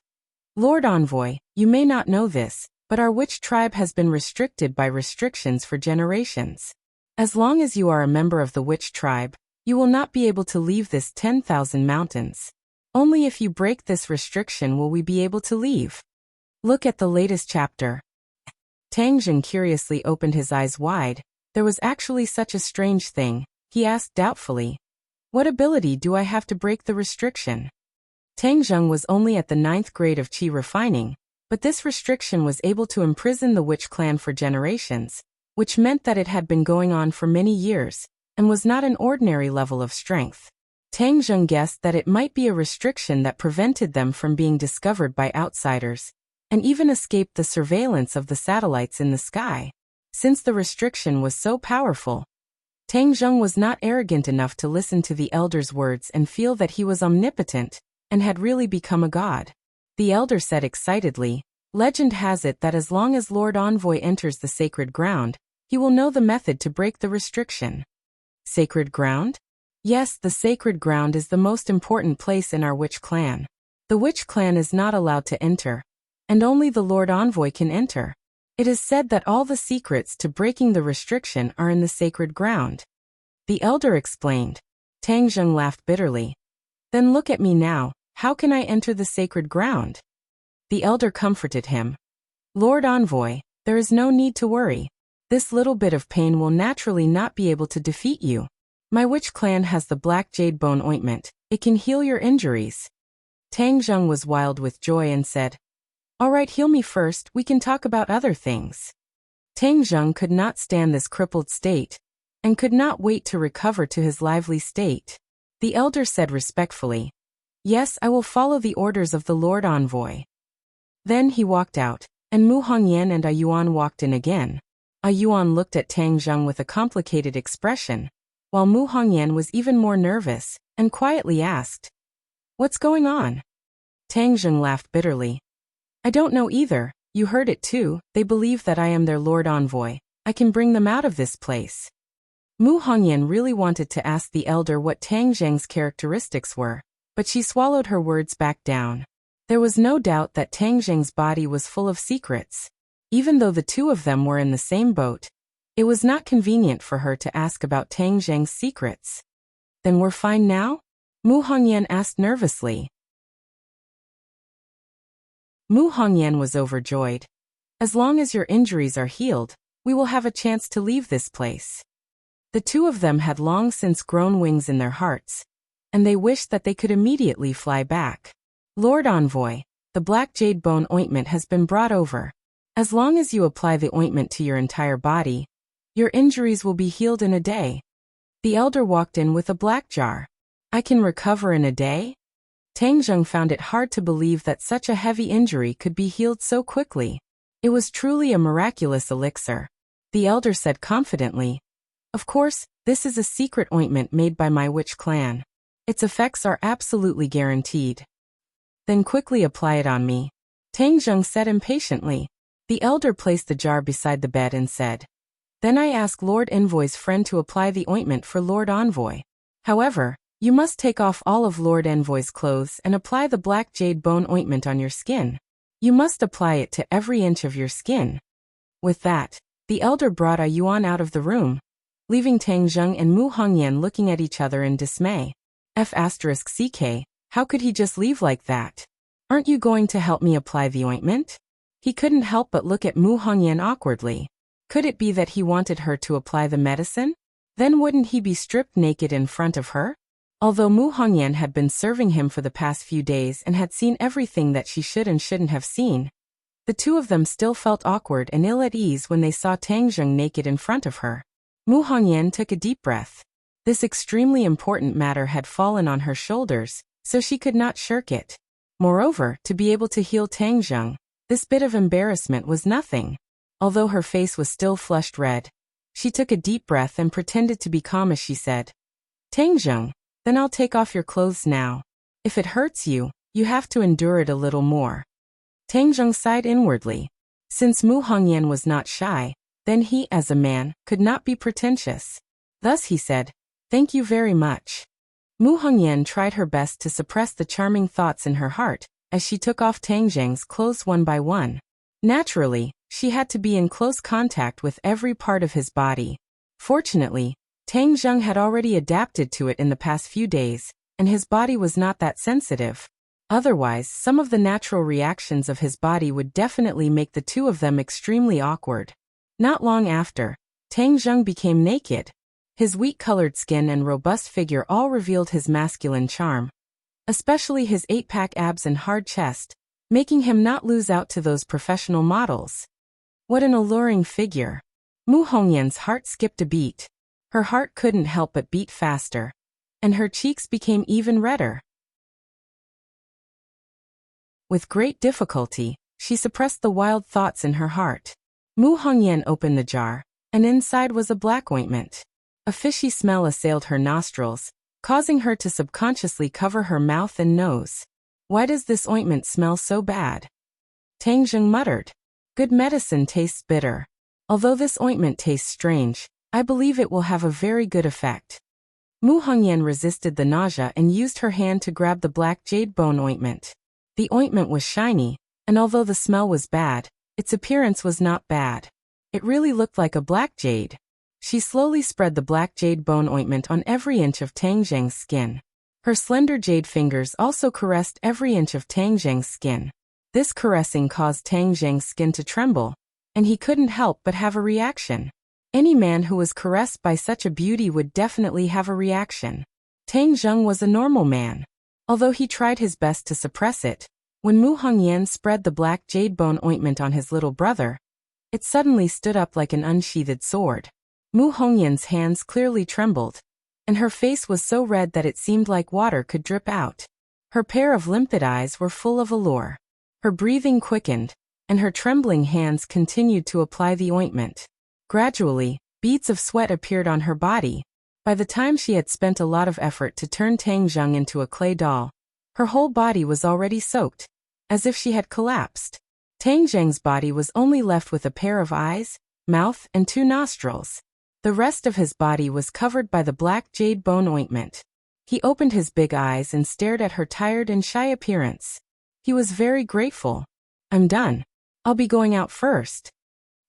Lord Envoy, you may not know this, but our witch tribe has been restricted by restrictions for generations. As long as you are a member of the witch tribe, you will not be able to leave this 10,000 mountains. Only if you break this restriction will we be able to leave. Look at the latest chapter. Tang Zheng curiously opened his eyes wide. There was actually such a strange thing, he asked doubtfully. What ability do I have to break the restriction? Tang Zheng was only at the 9th grade of qi refining, but this restriction was able to imprison the witch clan for generations, which meant that it had been going on for many years, and was not an ordinary level of strength. Tang Zheng guessed that it might be a restriction that prevented them from being discovered by outsiders, and even escaped the surveillance of the satellites in the sky. Since the restriction was so powerful, Tang Zheng was not arrogant enough to listen to the elder's words and feel that he was omnipotent, and had really become a god. The elder said excitedly, legend has it that as long as Lord Envoy enters the sacred ground, he will know the method to break the restriction. Sacred ground? Yes, the sacred ground is the most important place in our witch clan. The witch clan is not allowed to enter, and only the Lord Envoy can enter. It is said that all the secrets to breaking the restriction are in the sacred ground. The elder explained. Tang Zheng laughed bitterly. Then look at me now, how can I enter the sacred ground? The elder comforted him. Lord Envoy, there is no need to worry. This little bit of pain will naturally not be able to defeat you. My witch clan has the black jade bone ointment. It can heal your injuries. Tang Zheng was wild with joy and said, All right, heal me first, we can talk about other things. Tang Zheng could not stand this crippled state, and could not wait to recover to his lively state. The elder said respectfully, Yes, I will follow the orders of the Lord Envoy. Then he walked out, and Mu Hongyan and Yuan walked in again. Yuan looked at Tang Zheng with a complicated expression, while Mu Hongyan was even more nervous, and quietly asked, What's going on? Tang Zheng laughed bitterly. I don't know either, you heard it too, they believe that I am their Lord Envoy. I can bring them out of this place. Mu Hongyan really wanted to ask the elder what Tang Zheng's characteristics were, but she swallowed her words back down. There was no doubt that Tang Zheng's body was full of secrets. Even though the two of them were in the same boat, it was not convenient for her to ask about Tang Zheng's secrets. Then we're fine now? Mu Hongyan asked nervously. Mu Hongyan was overjoyed. As long as your injuries are healed, we will have a chance to leave this place. The two of them had long since grown wings in their hearts, and they wished that they could immediately fly back. Lord Envoy, the black jade bone ointment has been brought over. As long as you apply the ointment to your entire body, your injuries will be healed in a day. The elder walked in with a black jar. I can recover in a day? Tang Zheng found it hard to believe that such a heavy injury could be healed so quickly. It was truly a miraculous elixir. The elder said confidently, Of course, this is a secret ointment made by my witch clan. Its effects are absolutely guaranteed. Then quickly apply it on me. Tang Zheng said impatiently. The elder placed the jar beside the bed and said, Then I ask Lord Envoy's friend to apply the ointment for Lord Envoy. However, you must take off all of Lord Envoy's clothes and apply the black jade bone ointment on your skin. You must apply it to every inch of your skin. With that, the elder brought Yuan out of the room, leaving Tang Zheng and Mu Hongyan looking at each other in dismay. F***CK, how could he just leave like that? Aren't you going to help me apply the ointment? He couldn't help but look at Mu Hongyan awkwardly. Could it be that he wanted her to apply the medicine? Then wouldn't he be stripped naked in front of her? Although Mu Hongyan had been serving him for the past few days and had seen everything that she should and shouldn't have seen, the two of them still felt awkward and ill at ease when they saw Tang Zheng naked in front of her. Mu Hongyan took a deep breath. This extremely important matter had fallen on her shoulders, so she could not shirk it. Moreover, to be able to heal Tang Zheng, this bit of embarrassment was nothing. Although her face was still flushed red, she took a deep breath and pretended to be calm as she said, Tang Zheng, then I'll take off your clothes now. If it hurts you, you have to endure it a little more. Tang Zheng sighed inwardly. Since Mu Hongyan was not shy, then he, as a man, could not be pretentious. Thus he said, Thank you very much. Mu Hongyan tried her best to suppress the charming thoughts in her heart, as she took off Tang Zheng's clothes one by one. Naturally, she had to be in close contact with every part of his body. Fortunately, Tang Zheng had already adapted to it in the past few days, and his body was not that sensitive. Otherwise, some of the natural reactions of his body would definitely make the two of them extremely awkward. Not long after, Tang Zheng became naked. His wheat-colored skin and robust figure all revealed his masculine charm, especially his 8-pack abs and hard chest, making him not lose out to those professional models. What an alluring figure. Mu Hongyan's heart skipped a beat. Her heart couldn't help but beat faster, and her cheeks became even redder. With great difficulty, she suppressed the wild thoughts in her heart. Mu Hongyan opened the jar, and inside was a black ointment. A fishy smell assailed her nostrils, causing her to subconsciously cover her mouth and nose. Why does this ointment smell so bad? Tang Zheng muttered. Good medicine tastes bitter. Although this ointment tastes strange, I believe it will have a very good effect. Mu Hongyan resisted the nausea and used her hand to grab the black jade bone ointment. The ointment was shiny, and although the smell was bad, Its appearance was not bad. It really looked like a black jade. She slowly spread the black jade bone ointment on every inch of Tang Zheng's skin. Her slender jade fingers also caressed every inch of Tang Zheng's skin. This caressing caused Tang Zheng's skin to tremble, and he couldn't help but have a reaction. Any man who was caressed by such a beauty would definitely have a reaction. Tang Zheng was a normal man, although he tried his best to suppress it. When Mu Hongyan spread the black jade bone ointment on his little brother, it suddenly stood up like an unsheathed sword. Mu Hongyan's hands clearly trembled, and her face was so red that it seemed like water could drip out. Her pair of limpid eyes were full of allure. Her breathing quickened, and her trembling hands continued to apply the ointment. Gradually, beads of sweat appeared on her body. By the time she had spent a lot of effort to turn Tang Zheng into a clay doll, her whole body was already soaked, as if she had collapsed. Tang Zheng's body was only left with a pair of eyes, mouth, and 2 nostrils. The rest of his body was covered by the black jade bone ointment. He opened his big eyes and stared at her tired and shy appearance. He was very grateful. "I'm done. I'll be going out first."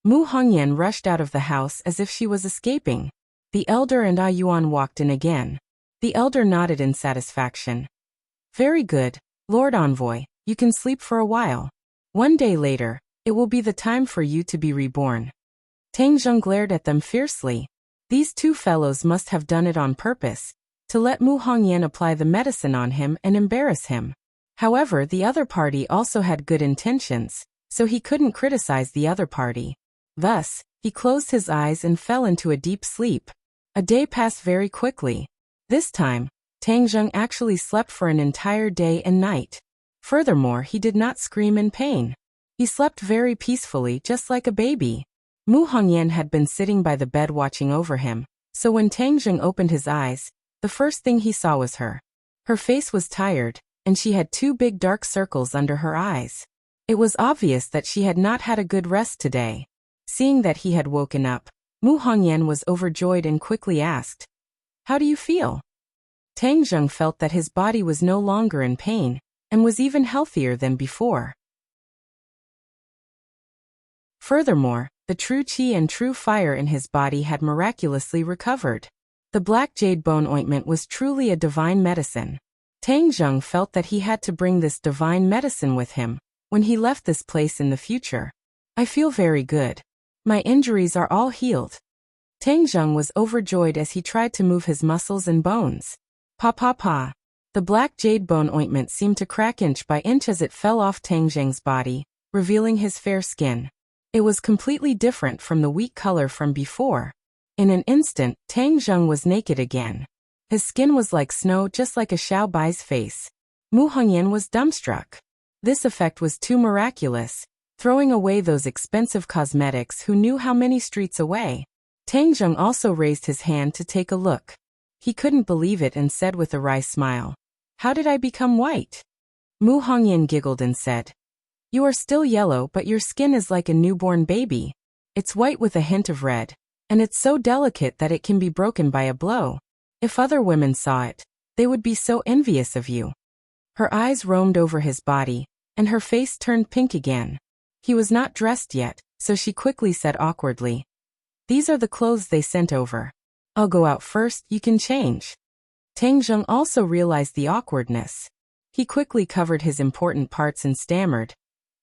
Mu Hongyan rushed out of the house as if she was escaping. The elder and Ah Yuan walked in again. The elder nodded in satisfaction. "Very good, Lord Envoy, you can sleep for a while. One day later, it will be the time for you to be reborn." Tang Zheng glared at them fiercely. These 2 fellows must have done it on purpose, to let Mu Hongyan apply the medicine on him and embarrass him. However, the other party also had good intentions, so he couldn't criticize the other party. Thus, he closed his eyes and fell into a deep sleep. A day passed very quickly. This time, Tang Zheng actually slept for an entire day and night. Furthermore, he did not scream in pain. He slept very peacefully, just like a baby. Mu Hongyan had been sitting by the bed watching over him, so when Tang Zheng opened his eyes, the first thing he saw was her. Her face was tired, and she had 2 big dark circles under her eyes. It was obvious that she had not had a good rest today. Seeing that he had woken up, Mu Hongyan was overjoyed and quickly asked, "How do you feel?" Tang Zheng felt that his body was no longer in pain, and was even healthier than before. Furthermore, the true qi and true fire in his body had miraculously recovered. The black jade bone ointment was truly a divine medicine. Tang Zheng felt that he had to bring this divine medicine with him when he left this place in the future. "I feel very good. My injuries are all healed." Tang Zheng was overjoyed as he tried to move his muscles and bones. Pa pa pa. The black jade bone ointment seemed to crack inch by inch as it fell off Tang Zheng's body, revealing his fair skin. It was completely different from the weak color from before. In an instant, Tang Zheng was naked again. His skin was like snow, just like a Xiao Bai's face. Mu Hongyan was dumbstruck. This effect was too miraculous, throwing away those expensive cosmetics who knew how many streets away. Tang Zheng also raised his hand to take a look. He couldn't believe it and said with a wry smile, "How did I become white?" Mu Hongyan giggled and said, "You are still yellow, but your skin is like a newborn baby. It's white with a hint of red, and it's so delicate that it can be broken by a blow. If other women saw it, they would be so envious of you." Her eyes roamed over his body, and her face turned pink again. He was not dressed yet, so she quickly said awkwardly, "These are the clothes they sent over. I'll go out first, you can change." Tang Zheng also realized the awkwardness. He quickly covered his important parts and stammered,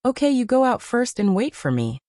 "Okay, you go out first and wait for me."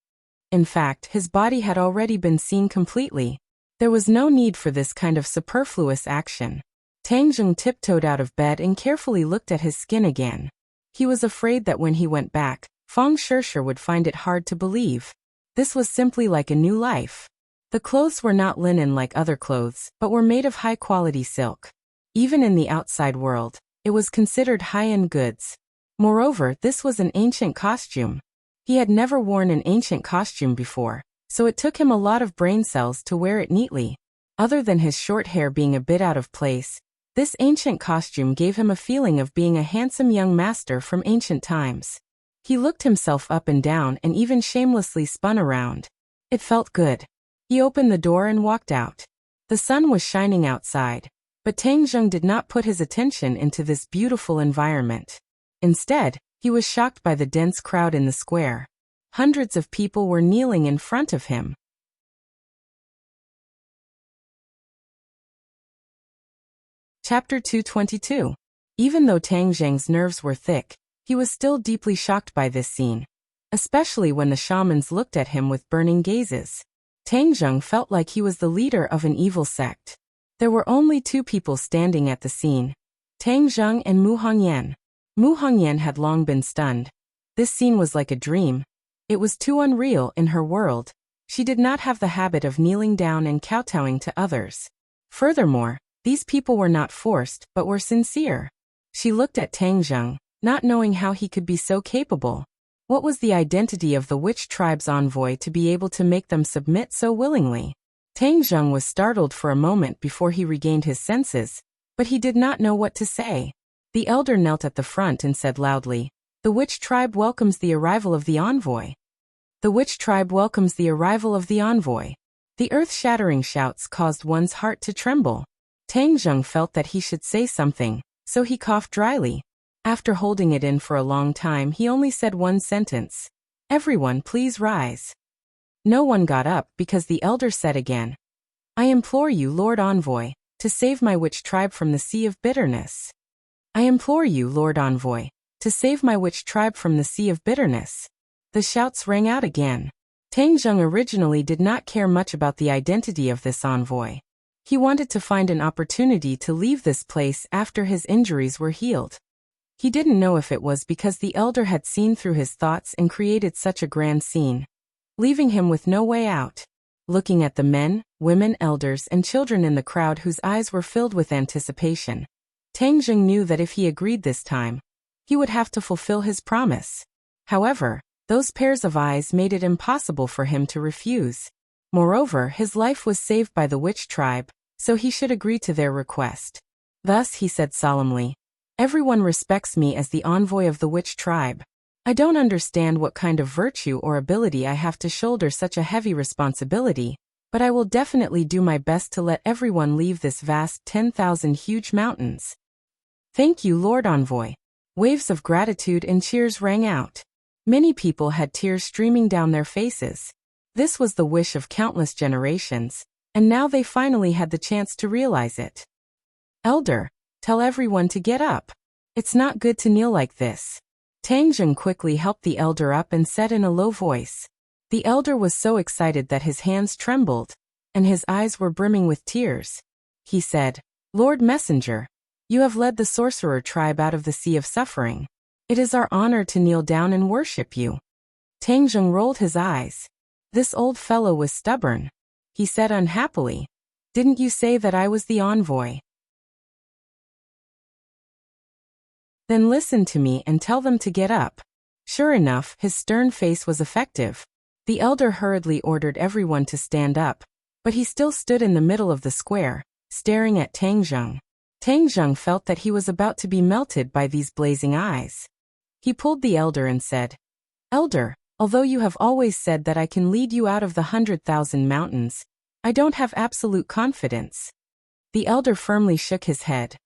In fact, his body had already been seen completely. There was no need for this kind of superfluous action. Tang Zheng tiptoed out of bed and carefully looked at his skin again. He was afraid that when he went back, Fang Shirsher would find it hard to believe. This was simply like a new life. The clothes were not linen like other clothes, but were made of high-quality silk. Even in the outside world, it was considered high-end goods. Moreover, this was an ancient costume. He had never worn an ancient costume before, so it took him a lot of brain cells to wear it neatly. Other than his short hair being a bit out of place, this ancient costume gave him a feeling of being a handsome young master from ancient times. He looked himself up and down and even shamelessly spun around. It felt good. He opened the door and walked out. The sun was shining outside, but Tang Zheng did not put his attention into this beautiful environment. Instead, he was shocked by the dense crowd in the square. Hundreds of people were kneeling in front of him. Chapter 222. Even though Tang Zheng's nerves were thick, he was still deeply shocked by this scene, especially when the shamans looked at him with burning gazes. Tang Zheng felt like he was the leader of an evil sect. There were only two people standing at the scene, Tang Zheng and Mu Hongyan. Mu Hongyan had long been stunned. This scene was like a dream. It was too unreal in her world. She did not have the habit of kneeling down and kowtowing to others. Furthermore, these people were not forced, but were sincere. She looked at Tang Zheng, not knowing how he could be so capable. What was the identity of the witch tribe's envoy to be able to make them submit so willingly? Tang Zheng was startled for a moment before he regained his senses, but he did not know what to say. The elder knelt at the front and said loudly, "The witch tribe welcomes the arrival of the envoy. The witch tribe welcomes the arrival of the envoy." The earth-shattering shouts caused one's heart to tremble. Tang Zheng felt that he should say something, so he coughed dryly. After holding it in for a long time, he only said one sentence. "Everyone, please rise." No one got up because the elder said again, "I implore you, Lord Envoy, to save my witch tribe from the sea of bitterness. I implore you, Lord Envoy, to save my witch tribe from the sea of bitterness." The shouts rang out again. Tang Zheng originally did not care much about the identity of this envoy. He wanted to find an opportunity to leave this place after his injuries were healed. He didn't know if it was because the elder had seen through his thoughts and created such a grand scene, leaving him with no way out. Looking at the men, women, elders, and children in the crowd whose eyes were filled with anticipation, Tang Zheng knew that if he agreed this time, he would have to fulfill his promise. However, those pairs of eyes made it impossible for him to refuse. Moreover, his life was saved by the witch tribe, so he should agree to their request. Thus he said solemnly, "Everyone respects me as the envoy of the witch tribe. I don't understand what kind of virtue or ability I have to shoulder such a heavy responsibility, but I will definitely do my best to let everyone leave this vast 10,000 huge mountains." "Thank you, Lord Envoy." Waves of gratitude and cheers rang out. Many people had tears streaming down their faces. This was the wish of countless generations, and now they finally had the chance to realize it. "Elder, tell everyone to get up. It's not good to kneel like this." Tang Zheng quickly helped the elder up and said in a low voice. The elder was so excited that his hands trembled, and his eyes were brimming with tears. He said, "Lord Messenger, you have led the sorcerer tribe out of the sea of suffering. It is our honor to kneel down and worship you." Tang Zheng rolled his eyes. This old fellow was stubborn. He said unhappily, "Didn't you say that I was the envoy? Then listen to me and tell them to get up." Sure enough, his stern face was effective. The elder hurriedly ordered everyone to stand up, but he still stood in the middle of the square, staring at Tang Zheng. Tang Zheng felt that he was about to be melted by these blazing eyes. He pulled the elder and said, "Elder, although you have always said that I can lead you out of the 100,000 mountains, I don't have absolute confidence." The elder firmly shook his head.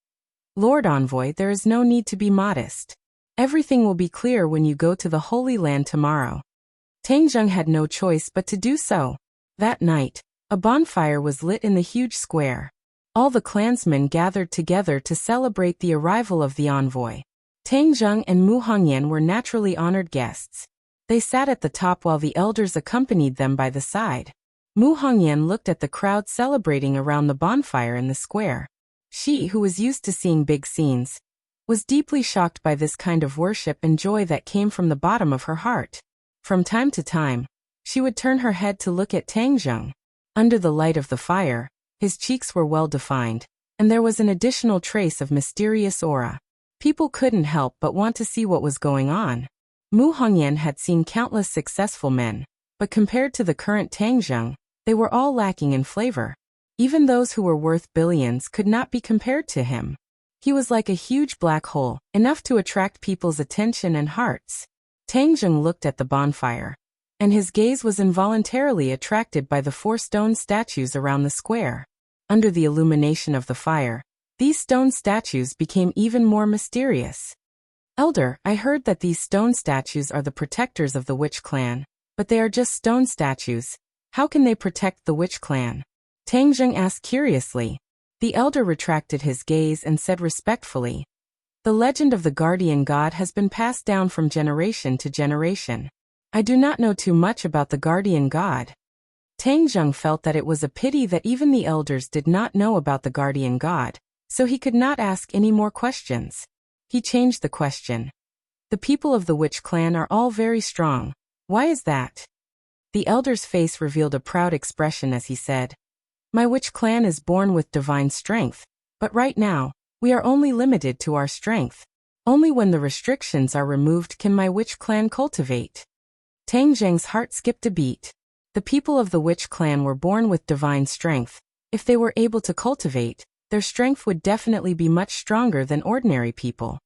"Lord Envoy, there is no need to be modest. Everything will be clear when you go to the Holy Land tomorrow." Tang Zheng had no choice but to do so. That night, a bonfire was lit in the huge square. All the clansmen gathered together to celebrate the arrival of the envoy. Tang Zheng and Mu Hongyan were naturally honored guests. They sat at the top while the elders accompanied them by the side. Mu Hongyan looked at the crowd celebrating around the bonfire in the square. She, who was used to seeing big scenes, was deeply shocked by this kind of worship and joy that came from the bottom of her heart. From time to time, she would turn her head to look at Tang Zheng. Under the light of the fire, his cheeks were well defined, and there was an additional trace of mysterious aura. People couldn't help but want to see what was going on. Mu Hongyan had seen countless successful men, but compared to the current Tang Zheng, they were all lacking in flavor. Even those who were worth billions could not be compared to him. He was like a huge black hole, enough to attract people's attention and hearts. Tang Zheng looked at the bonfire, and his gaze was involuntarily attracted by the 4 stone statues around the square. Under the illumination of the fire, these stone statues became even more mysterious. "Elder, I heard that these stone statues are the protectors of the witch clan. But they are just stone statues. How can they protect the witch clan? Tang Zheng asked curiously. The elder retracted his gaze and said respectfully, "The legend of the guardian god has been passed down from generation to generation. I do not know too much about the guardian god." Tang Zheng felt that it was a pity that even the elders did not know about the guardian god, so he could not ask any more questions. He changed the question. "The people of the witch clan are all very strong. Why is that?" The elder's face revealed a proud expression as he said, "My witch clan is born with divine strength, but right now, we are only limited to our strength. Only when the restrictions are removed can my witch clan cultivate." Tang Zheng's heart skipped a beat. The people of the witch clan were born with divine strength. If they were able to cultivate, their strength would definitely be much stronger than ordinary people.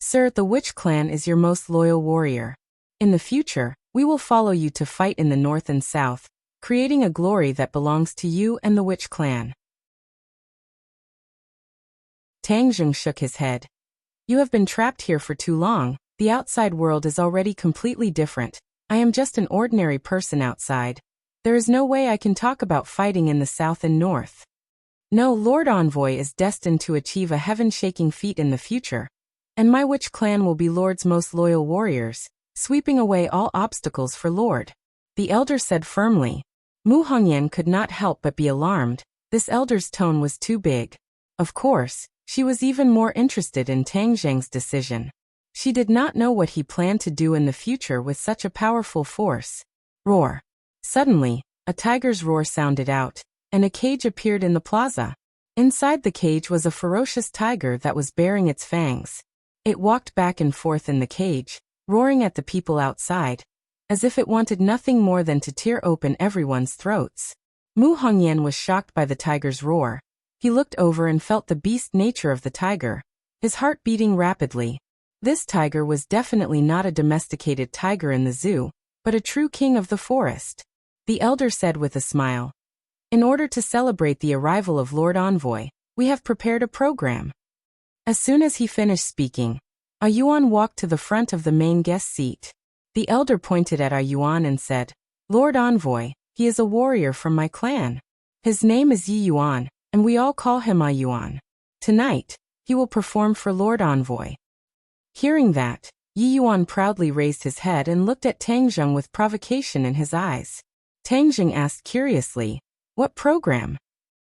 "Sir, the witch clan is your most loyal warrior. In the future, we will follow you to fight in the north and south, creating a glory that belongs to you and the witch clan." Tang Zheng shook his head. "You have been trapped here for too long. The outside world is already completely different. I am just an ordinary person outside. There is no way I can talk about fighting in the south and north. No, Lord Envoy is destined to achieve a heaven-shaking feat in the future, and my witch clan will be Lord's most loyal warriors, sweeping away all obstacles for Lord," the elder said firmly. Mu Hongyan could not help but be alarmed. This elder's tone was too big. Of course, she was even more interested in Tang Zheng's decision. She did not know what he planned to do in the future with such a powerful force. Roar. Suddenly, a tiger's roar sounded out, and a cage appeared in the plaza. Inside the cage was a ferocious tiger that was baring its fangs. It walked back and forth in the cage, roaring at the people outside, as if it wanted nothing more than to tear open everyone's throats. Mu Hongyan was shocked by the tiger's roar. He looked over and felt the beast nature of the tiger, his heart beating rapidly. This tiger was definitely not a domesticated tiger in the zoo, but a true king of the forest. The elder said with a smile, "In order to celebrate the arrival of Lord Envoy, we have prepared a program." As soon as he finished speaking, A Yuan walked to the front of the main guest seat. The elder pointed at A Yuan and said, "Lord Envoy, he is a warrior from my clan. His name is Yi Yuan, and we all call him A Yuan. Tonight, he will perform for Lord Envoy." Hearing that, Yi Yuan proudly raised his head and looked at Tang Zheng with provocation in his eyes. Tang Zheng asked curiously, "What program?"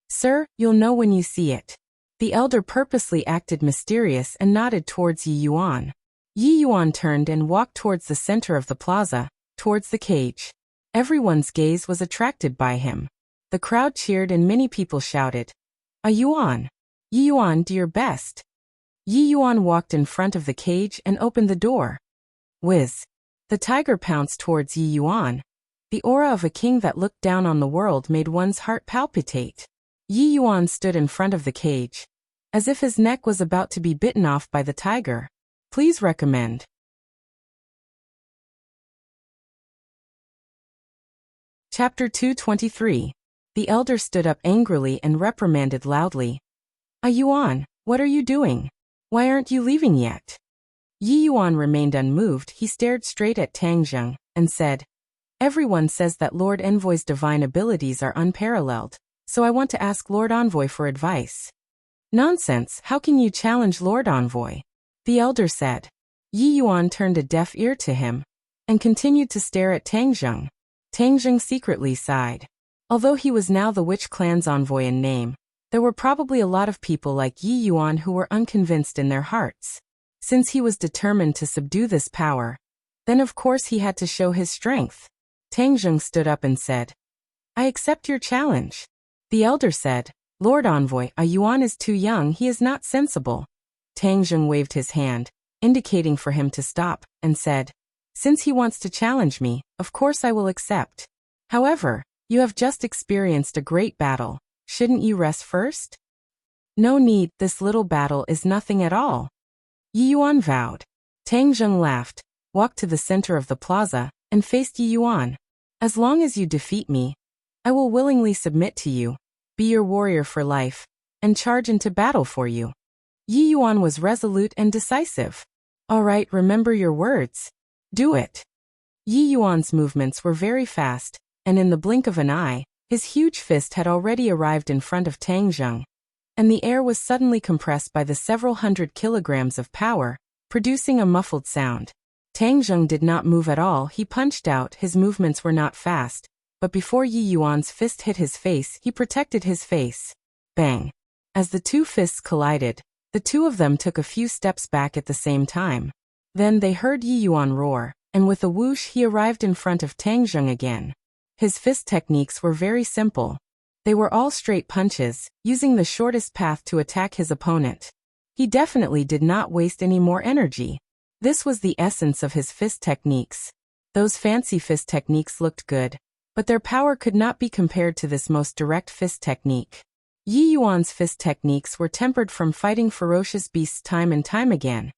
"Sir, you'll know when you see it." The elder purposely acted mysterious and nodded towards Yi Yuan. Yi Yuan turned and walked towards the center of the plaza, towards the cage. Everyone's gaze was attracted by him. The crowd cheered and many people shouted, "A Yuan! Yi Yuan, do your best!" Yi Yuan walked in front of the cage and opened the door. Whiz! The tiger pounced towards Yi Yuan. The aura of a king that looked down on the world made one's heart palpitate. Yi Yuan stood in front of the cage, as if his neck was about to be bitten off by the tiger. Please recommend. Chapter 223. The elder stood up angrily and reprimanded loudly. "A Yuan, what are you doing? Why aren't you leaving yet?" Yi Yuan remained unmoved. He stared straight at Tang Zheng and said, "Everyone says that Lord Envoy's divine abilities are unparalleled, so I want to ask Lord Envoy for advice." "Nonsense, how can you challenge Lord Envoy?" the elder said. Yi Yuan turned a deaf ear to him and continued to stare at Tang Zheng. Tang Zheng secretly sighed. Although he was now the witch clan's envoy in name, there were probably a lot of people like Yi Yuan who were unconvinced in their hearts. Since he was determined to subdue this power, then of course he had to show his strength. Tang Zheng stood up and said, "I accept your challenge." The elder said, "Lord Envoy, A Yuan is too young, he is not sensible." Tang Zheng waved his hand, indicating for him to stop, and said, "Since he wants to challenge me, of course I will accept. However, you have just experienced a great battle. Shouldn't you rest first?" "No need, this little battle is nothing at all." Yi Yuan vowed. Tang Zheng laughed, walked to the center of the plaza, and faced Yi Yuan. "As long as you defeat me, I will willingly submit to you, be your warrior for life, and charge into battle for you." Yi Yuan was resolute and decisive. "All right, remember your words. Do it." Yi Yuan's movements were very fast, and in the blink of an eye, his huge fist had already arrived in front of Tang Zheng, and the air was suddenly compressed by the several hundred kilograms of power, producing a muffled sound. Tang Zheng did not move at all. He punched out. His movements were not fast, but before Yi Yuan's fist hit his face, he protected his face. Bang! As the two fists collided, the two of them took a few steps back at the same time. Then they heard Yi Yuan roar, and with a whoosh he arrived in front of Tang Zheng again. His fist techniques were very simple. They were all straight punches, using the shortest path to attack his opponent. He definitely did not waste any more energy. This was the essence of his fist techniques. Those fancy fist techniques looked good, but their power could not be compared to this most direct fist technique. Yi Yuan's fist techniques were tempered from fighting ferocious beasts time and time again,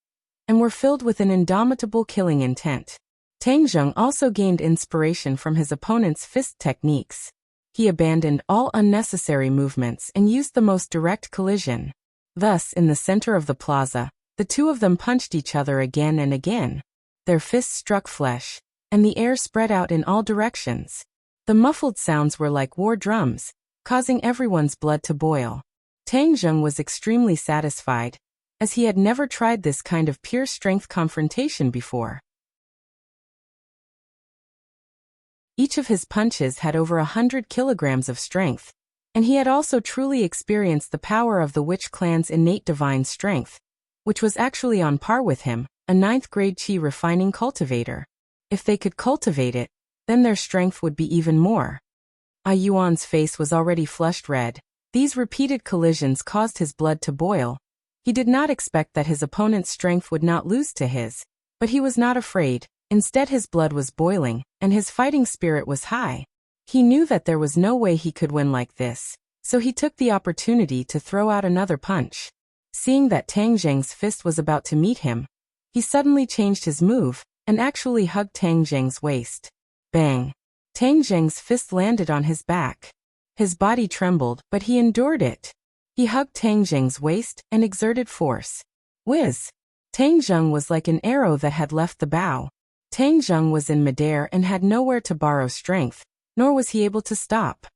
and were filled with an indomitable killing intent. Tang Zheng also gained inspiration from his opponent's fist techniques. He abandoned all unnecessary movements and used the most direct collision. Thus, in the center of the plaza, the two of them punched each other again and again. Their fists struck flesh, and the air spread out in all directions. The muffled sounds were like war drums, causing everyone's blood to boil. Tang Zheng was extremely satisfied, as he had never tried this kind of pure strength confrontation before. Each of his punches had over 100 kilograms of strength, and he had also truly experienced the power of the Witch clan's innate divine strength, which was actually on par with him, a 9th grade Qi refining cultivator. If they could cultivate it, then their strength would be even more. Yi Yuan's face was already flushed red. These repeated collisions caused his blood to boil. He did not expect that his opponent's strength would not lose to his, but he was not afraid. Instead, his blood was boiling, and his fighting spirit was high. He knew that there was no way he could win like this, so he took the opportunity to throw out another punch. Seeing that Tang Zheng's fist was about to meet him, he suddenly changed his move, and actually hugged Tang Zheng's waist. Bang! Tang Zheng's fist landed on his back. His body trembled, but he endured it. He hugged Tang Zheng's waist and exerted force. Whiz! Tang Zheng was like an arrow that had left the bow. Tang Zheng was in midair and had nowhere to borrow strength, nor was he able to stop.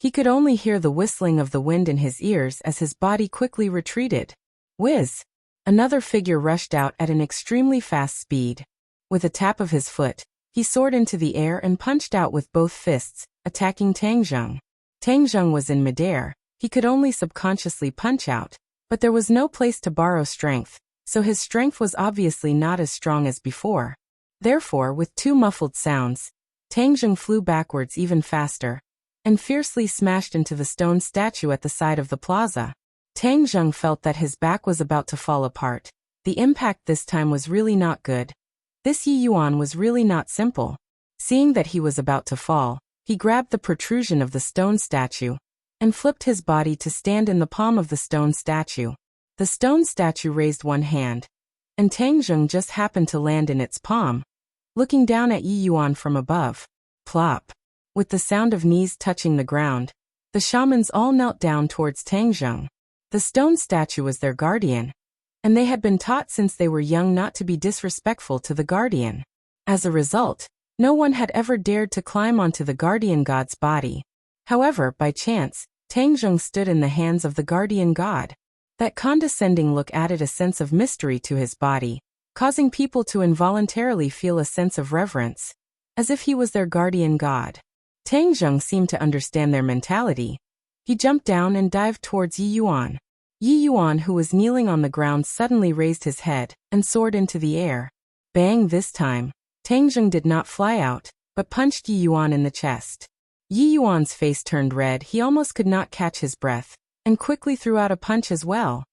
He could only hear the whistling of the wind in his ears as his body quickly retreated. Whiz! Another figure rushed out at an extremely fast speed. With a tap of his foot, he soared into the air and punched out with both fists, attacking Tang Zheng. Tang Zheng was in midair. He could only subconsciously punch out, but there was no place to borrow strength, so his strength was obviously not as strong as before. Therefore, with two muffled sounds, Tang Zheng flew backwards even faster, and fiercely smashed into the stone statue at the side of the plaza. Tang Zheng felt that his back was about to fall apart. The impact this time was really not good. This Yi Yuan was really not simple. Seeing that he was about to fall, he grabbed the protrusion of the stone statue, and flipped his body to stand in the palm of the stone statue. The stone statue raised one hand, and Tang Zheng just happened to land in its palm. Looking down at Yi Yuan from above, plop! With the sound of knees touching the ground, the shamans all knelt down towards Tang Zheng. The stone statue was their guardian, and they had been taught since they were young not to be disrespectful to the guardian. As a result, no one had ever dared to climb onto the guardian god's body. However, by chance, Tang Zheng stood in the hands of the guardian god. That condescending look added a sense of mystery to his body, causing people to involuntarily feel a sense of reverence, as if he was their guardian god. Tang Zheng seemed to understand their mentality. He jumped down and dived towards Yi Yuan. Yi Yuan, who was kneeling on the ground, suddenly raised his head and soared into the air. Bang! This time, Tang Zheng did not fly out, but punched Yi Yuan in the chest. Yi Yuan's face turned red. He almost could not catch his breath, and quickly threw out a punch as well.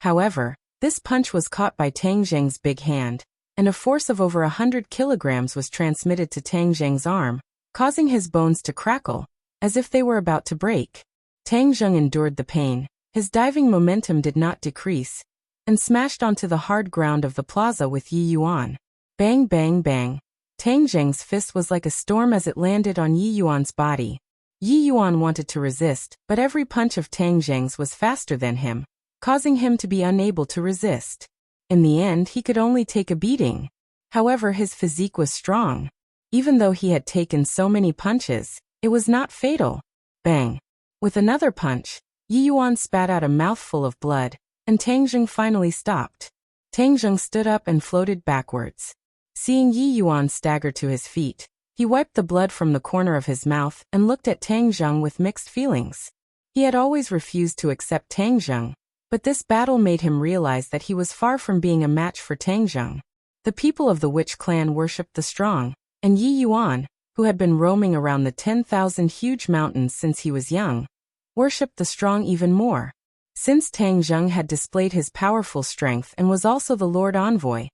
However, this punch was caught by Tang Zheng's big hand, and a force of over 100 kilograms was transmitted to Tang Zheng's arm, causing his bones to crackle, as if they were about to break. Tang Zheng endured the pain. His diving momentum did not decrease, and smashed onto the hard ground of the plaza with Yi Yuan. Bang bang bang. Tang Zheng's fist was like a storm as it landed on Yi Yuan's body. Yi Yuan wanted to resist, but every punch of Tang Zheng's was faster than him, causing him to be unable to resist. In the end, he could only take a beating. However, his physique was strong. Even though he had taken so many punches, it was not fatal. Bang! With another punch, Yi Yuan spat out a mouthful of blood, and Tang Zheng finally stopped. Tang Zheng stood up and floated backwards. Seeing Yi Yuan stagger to his feet, he wiped the blood from the corner of his mouth and looked at Tang Zheng with mixed feelings. He had always refused to accept Tang Zheng, but this battle made him realize that he was far from being a match for Tang Zheng. The people of the Witch clan worshipped the strong, and Yi Yuan, who had been roaming around the 10,000 huge mountains since he was young, worshipped the strong even more. Since Tang Zheng had displayed his powerful strength and was also the Lord Envoy,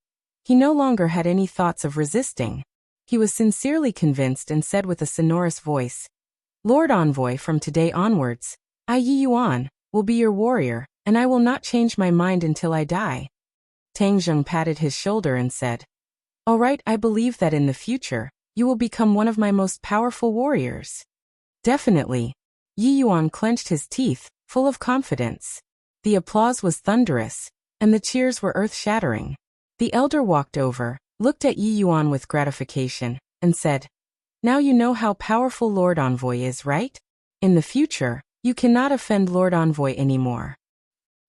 he no longer had any thoughts of resisting. He was sincerely convinced and said with a sonorous voice, "Lord Envoy, from today onwards, I, Yi Yuan, will be your warrior, and I will not change my mind until I die." Tang Zheng patted his shoulder and said, "All right, I believe that in the future, you will become one of my most powerful warriors." "Definitely." Yi Yuan clenched his teeth, full of confidence. The applause was thunderous, and the cheers were earth-shattering. The elder walked over, looked at Yi Yuan with gratification, and said, "Now you know how powerful Lord Envoy is, right? In the future, you cannot offend Lord Envoy anymore."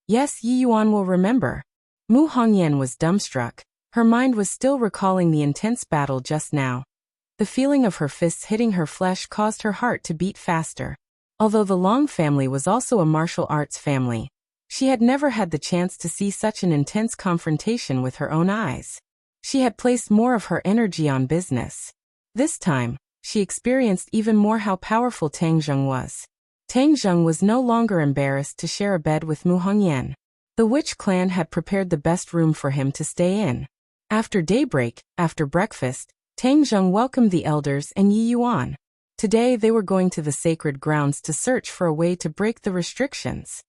Yes, Yi Yuan will remember. Mu Hongyan was dumbstruck. Her mind was still recalling the intense battle just now. The feeling of her fists hitting her flesh caused her heart to beat faster. Although the Long family was also a martial arts family, she had never had the chance to see such an intense confrontation with her own eyes. She had placed more of her energy on business. This time, she experienced even more how powerful Tang Zheng was. Tang Zheng was no longer embarrassed to share a bed with Mu Hongyan. The Witch clan had prepared the best room for him to stay in. After daybreak, after breakfast, Tang Zheng welcomed the elders and Yi Yuan. Today they were going to the sacred grounds to search for a way to break the restrictions.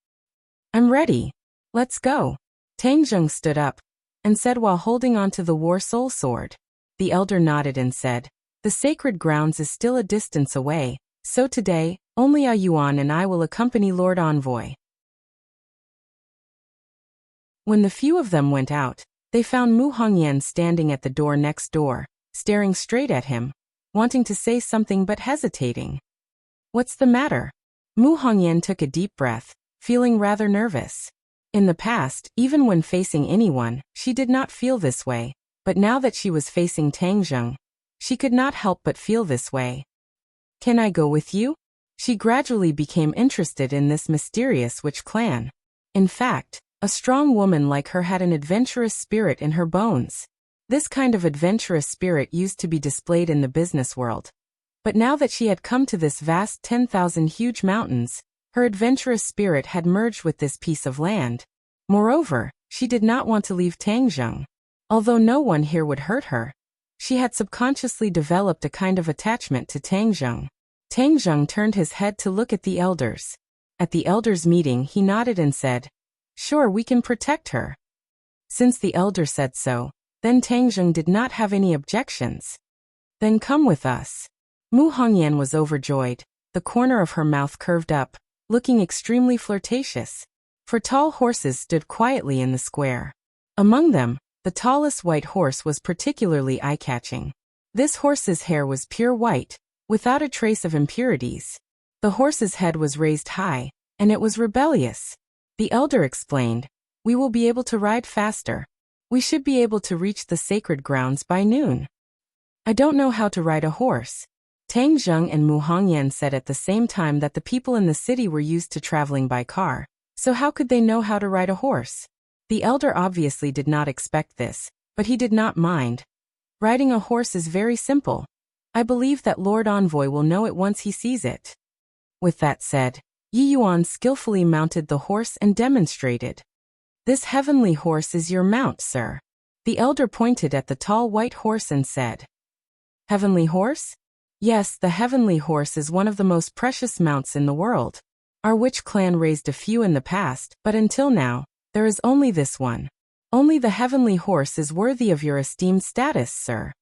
"I'm ready. Let's go." Tang Zheng stood up and said while holding onto the War Soul sword. The elder nodded and said, "The sacred grounds is still a distance away, so today, only Yi Yuan and I will accompany Lord Envoy." When the few of them went out, they found Mu Hongyan standing at the door next door, staring straight at him, wanting to say something but hesitating. "What's the matter?" Mu Hongyan took a deep breath, feeling rather nervous. In the past, even when facing anyone, she did not feel this way, but now that she was facing Tang Zheng, she could not help but feel this way. "Can I go with you?" She gradually became interested in this mysterious witch clan. In fact, a strong woman like her had an adventurous spirit in her bones. This kind of adventurous spirit used to be displayed in the business world. But now that she had come to this vast 10,000 huge mountains, her adventurous spirit had merged with this piece of land. Moreover, she did not want to leave Tang Zheng. Although no one here would hurt her, she had subconsciously developed a kind of attachment to Tang Zheng. Tang Zheng turned his head to look at the elders. At the elders' meeting, he nodded and said, "Sure, we can protect her." Since the elder said so, then Tang Zheng did not have any objections. "Then come with us." Mu Hongyan was overjoyed. The corner of her mouth curved up, looking extremely flirtatious. For tall horses stood quietly in the square. Among them, the tallest white horse was particularly eye-catching. This horse's hair was pure white, without a trace of impurities. The horse's head was raised high, and it was rebellious. The elder explained, "We will be able to ride faster. We should be able to reach the sacred grounds by noon." "I don't know how to ride a horse." Tang Zheng and Mu Hongyan said at the same time that the people in the city were used to traveling by car, so how could they know how to ride a horse? The elder obviously did not expect this, but he did not mind. "Riding a horse is very simple. I believe that Lord Envoy will know it once he sees it." With that said, Yi Yuan skillfully mounted the horse and demonstrated. "This heavenly horse is your mount, sir." The elder pointed at the tall white horse and said, "Heavenly horse?" "Yes, the heavenly horse is one of the most precious mounts in the world. Our witch clan raised a few in the past, but until now, there is only this one. Only the heavenly horse is worthy of your esteemed status, sir."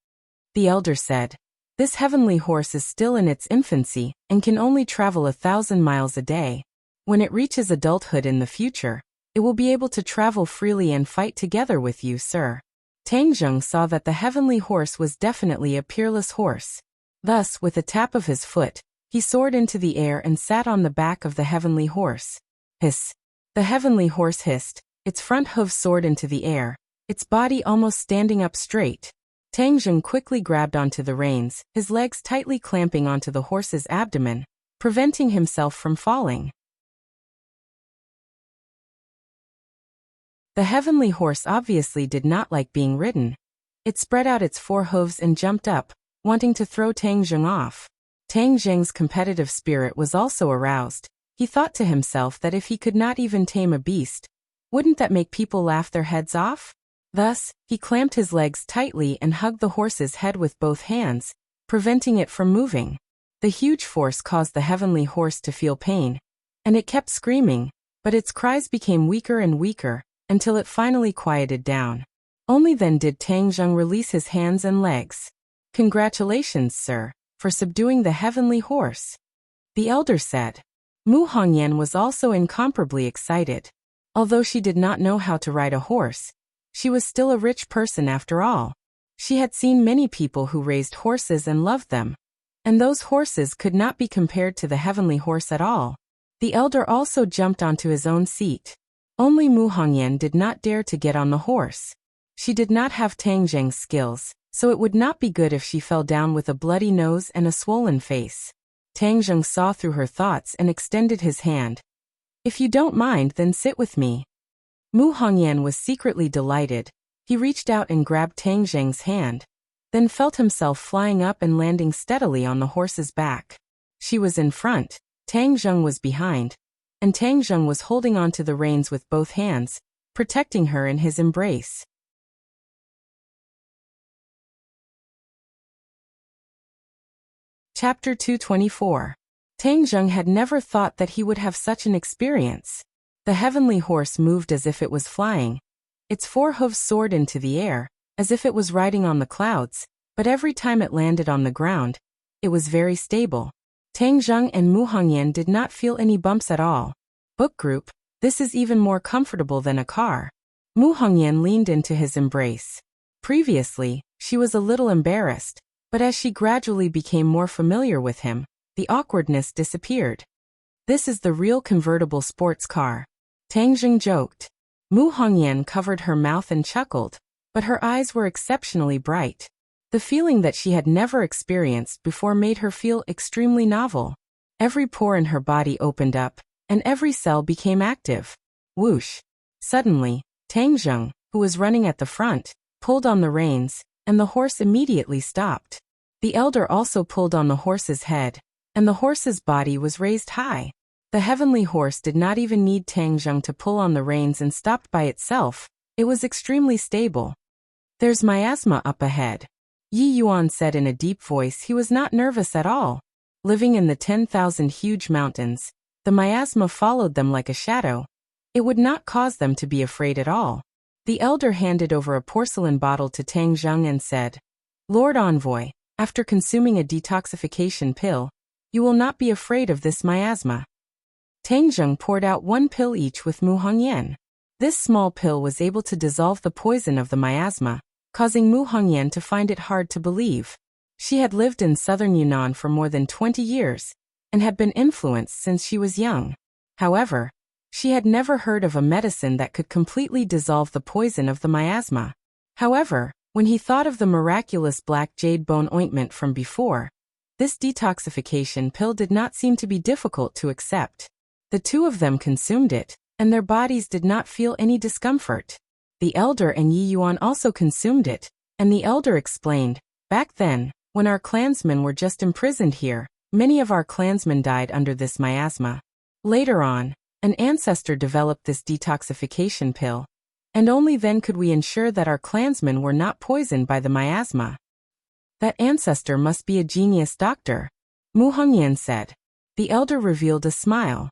The elder said, "This heavenly horse is still in its infancy and can only travel 1,000 miles a day. When it reaches adulthood in the future, It will be able to travel freely and fight together with you, sir. Tang Zheng saw that the heavenly horse was definitely a peerless horse. Thus, with a tap of his foot, he soared into the air and sat on the back of the heavenly horse. Hiss! The heavenly horse hissed, its front hooves soared into the air, its body almost standing up straight. Tang Zheng quickly grabbed onto the reins, his legs tightly clamping onto the horse's abdomen, preventing himself from falling. The heavenly horse obviously did not like being ridden. It spread out its four hooves and jumped up, wanting to throw Tang Zheng off. Tang Zheng's competitive spirit was also aroused. He thought to himself that if he could not even tame a beast, wouldn't that make people laugh their heads off? Thus, he clamped his legs tightly and hugged the horse's head with both hands, preventing it from moving. The huge force caused the heavenly horse to feel pain, and it kept screaming, but its cries became weaker and weaker, until it finally quieted down. Only then did Tang Zheng release his hands and legs. "Congratulations, sir, for subduing the heavenly horse," the elder said. Mu Hongyan was also incomparably excited. Although she did not know how to ride a horse, she was still a rich person after all. She had seen many people who raised horses and loved them, and those horses could not be compared to the heavenly horse at all. The elder also jumped onto his own seat. Only Mu Hongyan did not dare to get on the horse. She did not have Tang Zheng's skills, so it would not be good if she fell down with a bloody nose and a swollen face. Tang Zheng saw through her thoughts and extended his hand. "If you don't mind, then sit with me." Mu Hongyan was secretly delighted. He reached out and grabbed Tang Zheng's hand, then felt himself flying up and landing steadily on the horse's back. She was in front, Tang Zheng was behind, and Tang Zheng was holding onto the reins with both hands, protecting her in his embrace. Chapter 224. Tang Zheng had never thought that he would have such an experience. The heavenly horse moved as if it was flying. Its four hooves soared into the air, as if it was riding on the clouds, but every time it landed on the ground, it was very stable. Tang Zheng and Mu Hongyan did not feel any bumps at all. Book group, this is even more comfortable than a car. Mu Hongyan leaned into his embrace. Previously, she was a little embarrassed, but as she gradually became more familiar with him, the awkwardness disappeared. "This is the real convertible sports car," Tang Zheng joked. Mu Hongyan covered her mouth and chuckled, but her eyes were exceptionally bright. The feeling that she had never experienced before made her feel extremely novel. Every pore in her body opened up, and every cell became active. Whoosh! Suddenly, Tang Zheng, who was running at the front, pulled on the reins, and the horse immediately stopped. The elder also pulled on the horse's head, and the horse's body was raised high. The heavenly horse did not even need Tang Zheng to pull on the reins and stopped by itself. It was extremely stable. "There's miasma up ahead," Yi Yuan said in a deep voice. He was not nervous at all. Living in the 10,000 huge mountains, the miasma followed them like a shadow. It would not cause them to be afraid at all. The elder handed over a porcelain bottle to Tang Zheng and said, "Lord Envoy, after consuming a detoxification pill, you will not be afraid of this miasma." Tang Zheng poured out one pill each with Mu Hongyan. This small pill was able to dissolve the poison of the miasma, causing Mu Hongyan to find it hard to believe. She had lived in southern Yunnan for more than 20 years, and had been influenced since she was young. However, she had never heard of a medicine that could completely dissolve the poison of the miasma. However, when he thought of the miraculous black jade bone ointment from before, this detoxification pill did not seem to be difficult to accept. The two of them consumed it, and their bodies did not feel any discomfort. The elder and Yi Yuan also consumed it, and the elder explained, "Back then, when our clansmen were just imprisoned here, many of our clansmen died under this miasma. Later on, an ancestor developed this detoxification pill, and only then could we ensure that our clansmen were not poisoned by the miasma." "That ancestor must be a genius doctor," Mu Hongyan said. The elder revealed a smile.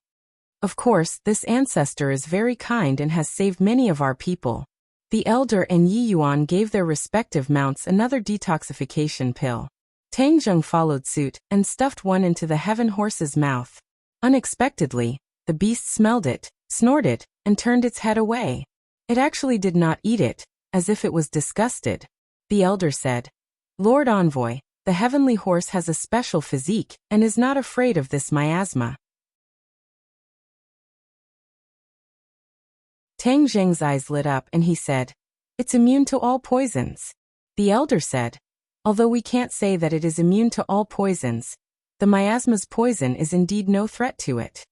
"Of course, this ancestor is very kind and has saved many of our people." The elder and Yi Yuan gave their respective mounts another detoxification pill. Tang Zheng followed suit and stuffed one into the heaven horse's mouth. Unexpectedly, the beast smelled it, snorted, and turned its head away. It actually did not eat it, as if it was disgusted. The elder said, "Lord Envoy, the heavenly horse has a special physique and is not afraid of this miasma." Tang Zheng's eyes lit up and he said, "It's immune to all poisons." The elder said, "Although we can't say that it is immune to all poisons, the miasma's poison is indeed no threat to it."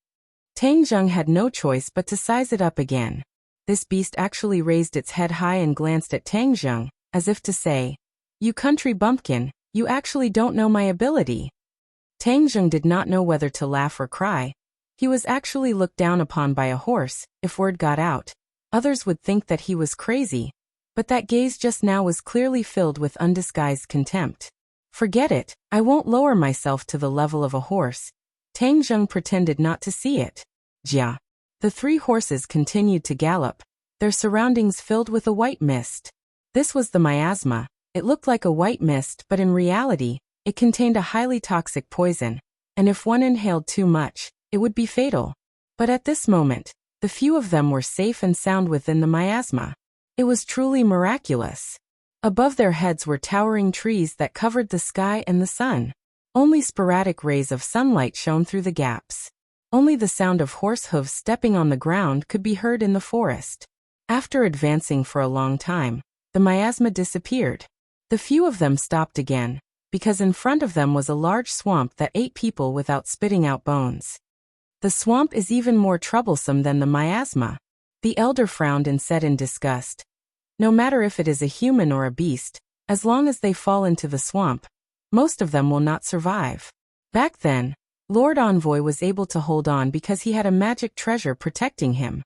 Tang Zheng had no choice but to size it up again. This beast actually raised its head high and glanced at Tang Zheng, as if to say, "You country bumpkin, you actually don't know my ability." Tang Zheng did not know whether to laugh or cry. He was actually looked down upon by a horse. If word got out, others would think that he was crazy. But that gaze just now was clearly filled with undisguised contempt. "Forget it, I won't lower myself to the level of a horse." Tang Zheng pretended not to see it. Jia. The three horses continued to gallop, their surroundings filled with a white mist. This was the miasma. It looked like a white mist, but in reality, it contained a highly toxic poison, and if one inhaled too much, it would be fatal. But at this moment, the few of them were safe and sound within the miasma. It was truly miraculous. Above their heads were towering trees that covered the sky and the sun. Only sporadic rays of sunlight shone through the gaps. Only the sound of horse hooves stepping on the ground could be heard in the forest. After advancing for a long time, the miasma disappeared. The few of them stopped again, because in front of them was a large swamp that ate people without spitting out bones. The swamp is even more troublesome than the miasma. The elder frowned and said in disgust, "No matter if it is a human or a beast, as long as they fall into the swamp, most of them will not survive." Back then, Lord Envoy was able to hold on because he had a magic treasure protecting him.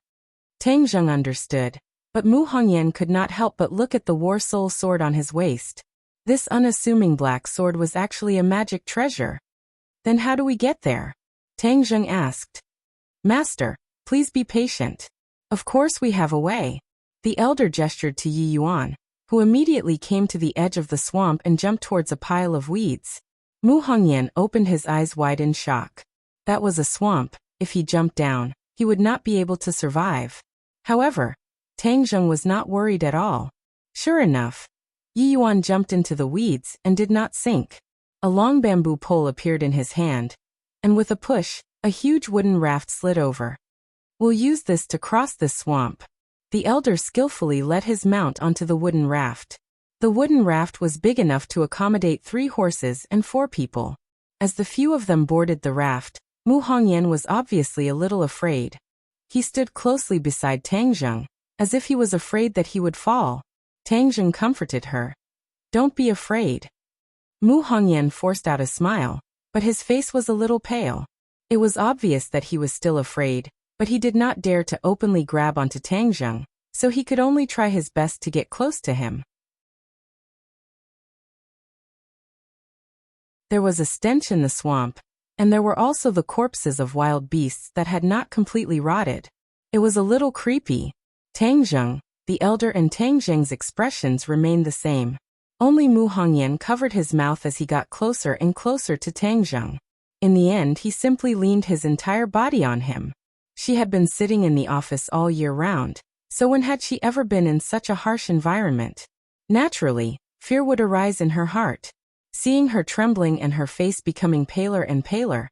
Tang Zheng understood, but Mu Hongyan could not help but look at the War Soul sword on his waist. This unassuming black sword was actually a magic treasure. "Then how do we get there?" Tang Zheng asked. "Master, please be patient. Of course we have a way." The elder gestured to Yi Yuan, who immediately came to the edge of the swamp and jumped towards a pile of weeds. Mu Hongyan opened his eyes wide in shock. That was a swamp. If he jumped down, he would not be able to survive. However, Tang Zheng was not worried at all. Sure enough, Yi Yuan jumped into the weeds and did not sink. A long bamboo pole appeared in his hand, and with a push, a huge wooden raft slid over. "We'll use this to cross this swamp." The elder skillfully led his mount onto the wooden raft. The wooden raft was big enough to accommodate 3 horses and 4 people. As the few of them boarded the raft, Mu Hongyan was obviously a little afraid. He stood closely beside Tang Zheng, as if he was afraid that he would fall. Tang Zheng comforted her. "Don't be afraid." Mu Hongyan forced out a smile, but his face was a little pale. It was obvious that he was still afraid, but he did not dare to openly grab onto Tang Zheng, so he could only try his best to get close to him. There was a stench in the swamp, and there were also the corpses of wild beasts that had not completely rotted. It was a little creepy. Tang Zheng, the elder, and Tang Zheng's expressions remained the same. Only Mu Hongyan covered his mouth as he got closer and closer to Tang Zheng. In the end, he simply leaned his entire body on him. She had been sitting in the office all year round, so when had she ever been in such a harsh environment? Naturally, fear would arise in her heart. Seeing her trembling and her face becoming paler and paler,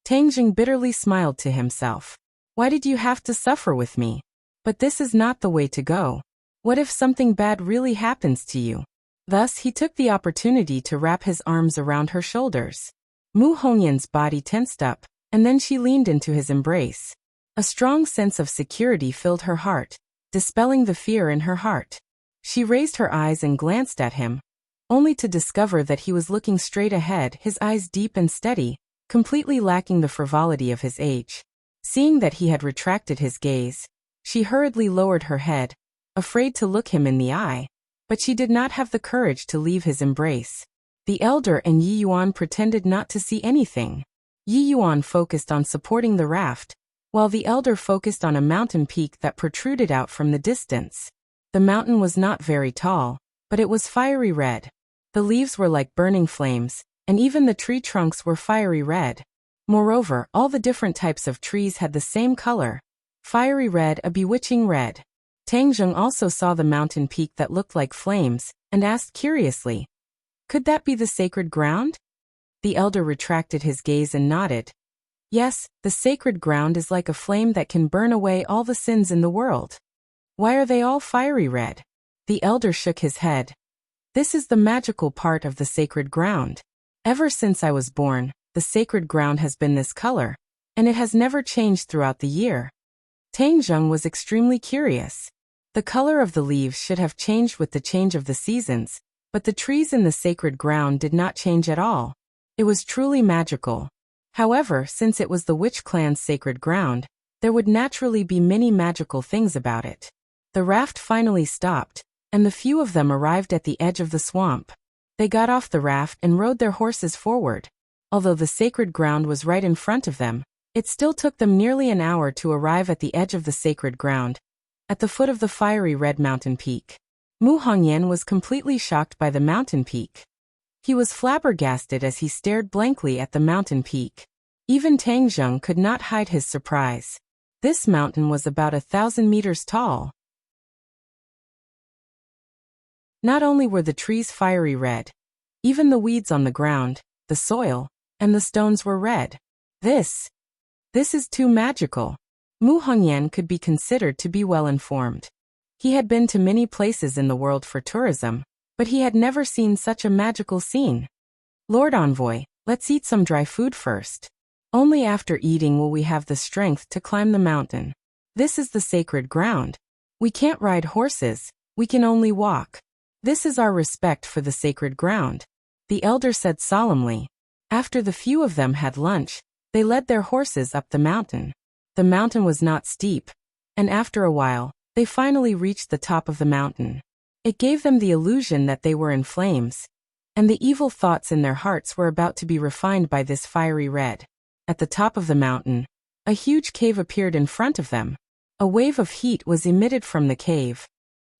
Tang Zheng bitterly smiled to himself. "Why did you have to suffer with me? But this is not the way to go. What if something bad really happens to you?" Thus, he took the opportunity to wrap his arms around her shoulders. Mu Hongyan's body tensed up, and then she leaned into his embrace. A strong sense of security filled her heart, dispelling the fear in her heart. She raised her eyes and glanced at him, only to discover that he was looking straight ahead, his eyes deep and steady, completely lacking the frivolity of his age. Seeing that he had retracted his gaze, she hurriedly lowered her head, afraid to look him in the eye, but she did not have the courage to leave his embrace. The elder and Yi Yuan pretended not to see anything. Yi Yuan focused on supporting the raft, while the elder focused on a mountain peak that protruded out from the distance. The mountain was not very tall, but it was fiery red. The leaves were like burning flames, and even the tree trunks were fiery red. Moreover, all the different types of trees had the same color. Fiery red, a bewitching red. Tang Zheng also saw the mountain peak that looked like flames, and asked curiously, "Could that be the sacred ground?" The elder retracted his gaze and nodded. "Yes, the sacred ground is like a flame that can burn away all the sins in the world." "Why are they all fiery red?" The elder shook his head. "This is the magical part of the sacred ground. Ever since I was born, the sacred ground has been this color, and it has never changed throughout the year." Tang Zheng was extremely curious. The color of the leaves should have changed with the change of the seasons, but the trees in the sacred ground did not change at all. It was truly magical. However, since it was the witch clan's sacred ground, there would naturally be many magical things about it. The raft finally stopped, and the few of them arrived at the edge of the swamp. They got off the raft and rode their horses forward. Although the sacred ground was right in front of them, it still took them nearly an hour to arrive at the edge of the sacred ground, at the foot of the fiery red mountain peak. Mu Hongyan was completely shocked by the mountain peak. He was flabbergasted as he stared blankly at the mountain peak. Even Tang Zheng could not hide his surprise. This mountain was about 1,000 meters tall. Not only were the trees fiery red, even the weeds on the ground, the soil, and the stones were red. This is too magical. Mu Hongyan could be considered to be well informed. He had been to many places in the world for tourism, but he had never seen such a magical scene. "Lord Envoy, let's eat some dry food first. Only after eating will we have the strength to climb the mountain. This is the sacred ground. We can't ride horses, we can only walk. This is our respect for the sacred ground," the elder said solemnly. After the few of them had lunch, they led their horses up the mountain. The mountain was not steep, and after a while, they finally reached the top of the mountain. It gave them the illusion that they were in flames, and the evil thoughts in their hearts were about to be refined by this fiery red. At the top of the mountain, a huge cave appeared in front of them. A wave of heat was emitted from the cave.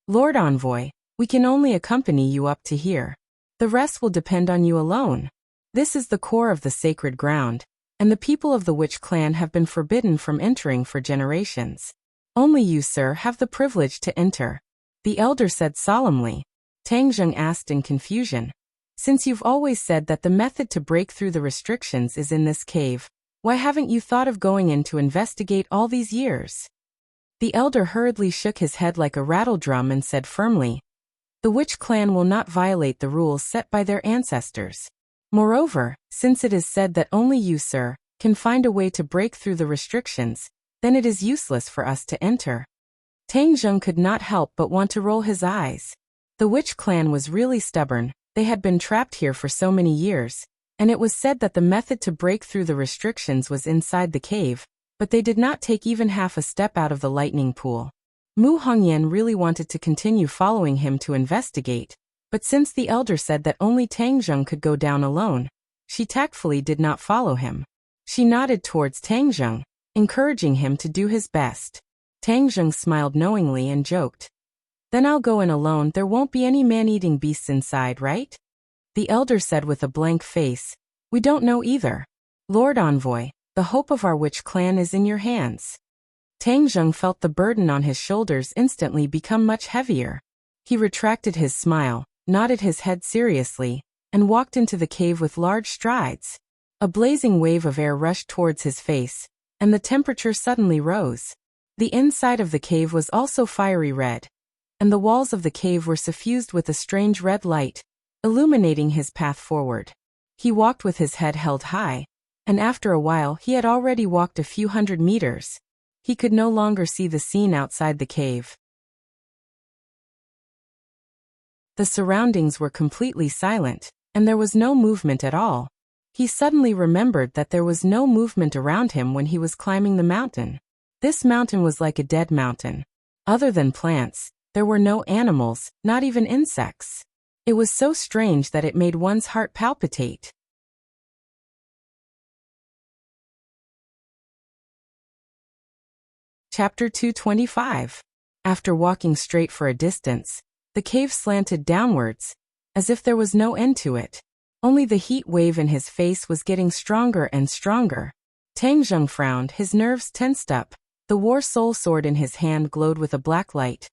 "Lord Envoy, we can only accompany you up to here. The rest will depend on you alone. This is the core of the sacred ground, and the people of the witch clan have been forbidden from entering for generations. Only you, sir, have the privilege to enter," the elder said solemnly. Tang Zheng asked in confusion, "Since you've always said that the method to break through the restrictions is in this cave, why haven't you thought of going in to investigate all these years?" The elder hurriedly shook his head like a rattle drum and said firmly, "The witch clan will not violate the rules set by their ancestors. Moreover, since it is said that only you, sir, can find a way to break through the restrictions, then it is useless for us to enter." Tang Zheng could not help but want to roll his eyes. The witch clan was really stubborn. They had been trapped here for so many years, and it was said that the method to break through the restrictions was inside the cave, but they did not take even half a step out of the lightning pool. Mu Hongyan really wanted to continue following him to investigate, but since the elder said that only Tang Zheng could go down alone, she tactfully did not follow him. She nodded towards Tang Zheng, encouraging him to do his best. Tang Zheng smiled knowingly and joked, "Then I'll go in alone. There won't be any man-eating beasts inside, right?" The elder said with a blank face, "We don't know either. Lord Envoy, the hope of our witch clan is in your hands." Tang Zheng felt the burden on his shoulders instantly become much heavier. He retracted his smile, nodded his head seriously, and walked into the cave with large strides. A blazing wave of air rushed towards his face, and the temperature suddenly rose. The inside of the cave was also fiery red, and the walls of the cave were suffused with a strange red light, illuminating his path forward. He walked with his head held high, and after a while he had already walked a few hundred meters. He could no longer see the scene outside the cave. The surroundings were completely silent, and there was no movement at all. He suddenly remembered that there was no movement around him when he was climbing the mountain. This mountain was like a dead mountain. Other than plants, there were no animals, not even insects. It was so strange that it made one's heart palpitate. Chapter 225. After walking straight for a distance, the cave slanted downwards, as if there was no end to it. Only the heat wave in his face was getting stronger and stronger. Tang Zheng frowned, his nerves tensed up. The war soul sword in his hand glowed with a black light,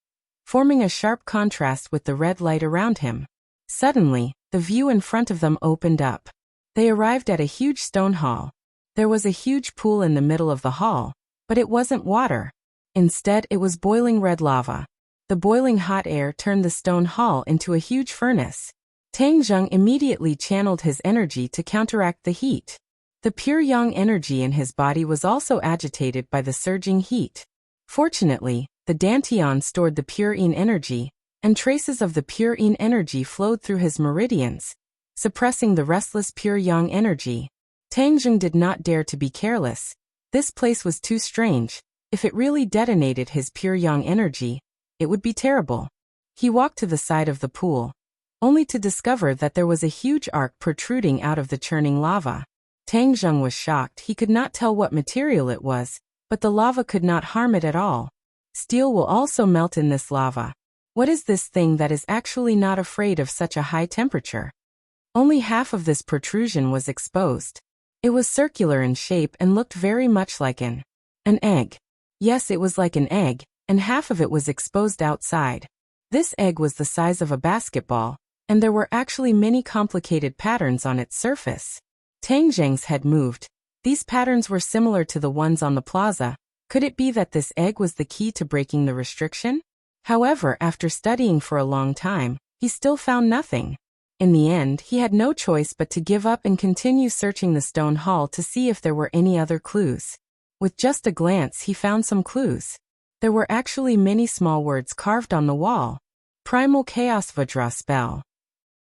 forming a sharp contrast with the red light around him. Suddenly, the view in front of them opened up. They arrived at a huge stone hall. There was a huge pool in the middle of the hall, but it wasn't water. Instead, it was boiling red lava. The boiling hot air turned the stone hall into a huge furnace. Tang Zheng immediately channeled his energy to counteract the heat. The pure yang energy in his body was also agitated by the surging heat. Fortunately, the dantian stored the pure yin energy, and traces of the pure yin energy flowed through his meridians, suppressing the restless pure yang energy. Tang Zheng did not dare to be careless. This place was too strange. If it really detonated his pure yang energy, it would be terrible. He walked to the side of the pool, only to discover that there was a huge arc protruding out of the churning lava. Tang Zheng was shocked. He could not tell what material it was, but the lava could not harm it at all. Steel will also melt in this lava. What is this thing that is actually not afraid of such a high temperature? Only half of this protrusion was exposed. It was circular in shape and looked very much like an egg. Yes, it was like an egg, and half of it was exposed outside. This egg was the size of a basketball, and there were actually many complicated patterns on its surface. Tang Zheng's head moved. These patterns were similar to the ones on the plaza. Could it be that this egg was the key to breaking the restriction? However, after studying for a long time, he still found nothing. In the end, he had no choice but to give up and continue searching the stone hall to see if there were any other clues. With just a glance, he found some clues. There were actually many small words carved on the wall. Primal Chaos Vajra spell.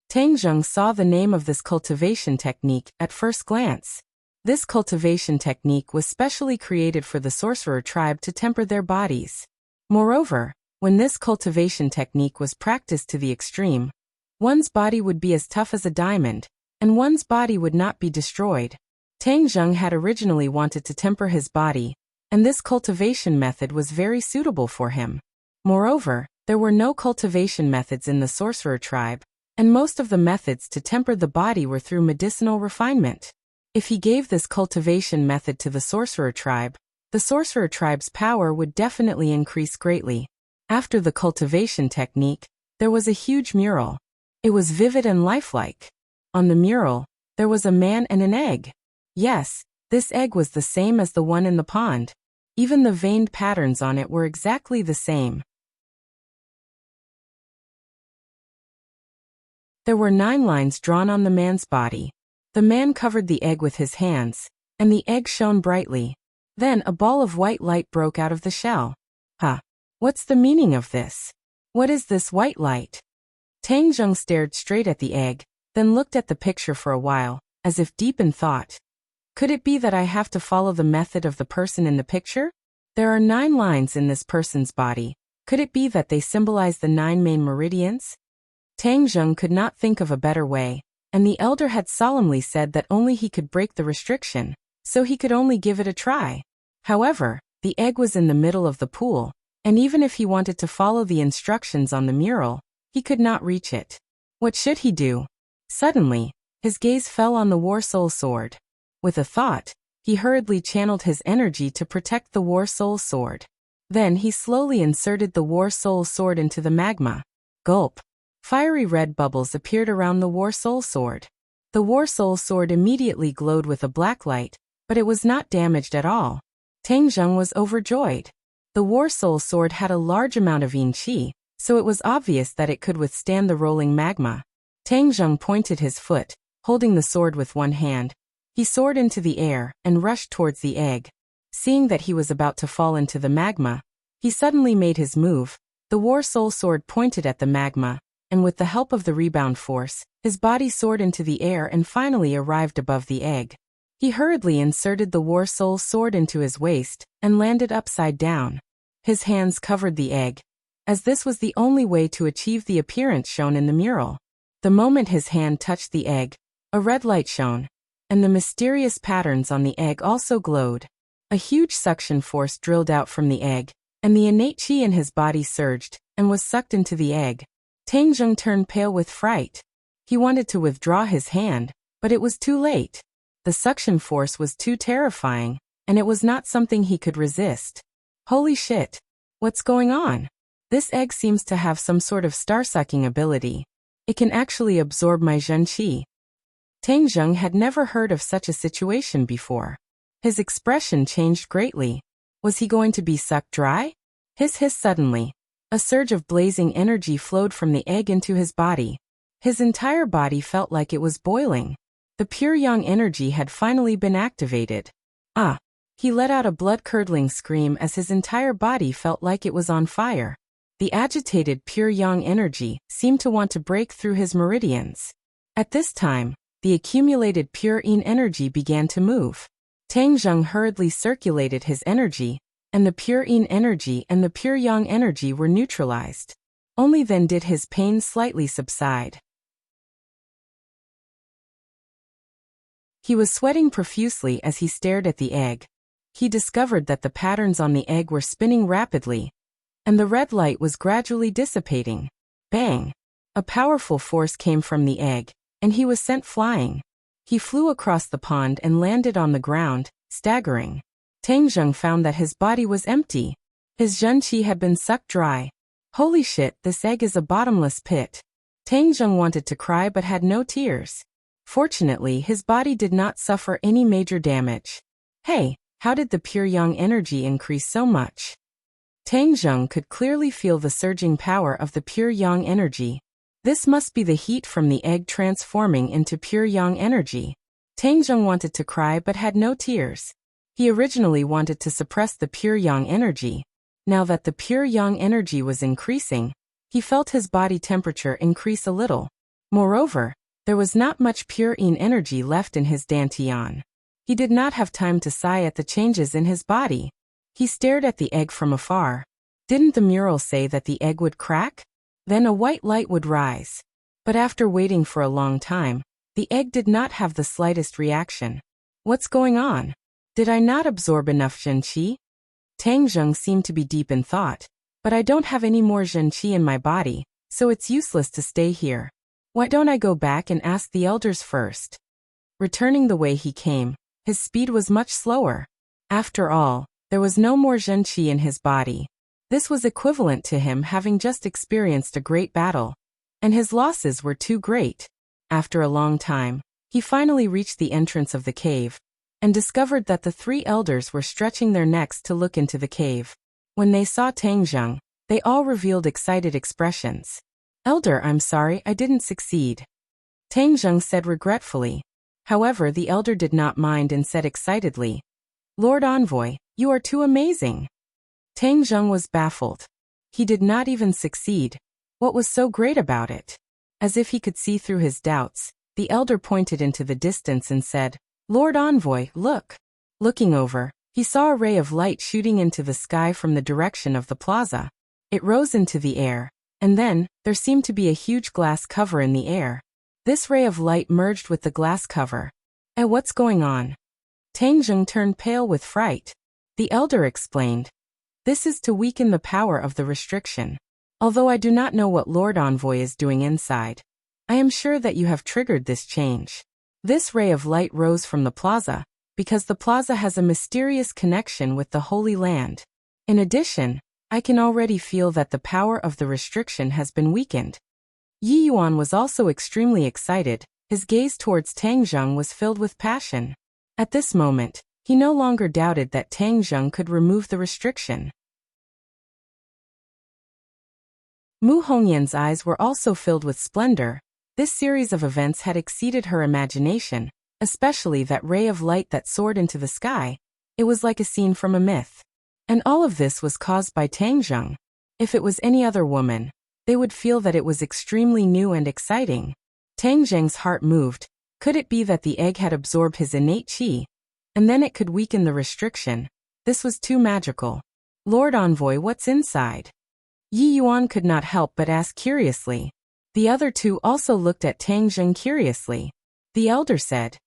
Tang Zheng saw the name of this cultivation technique at first glance. This cultivation technique was specially created for the sorcerer tribe to temper their bodies. Moreover, when this cultivation technique was practiced to the extreme, one's body would be as tough as a diamond, and one's body would not be destroyed. Tang Zheng had originally wanted to temper his body, and this cultivation method was very suitable for him. Moreover, there were no cultivation methods in the sorcerer tribe, and most of the methods to temper the body were through medicinal refinement. If he gave this cultivation method to the sorcerer tribe's power would definitely increase greatly. After the cultivation technique, there was a huge mural. It was vivid and lifelike. On the mural, there was a man and an egg. Yes, this egg was the same as the one in the pond. Even the veined patterns on it were exactly the same. There were 9 lines drawn on the man's body. The man covered the egg with his hands, and the egg shone brightly. Then a ball of white light broke out of the shell. What's the meaning of this? What is this white light? Tang Zheng stared straight at the egg, then looked at the picture for a while, as if deep in thought. Could it be that I have to follow the method of the person in the picture? There are 9 lines in this person's body. Could it be that they symbolize the 9 main meridians? Tang Zheng could not think of a better way, and the elder had solemnly said that only he could break the restriction, so he could only give it a try. However, the egg was in the middle of the pool, and even if he wanted to follow the instructions on the mural, he could not reach it. What should he do? Suddenly, his gaze fell on the war soul sword. With a thought, he hurriedly channeled his energy to protect the war soul sword. Then he slowly inserted the war soul sword into the magma. Gulp. Fiery red bubbles appeared around the war soul sword. The war soul sword immediately glowed with a black light, but it was not damaged at all. Tang Zheng was overjoyed. The war soul sword had a large amount of yin qi, so it was obvious that it could withstand the rolling magma. Tang Zheng pointed his foot, holding the sword with one hand. He soared into the air and rushed towards the egg. Seeing that he was about to fall into the magma, he suddenly made his move. The war soul sword pointed at the magma, and with the help of the rebound force, his body soared into the air and finally arrived above the egg. He hurriedly inserted the war soul sword into his waist and landed upside down. His hands covered the egg, as this was the only way to achieve the appearance shown in the mural. The moment his hand touched the egg, a red light shone, and the mysterious patterns on the egg also glowed. A huge suction force drilled out from the egg, and the innate qi in his body surged and was sucked into the egg. Tang Zheng turned pale with fright. He wanted to withdraw his hand, but it was too late. The suction force was too terrifying, and it was not something he could resist. Holy shit! What's going on? This egg seems to have some sort of star-sucking ability. It can actually absorb my Zhen Qi. Tang Zheng had never heard of such a situation before. His expression changed greatly. Was he going to be sucked dry? Hiss hiss suddenly. A surge of blazing energy flowed from the egg into his body. His entire body felt like it was boiling. The pure yang energy had finally been activated. Ah! He let out a blood-curdling scream as his entire body felt like it was on fire. The agitated pure yang energy seemed to want to break through his meridians. At this time, the accumulated pure yin energy began to move. Tang Zheng hurriedly circulated his energy, and the pure yin energy and the pure yang energy were neutralized. Only then did his pain slightly subside. He was sweating profusely as he stared at the egg. He discovered that the patterns on the egg were spinning rapidly, and the red light was gradually dissipating. Bang! A powerful force came from the egg, and he was sent flying. He flew across the pond and landed on the ground, staggering. Tang Zheng found that his body was empty. His Zhen Qi had been sucked dry. Holy shit, this egg is a bottomless pit. Tang Zheng wanted to cry but had no tears. Fortunately, his body did not suffer any major damage. Hey, how did the pure yang energy increase so much? Tang Zheng could clearly feel the surging power of the pure yang energy. This must be the heat from the egg transforming into pure yang energy. Tang Zheng wanted to cry but had no tears. He originally wanted to suppress the pure yang energy. Now that the pure yang energy was increasing, he felt his body temperature increase a little. Moreover, there was not much pure yin energy left in his dantian. He did not have time to sigh at the changes in his body. He stared at the egg from afar. Didn't the mural say that the egg would crack? Then a white light would rise. But after waiting for a long time, the egg did not have the slightest reaction. What's going on? Did I not absorb enough Zhen Qi? Tang Zheng seemed to be deep in thought. But I don't have any more Zhen Qi in my body, so it's useless to stay here. Why don't I go back and ask the elders first? Returning the way he came, his speed was much slower. After all, there was no more Zhen Qi in his body. This was equivalent to him having just experienced a great battle, and his losses were too great. After a long time, he finally reached the entrance of the cave, and discovered that the three elders were stretching their necks to look into the cave. When they saw Tang Zheng, they all revealed excited expressions. Elder, I'm sorry, I didn't succeed. Tang Zheng said regretfully. However, the elder did not mind and said excitedly, Lord Envoy, you are too amazing. Tang Zheng was baffled. He did not even succeed. What was so great about it? As if he could see through his doubts, the elder pointed into the distance and said, Lord Envoy, look. Looking over, he saw a ray of light shooting into the sky from the direction of the plaza. It rose into the air, and then, there seemed to be a huge glass cover in the air. This ray of light merged with the glass cover. What's going on? Tang Zheng turned pale with fright. The elder explained, this is to weaken the power of the restriction. Although I do not know what Lord Envoy is doing inside, I am sure that you have triggered this change. This ray of light rose from the plaza, because the plaza has a mysterious connection with the Holy Land. In addition, I can already feel that the power of the restriction has been weakened. Yi Yuan was also extremely excited. His gaze towards Tang Zheng was filled with passion. At this moment, he no longer doubted that Tang Zheng could remove the restriction. Mu Hongyan's eyes were also filled with splendor. This series of events had exceeded her imagination, especially that ray of light that soared into the sky. It was like a scene from a myth. And all of this was caused by Tang Zheng. If it was any other woman, they would feel that it was extremely new and exciting. Tang Zheng's heart moved. Could it be that the egg had absorbed his innate qi, and then it could weaken the restriction? This was too magical. Lord Envoy, what's inside? Yi Yuan could not help but ask curiously. The other two also looked at Tang Zheng curiously. The elder said,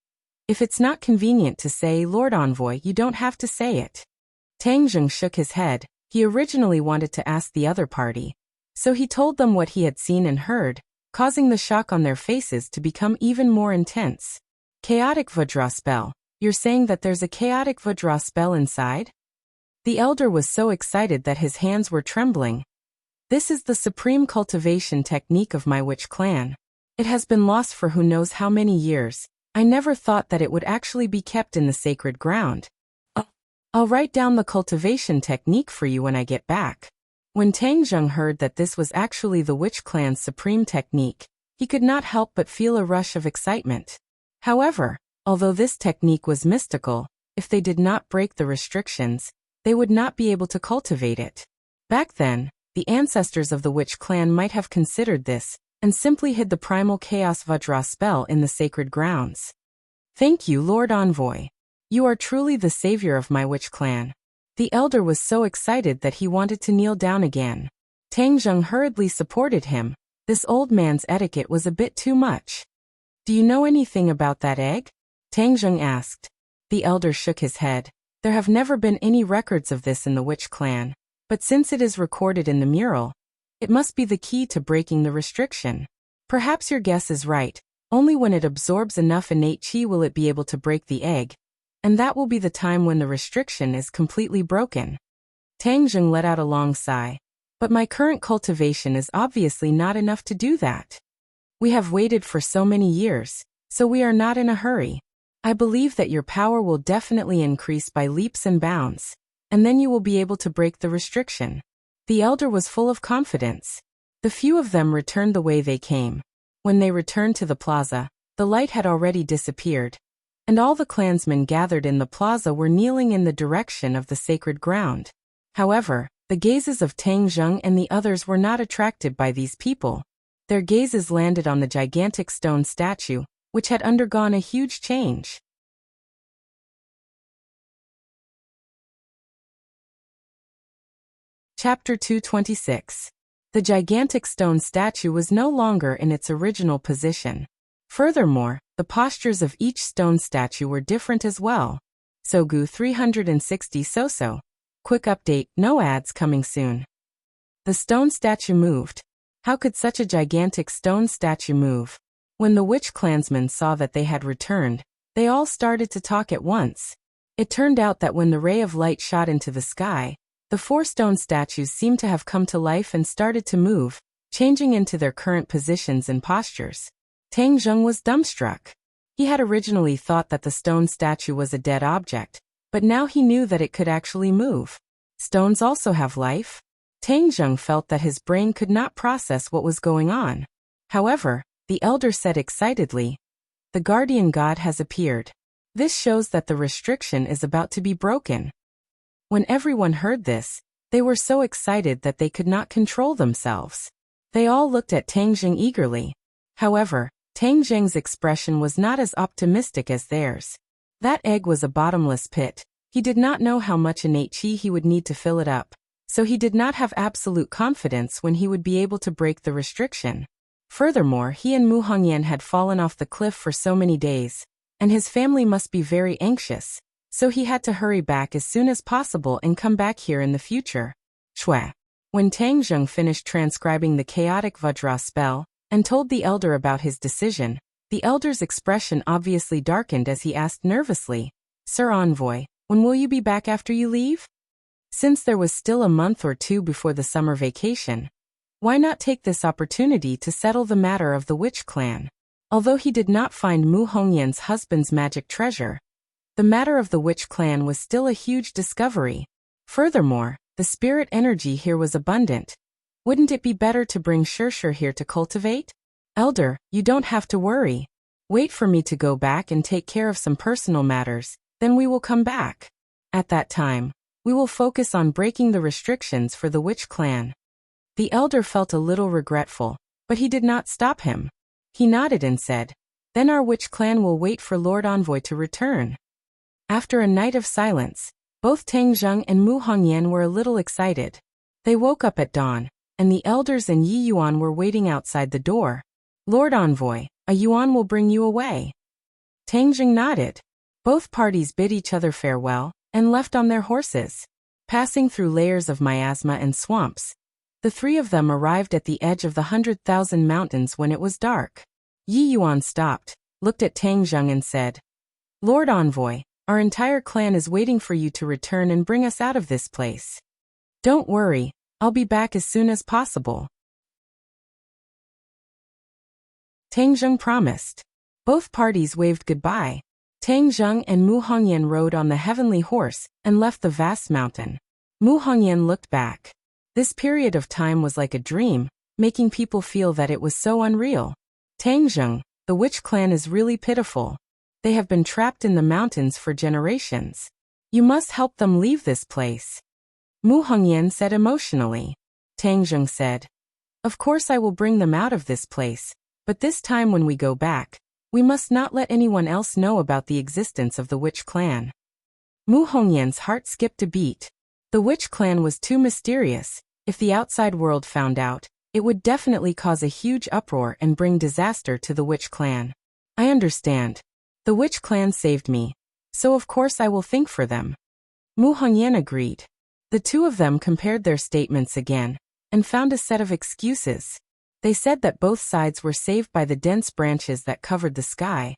if it's not convenient to say, Lord Envoy, you don't have to say it. Tang Zheng shook his head. He originally wanted to ask the other party, so he told them what he had seen and heard, causing the shock on their faces to become even more intense. Chaotic Vajra spell. You're saying that there's a chaotic Vajra spell inside? The elder was so excited that his hands were trembling. This is the supreme cultivation technique of my witch clan. It has been lost for who knows how many years. I never thought that it would actually be kept in the sacred ground. I'll write down the cultivation technique for you when I get back. When Tang Zheng heard that this was actually the witch clan's supreme technique, he could not help but feel a rush of excitement. However, although this technique was mystical, if they did not break the restrictions, they would not be able to cultivate it. Back then, the ancestors of the witch clan might have considered this, and simply hid the primal chaos Vajra spell in the sacred grounds. Thank you, Lord Envoy. You are truly the savior of my witch clan. The elder was so excited that he wanted to kneel down again. Tang Zheng hurriedly supported him. This old man's etiquette was a bit too much. Do you know anything about that egg? Tang Zheng asked. The elder shook his head. There have never been any records of this in the witch clan, but since it is recorded in the mural, it must be the key to breaking the restriction. Perhaps your guess is right. Only when it absorbs enough innate chi will it be able to break the egg, and that will be the time when the restriction is completely broken. Tang Zheng let out a long sigh. But my current cultivation is obviously not enough to do that. We have waited for so many years, so we are not in a hurry. I believe that your power will definitely increase by leaps and bounds, and then you will be able to break the restriction. The elder was full of confidence. The few of them returned the way they came. When they returned to the plaza, the light had already disappeared, and all the clansmen gathered in the plaza were kneeling in the direction of the sacred ground. However, the gazes of Tang Zheng and the others were not attracted by these people. Their gazes landed on the gigantic stone statue, which had undergone a huge change. Chapter 226. The gigantic stone statue was no longer in its original position. Furthermore, the postures of each stone statue were different as well. Sogu 360 So. Quick update, no ads coming soon. The stone statue moved. How could such a gigantic stone statue move? When the witch clansmen saw that they had returned, they all started to talk at once. It turned out that when the ray of light shot into the sky, the 4 stone statues seemed to have come to life and started to move, changing into their current positions and postures. Tang Zheng was dumbstruck. He had originally thought that the stone statue was a dead object, but now he knew that it could actually move. Stones also have life? Tang Zheng felt that his brain could not process what was going on. However, the elder said excitedly, "The guardian god has appeared. This shows that the restriction is about to be broken." When everyone heard this, they were so excited that they could not control themselves. They all looked at Tang Zheng eagerly. However, Tang Zheng's expression was not as optimistic as theirs. That egg was a bottomless pit. He did not know how much innate chi he would need to fill it up, so he did not have absolute confidence when he would be able to break the restriction. Furthermore, he and Mu Hongyan had fallen off the cliff for so many days, and his family must be very anxious, so he had to hurry back as soon as possible and come back here in the future. Shwe. When Tang Zheng finished transcribing the chaotic Vajra spell, and told the elder about his decision, the elder's expression obviously darkened as he asked nervously, "Sir Envoy, when will you be back after you leave?" Since there was still a month or 2 before the summer vacation, why not take this opportunity to settle the matter of the witch clan? Although he did not find Mu Hongyan's husband's magic treasure, the matter of the witch clan was still a huge discovery. Furthermore, the spirit energy here was abundant. Wouldn't it be better to bring Shirshir here to cultivate? Elder, you don't have to worry. Wait for me to go back and take care of some personal matters, then we will come back. At that time, we will focus on breaking the restrictions for the witch clan. The elder felt a little regretful, but he did not stop him. He nodded and said, "Then our witch clan will wait for Lord Envoy to return." After a night of silence, both Tang Zheng and Mu Hongyan were a little excited. They woke up at dawn, and the elders and Yi Yuan were waiting outside the door. "Lord Envoy, a Yuan will bring you away." Tang Zheng nodded. Both parties bid each other farewell, and left on their horses. Passing through layers of miasma and swamps, the 3 of them arrived at the edge of the 100,000 mountains when it was dark. Yi Yuan stopped, looked at Tang Zheng and said, "Lord Envoy, Our entire clan is waiting for you to return and bring us out of this place. Don't worry, I'll be back as soon as possible. Tang Zheng promised. Both parties waved goodbye. Tang Zheng and Mu Hongyan rode on the heavenly horse and left the vast mountain. Mu Hongyan looked back. This period of time was like a dream, making people feel that it was so unreal. Tang Zheng, the witch clan is really pitiful. They have been trapped in the mountains for generations. You must help them leave this place. Mu Hongyan said emotionally. Tang Zheng said, Of course I will bring them out of this place, but this time when we go back, we must not let anyone else know about the existence of the witch clan. Mu Hongyan's heart skipped a beat. The witch clan was too mysterious. If the outside world found out, it would definitely cause a huge uproar and bring disaster to the witch clan. I understand. The witch clan saved me, so of course I will think for them. Mu Hongyan agreed. The two of them compared their statements again, and found a set of excuses. They said that both sides were saved by the dense branches that covered the sky,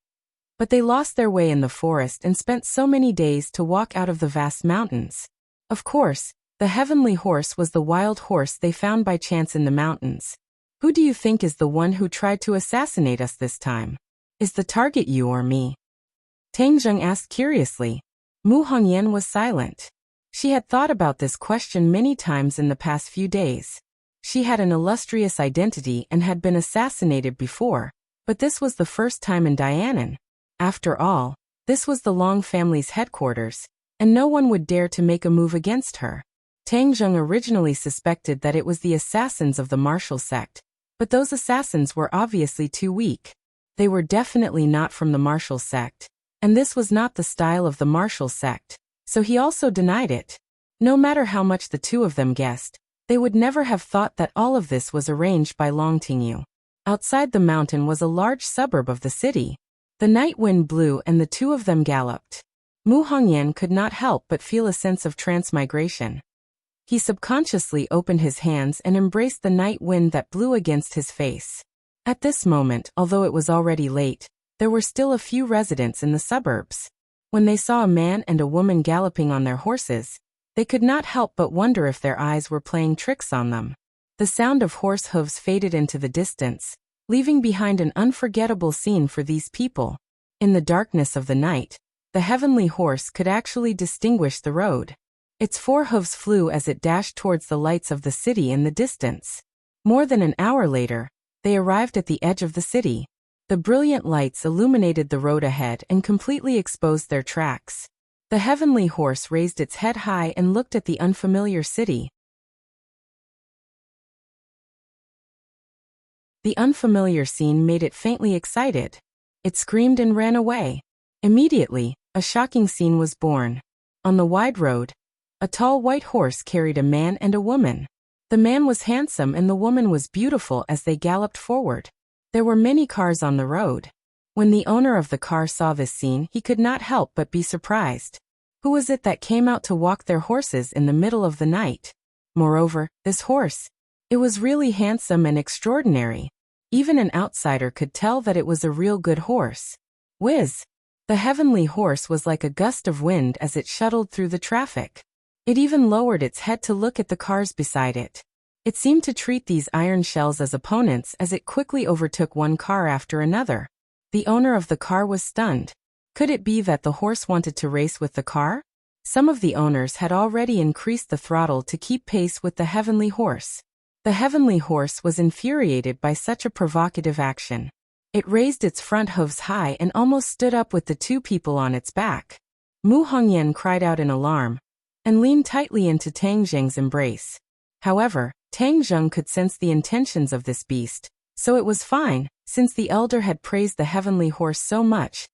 but they lost their way in the forest and spent so many days to walk out of the vast mountains. Of course, the heavenly horse was the wild horse they found by chance in the mountains. Who do you think is the one who tried to assassinate us this time? Is the target you or me? Tang Zheng asked curiously. Mu Hongyan was silent. She had thought about this question many times in the past few days. She had an illustrious identity and had been assassinated before, but this was the first time in Dianan. After all, this was the Long family's headquarters, and no one would dare to make a move against her. Tang Zheng originally suspected that it was the assassins of the martial sect, but those assassins were obviously too weak. They were definitely not from the martial sect, and this was not the style of the martial sect, so he also denied it. No matter how much the two of them guessed, they would never have thought that all of this was arranged by Long Tingyu. Outside the mountain was a large suburb of the city. The night wind blew and the two of them galloped. Mu Hongyan could not help but feel a sense of transmigration. He subconsciously opened his hands and embraced the night wind that blew against his face. At this moment, although it was already late, there were still a few residents in the suburbs. When they saw a man and a woman galloping on their horses, they could not help but wonder if their eyes were playing tricks on them. The sound of horse hooves faded into the distance, leaving behind an unforgettable scene for these people. In the darkness of the night, the heavenly horse could actually distinguish the road. Its four hooves flew as it dashed towards the lights of the city in the distance. More than an hour later, they arrived at the edge of the city. The brilliant lights illuminated the road ahead and completely exposed their tracks. The heavenly horse raised its head high and looked at the unfamiliar city. The unfamiliar scene made it faintly excited. It screamed and ran away. Immediately, a shocking scene was born. On the wide road, a tall white horse carried a man and a woman. The man was handsome and the woman was beautiful as they galloped forward. There were many cars on the road. When the owner of the car saw this scene, he could not help but be surprised. Who was it that came out to walk their horses in the middle of the night? Moreover, this horse, it was really handsome and extraordinary. Even an outsider could tell that it was a real good horse. Whiz! The heavenly horse was like a gust of wind as it shuttled through the traffic. It even lowered its head to look at the cars beside it. It seemed to treat these iron shells as opponents as it quickly overtook one car after another. The owner of the car was stunned. Could it be that the horse wanted to race with the car? Some of the owners had already increased the throttle to keep pace with the heavenly horse. The heavenly horse was infuriated by such a provocative action. It raised its front hooves high and almost stood up with the two people on its back. Mu Hongyan cried out in alarm and leaned tightly into Tang Zheng's embrace. However, Tang Zheng could sense the intentions of this beast, so it was fine, since the elder had praised the heavenly horse so much.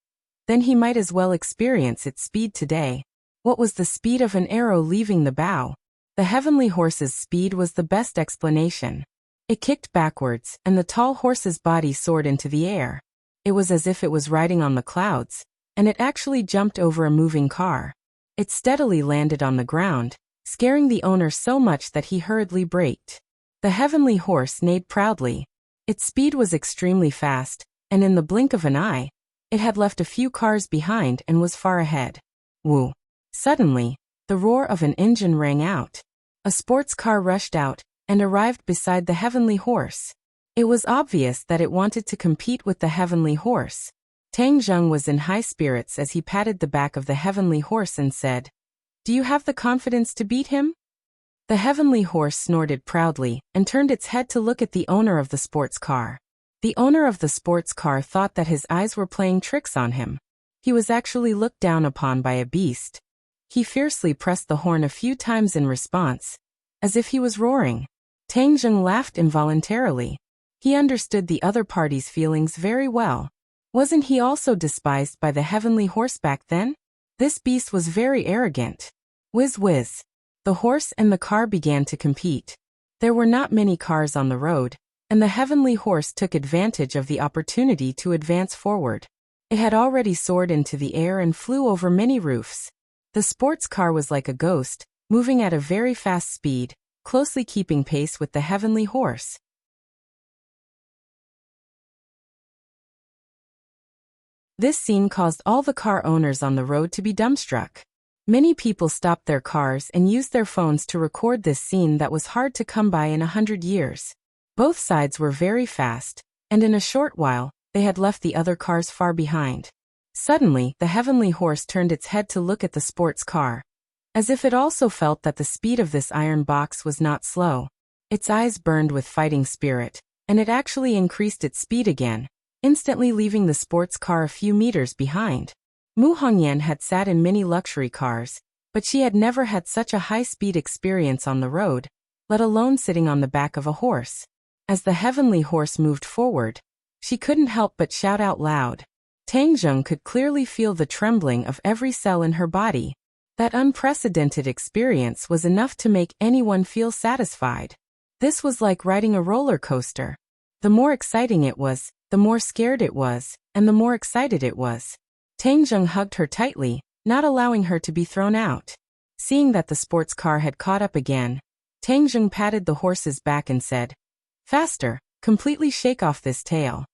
Then he might as well experience its speed today. What was the speed of an arrow leaving the bow? The heavenly horse's speed was the best explanation. It kicked backwards, and the tall horse's body soared into the air. It was as if it was riding on the clouds, and it actually jumped over a moving car. It steadily landed on the ground, scaring the owner so much that he hurriedly braked. The heavenly horse neighed proudly. Its speed was extremely fast, and in the blink of an eye, it had left a few cars behind and was far ahead. Woo! Suddenly, the roar of an engine rang out. A sports car rushed out and arrived beside the heavenly horse. It was obvious that it wanted to compete with the heavenly horse. Tang Zheng was in high spirits as he patted the back of the heavenly horse and said, "Do you have the confidence to beat him?" The heavenly horse snorted proudly and turned its head to look at the owner of the sports car. The owner of the sports car thought that his eyes were playing tricks on him. He was actually looked down upon by a beast. He fiercely pressed the horn a few times in response, as if he was roaring. Tang Zheng laughed involuntarily. He understood the other party's feelings very well. Wasn't he also despised by the heavenly horse back then? This beast was very arrogant. Whiz whiz. The horse and the car began to compete. There were not many cars on the road, and the heavenly horse took advantage of the opportunity to advance forward. It had already soared into the air and flew over many roofs. The sports car was like a ghost, moving at a very fast speed, closely keeping pace with the heavenly horse. This scene caused all the car owners on the road to be dumbstruck. Many people stopped their cars and used their phones to record this scene that was hard to come by in 100 years. Both sides were very fast, and in a short while, they had left the other cars far behind. Suddenly, the heavenly horse turned its head to look at the sports car, as if it also felt that the speed of this iron box was not slow. Its eyes burned with fighting spirit, and it actually increased its speed again, instantly leaving the sports car a few meters behind. Mu Hongyan had sat in many luxury cars, but she had never had such a high-speed experience on the road, let alone sitting on the back of a horse. As the heavenly horse moved forward, she couldn't help but shout out loud. Tang Zheng could clearly feel the trembling of every cell in her body. That unprecedented experience was enough to make anyone feel satisfied. This was like riding a roller coaster. The more exciting it was, the more scared it was, and the more excited it was. Tang Zheng hugged her tightly, not allowing her to be thrown out. Seeing that the sports car had caught up again, Tang Zheng patted the horse's back and said, "Faster, completely shake off this tail."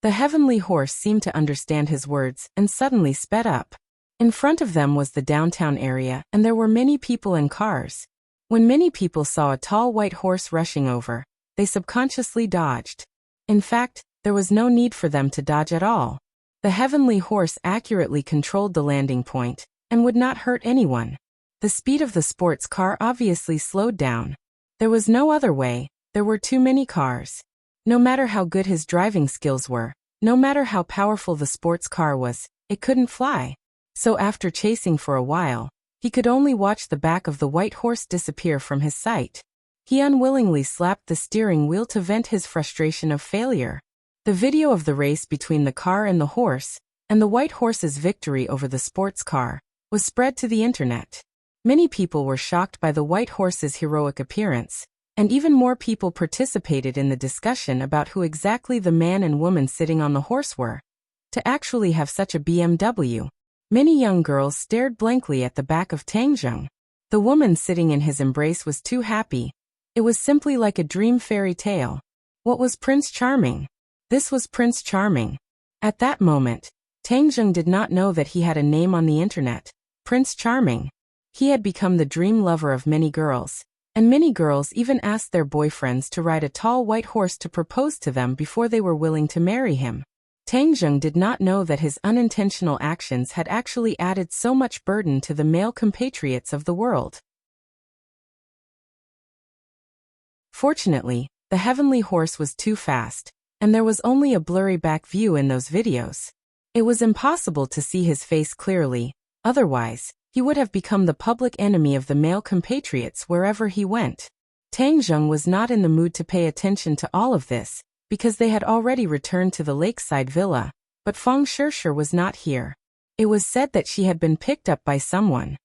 The heavenly horse seemed to understand his words and suddenly sped up. In front of them was the downtown area, and there were many people and cars. When many people saw a tall white horse rushing over, they subconsciously dodged. In fact, there was no need for them to dodge at all. The heavenly horse accurately controlled the landing point and would not hurt anyone. The speed of the sports car obviously slowed down. There was no other way, there were too many cars. No matter how good his driving skills were, no matter how powerful the sports car was, it couldn't fly. So after chasing for a while, he could only watch the back of the white horse disappear from his sight. He unwillingly slapped the steering wheel to vent his frustration of failure. The video of the race between the car and the horse, and the white horse's victory over the sports car, was spread to the internet. Many people were shocked by the white horse's heroic appearance, and even more people participated in the discussion about who exactly the man and woman sitting on the horse were. To actually have such a BMW. Many young girls stared blankly at the back of Tang Zheng. The woman sitting in his embrace was too happy. It was simply like a dream fairy tale. What was Prince Charming? This was Prince Charming. At that moment, Tang Zheng did not know that he had a name on the internet, Prince Charming. He had become the dream lover of many girls, and many girls even asked their boyfriends to ride a tall white horse to propose to them before they were willing to marry him. Tang Zheng did not know that his unintentional actions had actually added so much burden to the male compatriots of the world. Fortunately, the heavenly horse was too fast, and there was only a blurry back view in those videos. It was impossible to see his face clearly, otherwise, he would have become the public enemy of the male compatriots wherever he went. Tang Zheng was not in the mood to pay attention to all of this, because they had already returned to the lakeside villa, but Feng Shishir was not here. It was said that she had been picked up by someone.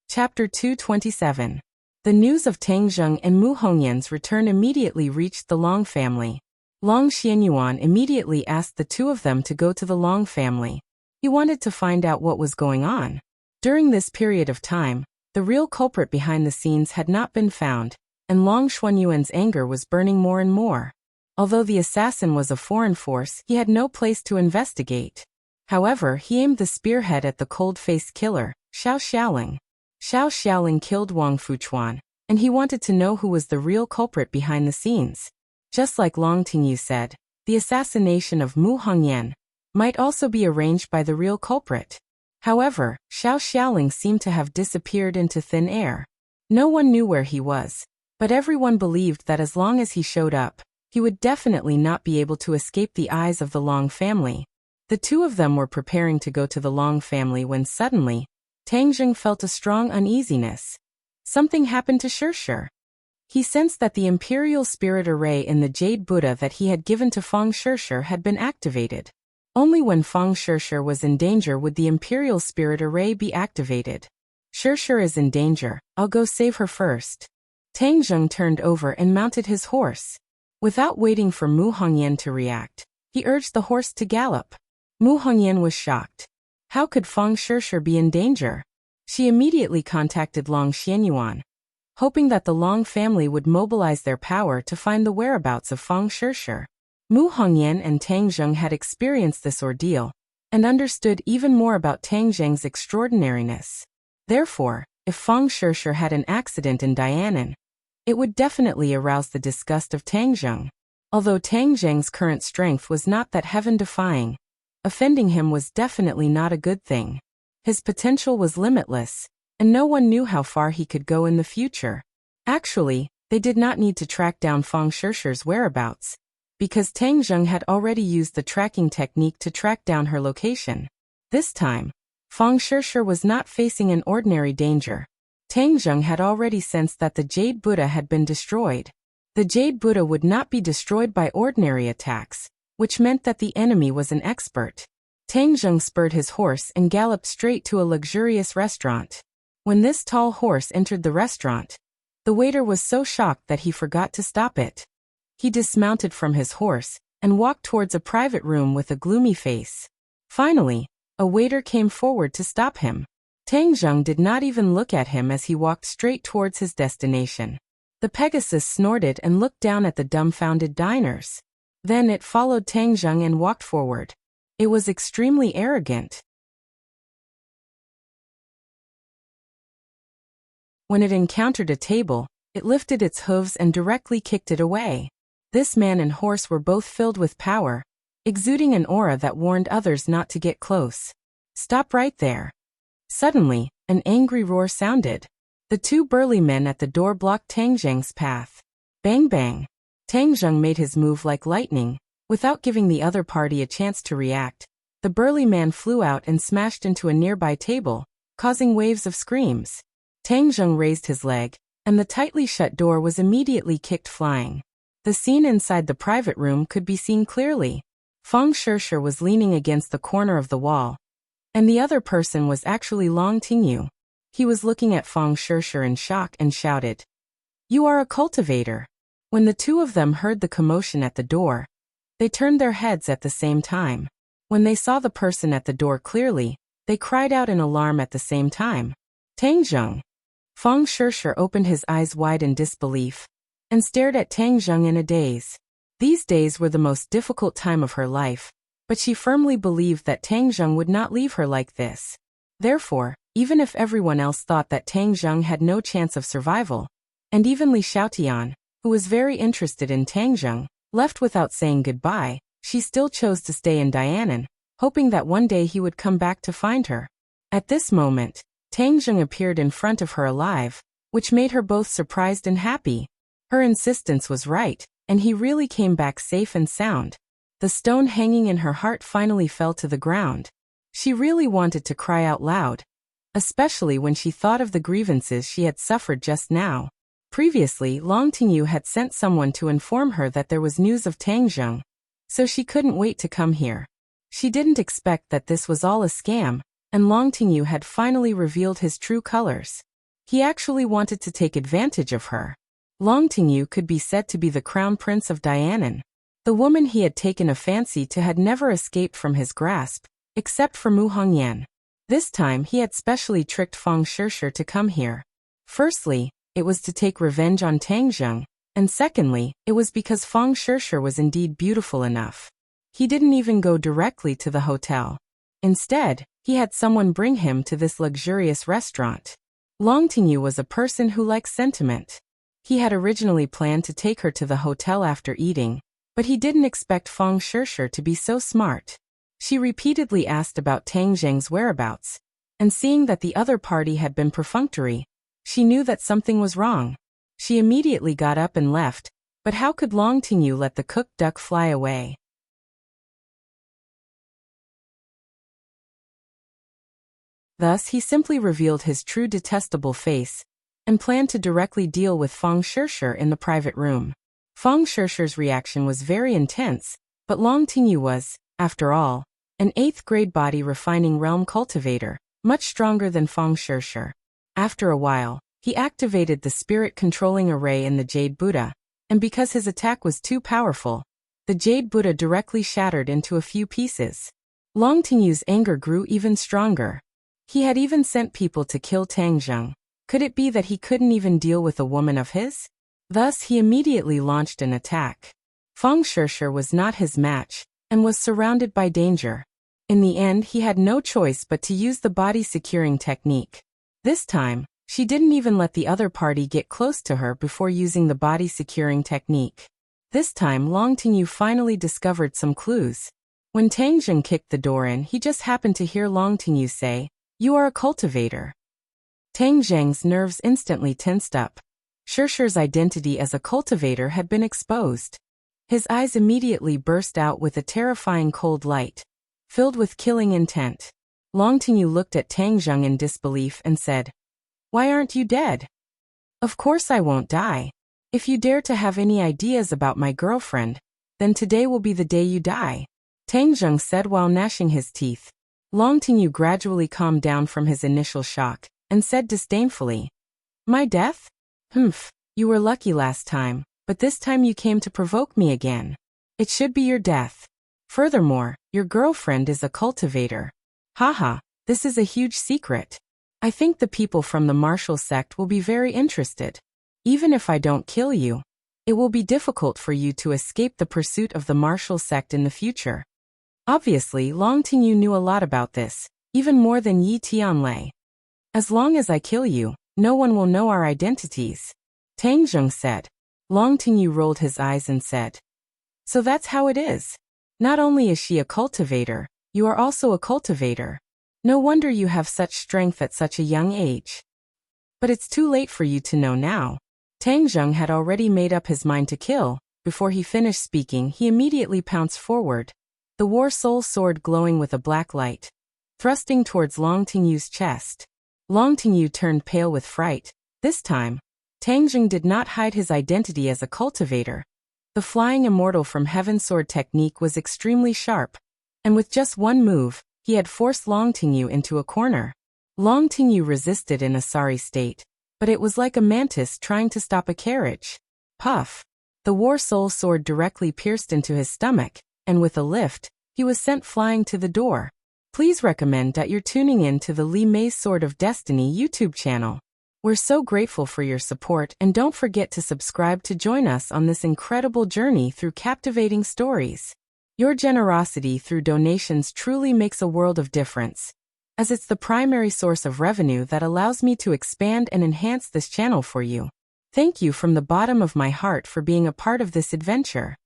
Chapter 227. The news of Tang Zheng and Mu Hongyan's return immediately reached the Long family. Long Xianyuan immediately asked the two of them to go to the Long family. He wanted to find out what was going on. During this period of time, the real culprit behind the scenes had not been found, and Long Xuanyuan's anger was burning more and more. Although the assassin was a foreign force, he had no place to investigate. However, he aimed the spearhead at the cold-faced killer, Xiao Xiaoling. Xiao Xiaoling killed Wang Fuchuan, and he wanted to know who was the real culprit behind the scenes. Just like Long Tingyu said, the assassination of Mu Hongyan might also be arranged by the real culprit. However, Xiao Xiaoling seemed to have disappeared into thin air. No one knew where he was, but everyone believed that as long as he showed up, he would definitely not be able to escape the eyes of the Long family. The two of them were preparing to go to the Long family when suddenly, Tang Zheng felt a strong uneasiness. Something happened to Shirshir. He sensed that the Imperial Spirit Array in the Jade Buddha that he had given to Fang Shirshir had been activated. Only when Fang Shirshir was in danger would the Imperial Spirit Array be activated. Shirshir is in danger, I'll go save her first. Tang Zheng turned over and mounted his horse. Without waiting for Mu Hongyan to react, he urged the horse to gallop. Mu Hongyan was shocked. How could Fang Shirshir be in danger? She immediately contacted Long Xianyuan, hoping that the Long family would mobilize their power to find the whereabouts of Fang Shirshir. Mu Hongyan and Tang Zheng had experienced this ordeal, and understood even more about Tang Zheng's extraordinariness. Therefore, if Fang Shirshir had an accident in Dianan, it would definitely arouse the disgust of Tang Zheng. Although Tang Zheng's current strength was not that heaven-defying, offending him was definitely not a good thing. His potential was limitless, and no one knew how far he could go in the future. Actually, they did not need to track down Fang Shirshir's whereabouts, because Tang Zheng had already used the tracking technique to track down her location. This time, Fang Shirshir was not facing an ordinary danger. Tang Zheng had already sensed that the Jade Buddha had been destroyed. The Jade Buddha would not be destroyed by ordinary attacks, which meant that the enemy was an expert. Tang Zheng spurred his horse and galloped straight to a luxurious restaurant. When this tall horse entered the restaurant, the waiter was so shocked that he forgot to stop it. He dismounted from his horse and walked towards a private room with a gloomy face. Finally, a waiter came forward to stop him. Tang Zheng did not even look at him as he walked straight towards his destination. The Pegasus snorted and looked down at the dumbfounded diners. Then it followed Tang Zheng and walked forward. It was extremely arrogant. When it encountered a table, it lifted its hooves and directly kicked it away. This man and horse were both filled with power, exuding an aura that warned others not to get close. Stop right there. Suddenly, an angry roar sounded. The two burly men at the door blocked Tang Zheng's path. Bang bang. Tang Zheng made his move like lightning. Without giving the other party a chance to react, the burly man flew out and smashed into a nearby table, causing waves of screams. Tang Zheng raised his leg, and the tightly shut door was immediately kicked flying. The scene inside the private room could be seen clearly. Fang Shirshir was leaning against the corner of the wall, and the other person was actually Long Tingyu. He was looking at Fang Shirshir in shock and shouted, "You are a cultivator." When the two of them heard the commotion at the door, they turned their heads at the same time. When they saw the person at the door clearly, they cried out in alarm at the same time. Tang Zheng. Fang Shirshir opened his eyes wide in disbelief and stared at Tang Zheng in a daze. These days were the most difficult time of her life, but she firmly believed that Tang Zheng would not leave her like this. Therefore, even if everyone else thought that Tang Zheng had no chance of survival, and even Li Xiaotian, who was very interested in Tang Zheng, left without saying goodbye, she still chose to stay in Dianan, hoping that one day he would come back to find her. At this moment, Tang Zheng appeared in front of her alive, which made her both surprised and happy. Her insistence was right, and he really came back safe and sound. The stone hanging in her heart finally fell to the ground. She really wanted to cry out loud, especially when she thought of the grievances she had suffered just now. Previously, Long Tingyu had sent someone to inform her that there was news of Tang Zheng, so she couldn't wait to come here. She didn't expect that this was all a scam, and Long Tingyu had finally revealed his true colors. He actually wanted to take advantage of her. Long Tingyu could be said to be the crown prince of Dianan. The woman he had taken a fancy to had never escaped from his grasp, except for Mu Hongyan. This time he had specially tricked Fang Shirshir to come here. Firstly, it was to take revenge on Tang Zheng, And secondly, it was because Feng Shishir was indeed beautiful enough. He didn't even go directly to the hotel. Instead, he had someone bring him to this luxurious restaurant. Long Tingyu was a person who likes sentiment. He had originally planned to take her to the hotel after eating, but he didn't expect Feng Shishir to be so smart. She repeatedly asked about Tang Zheng's whereabouts, and seeing that the other party had been perfunctory, she knew that something was wrong. She immediately got up and left, but how could Long Tingyu let the cooked duck fly away? Thus he simply revealed his true detestable face, and planned to directly deal with Feng Shishir in the private room. Feng Shishir's reaction was very intense, but Long Tingyu was, after all, an 8th grade body refining realm cultivator, much stronger than Feng Shishir. After a while, he activated the spirit controlling array in the Jade Buddha, and because his attack was too powerful, the Jade Buddha directly shattered into a few pieces. Long Tingyu's anger grew even stronger. He had even sent people to kill Tang Zheng. Could it be that he couldn't even deal with a woman of his? Thus he immediately launched an attack. Feng Shishir was not his match, and was surrounded by danger. In the end he had no choice but to use the body securing technique. This time, she didn't even let the other party get close to her before using the body securing technique. This time Long Tingyu finally discovered some clues. When Tang Zheng kicked the door in, he just happened to hear Long Tingyu say, "You are a cultivator." Tang Zheng's nerves instantly tensed up. Shishir's identity as a cultivator had been exposed. His eyes immediately burst out with a terrifying cold light, filled with killing intent. Long Tingyu looked at Tang Zheng in disbelief and said, "Why aren't you dead?" "Of course I won't die. If you dare to have any ideas about my girlfriend, then today will be the day you die," Tang Zheng said while gnashing his teeth. Long Tingyu gradually calmed down from his initial shock, and said disdainfully, "My death? Humph, you were lucky last time, but this time you came to provoke me again. It should be your death. Furthermore, your girlfriend is a cultivator. Haha, this is a huge secret. I think the people from the martial sect will be very interested. Even if I don't kill you, it will be difficult for you to escape the pursuit of the martial sect in the future." Obviously, Long Tingyu knew a lot about this, even more than Yi Tianlei. "As long as I kill you, no one will know our identities," Tang Zheng said. Long Tingyu rolled his eyes and said, "So that's how it is. Not only is she a cultivator, you are also a cultivator. No wonder you have such strength at such a young age. But it's too late for you to know now." Tang Zheng had already made up his mind to kill. Before he finished speaking, he immediately pounced forward, the War Soul sword glowing with a black light, thrusting towards Long Tingyu's chest. Long Tingyu turned pale with fright. This time, Tang Zheng did not hide his identity as a cultivator. The flying immortal from heaven sword technique was extremely sharp, and with just one move, he had forced Long Tingyu into a corner. Long Tingyu resisted in a sorry state, but it was like a mantis trying to stop a carriage. Puff! The War Soul sword directly pierced into his stomach, and with a lift, he was sent flying to the door. Please recommend that you're tuning in to the Li Mei's Sword of Destiny YouTube channel. We're so grateful for your support, and don't forget to subscribe to join us on this incredible journey through captivating stories. Your generosity through donations truly makes a world of difference, as it's the primary source of revenue that allows me to expand and enhance this channel for you. Thank you from the bottom of my heart for being a part of this adventure.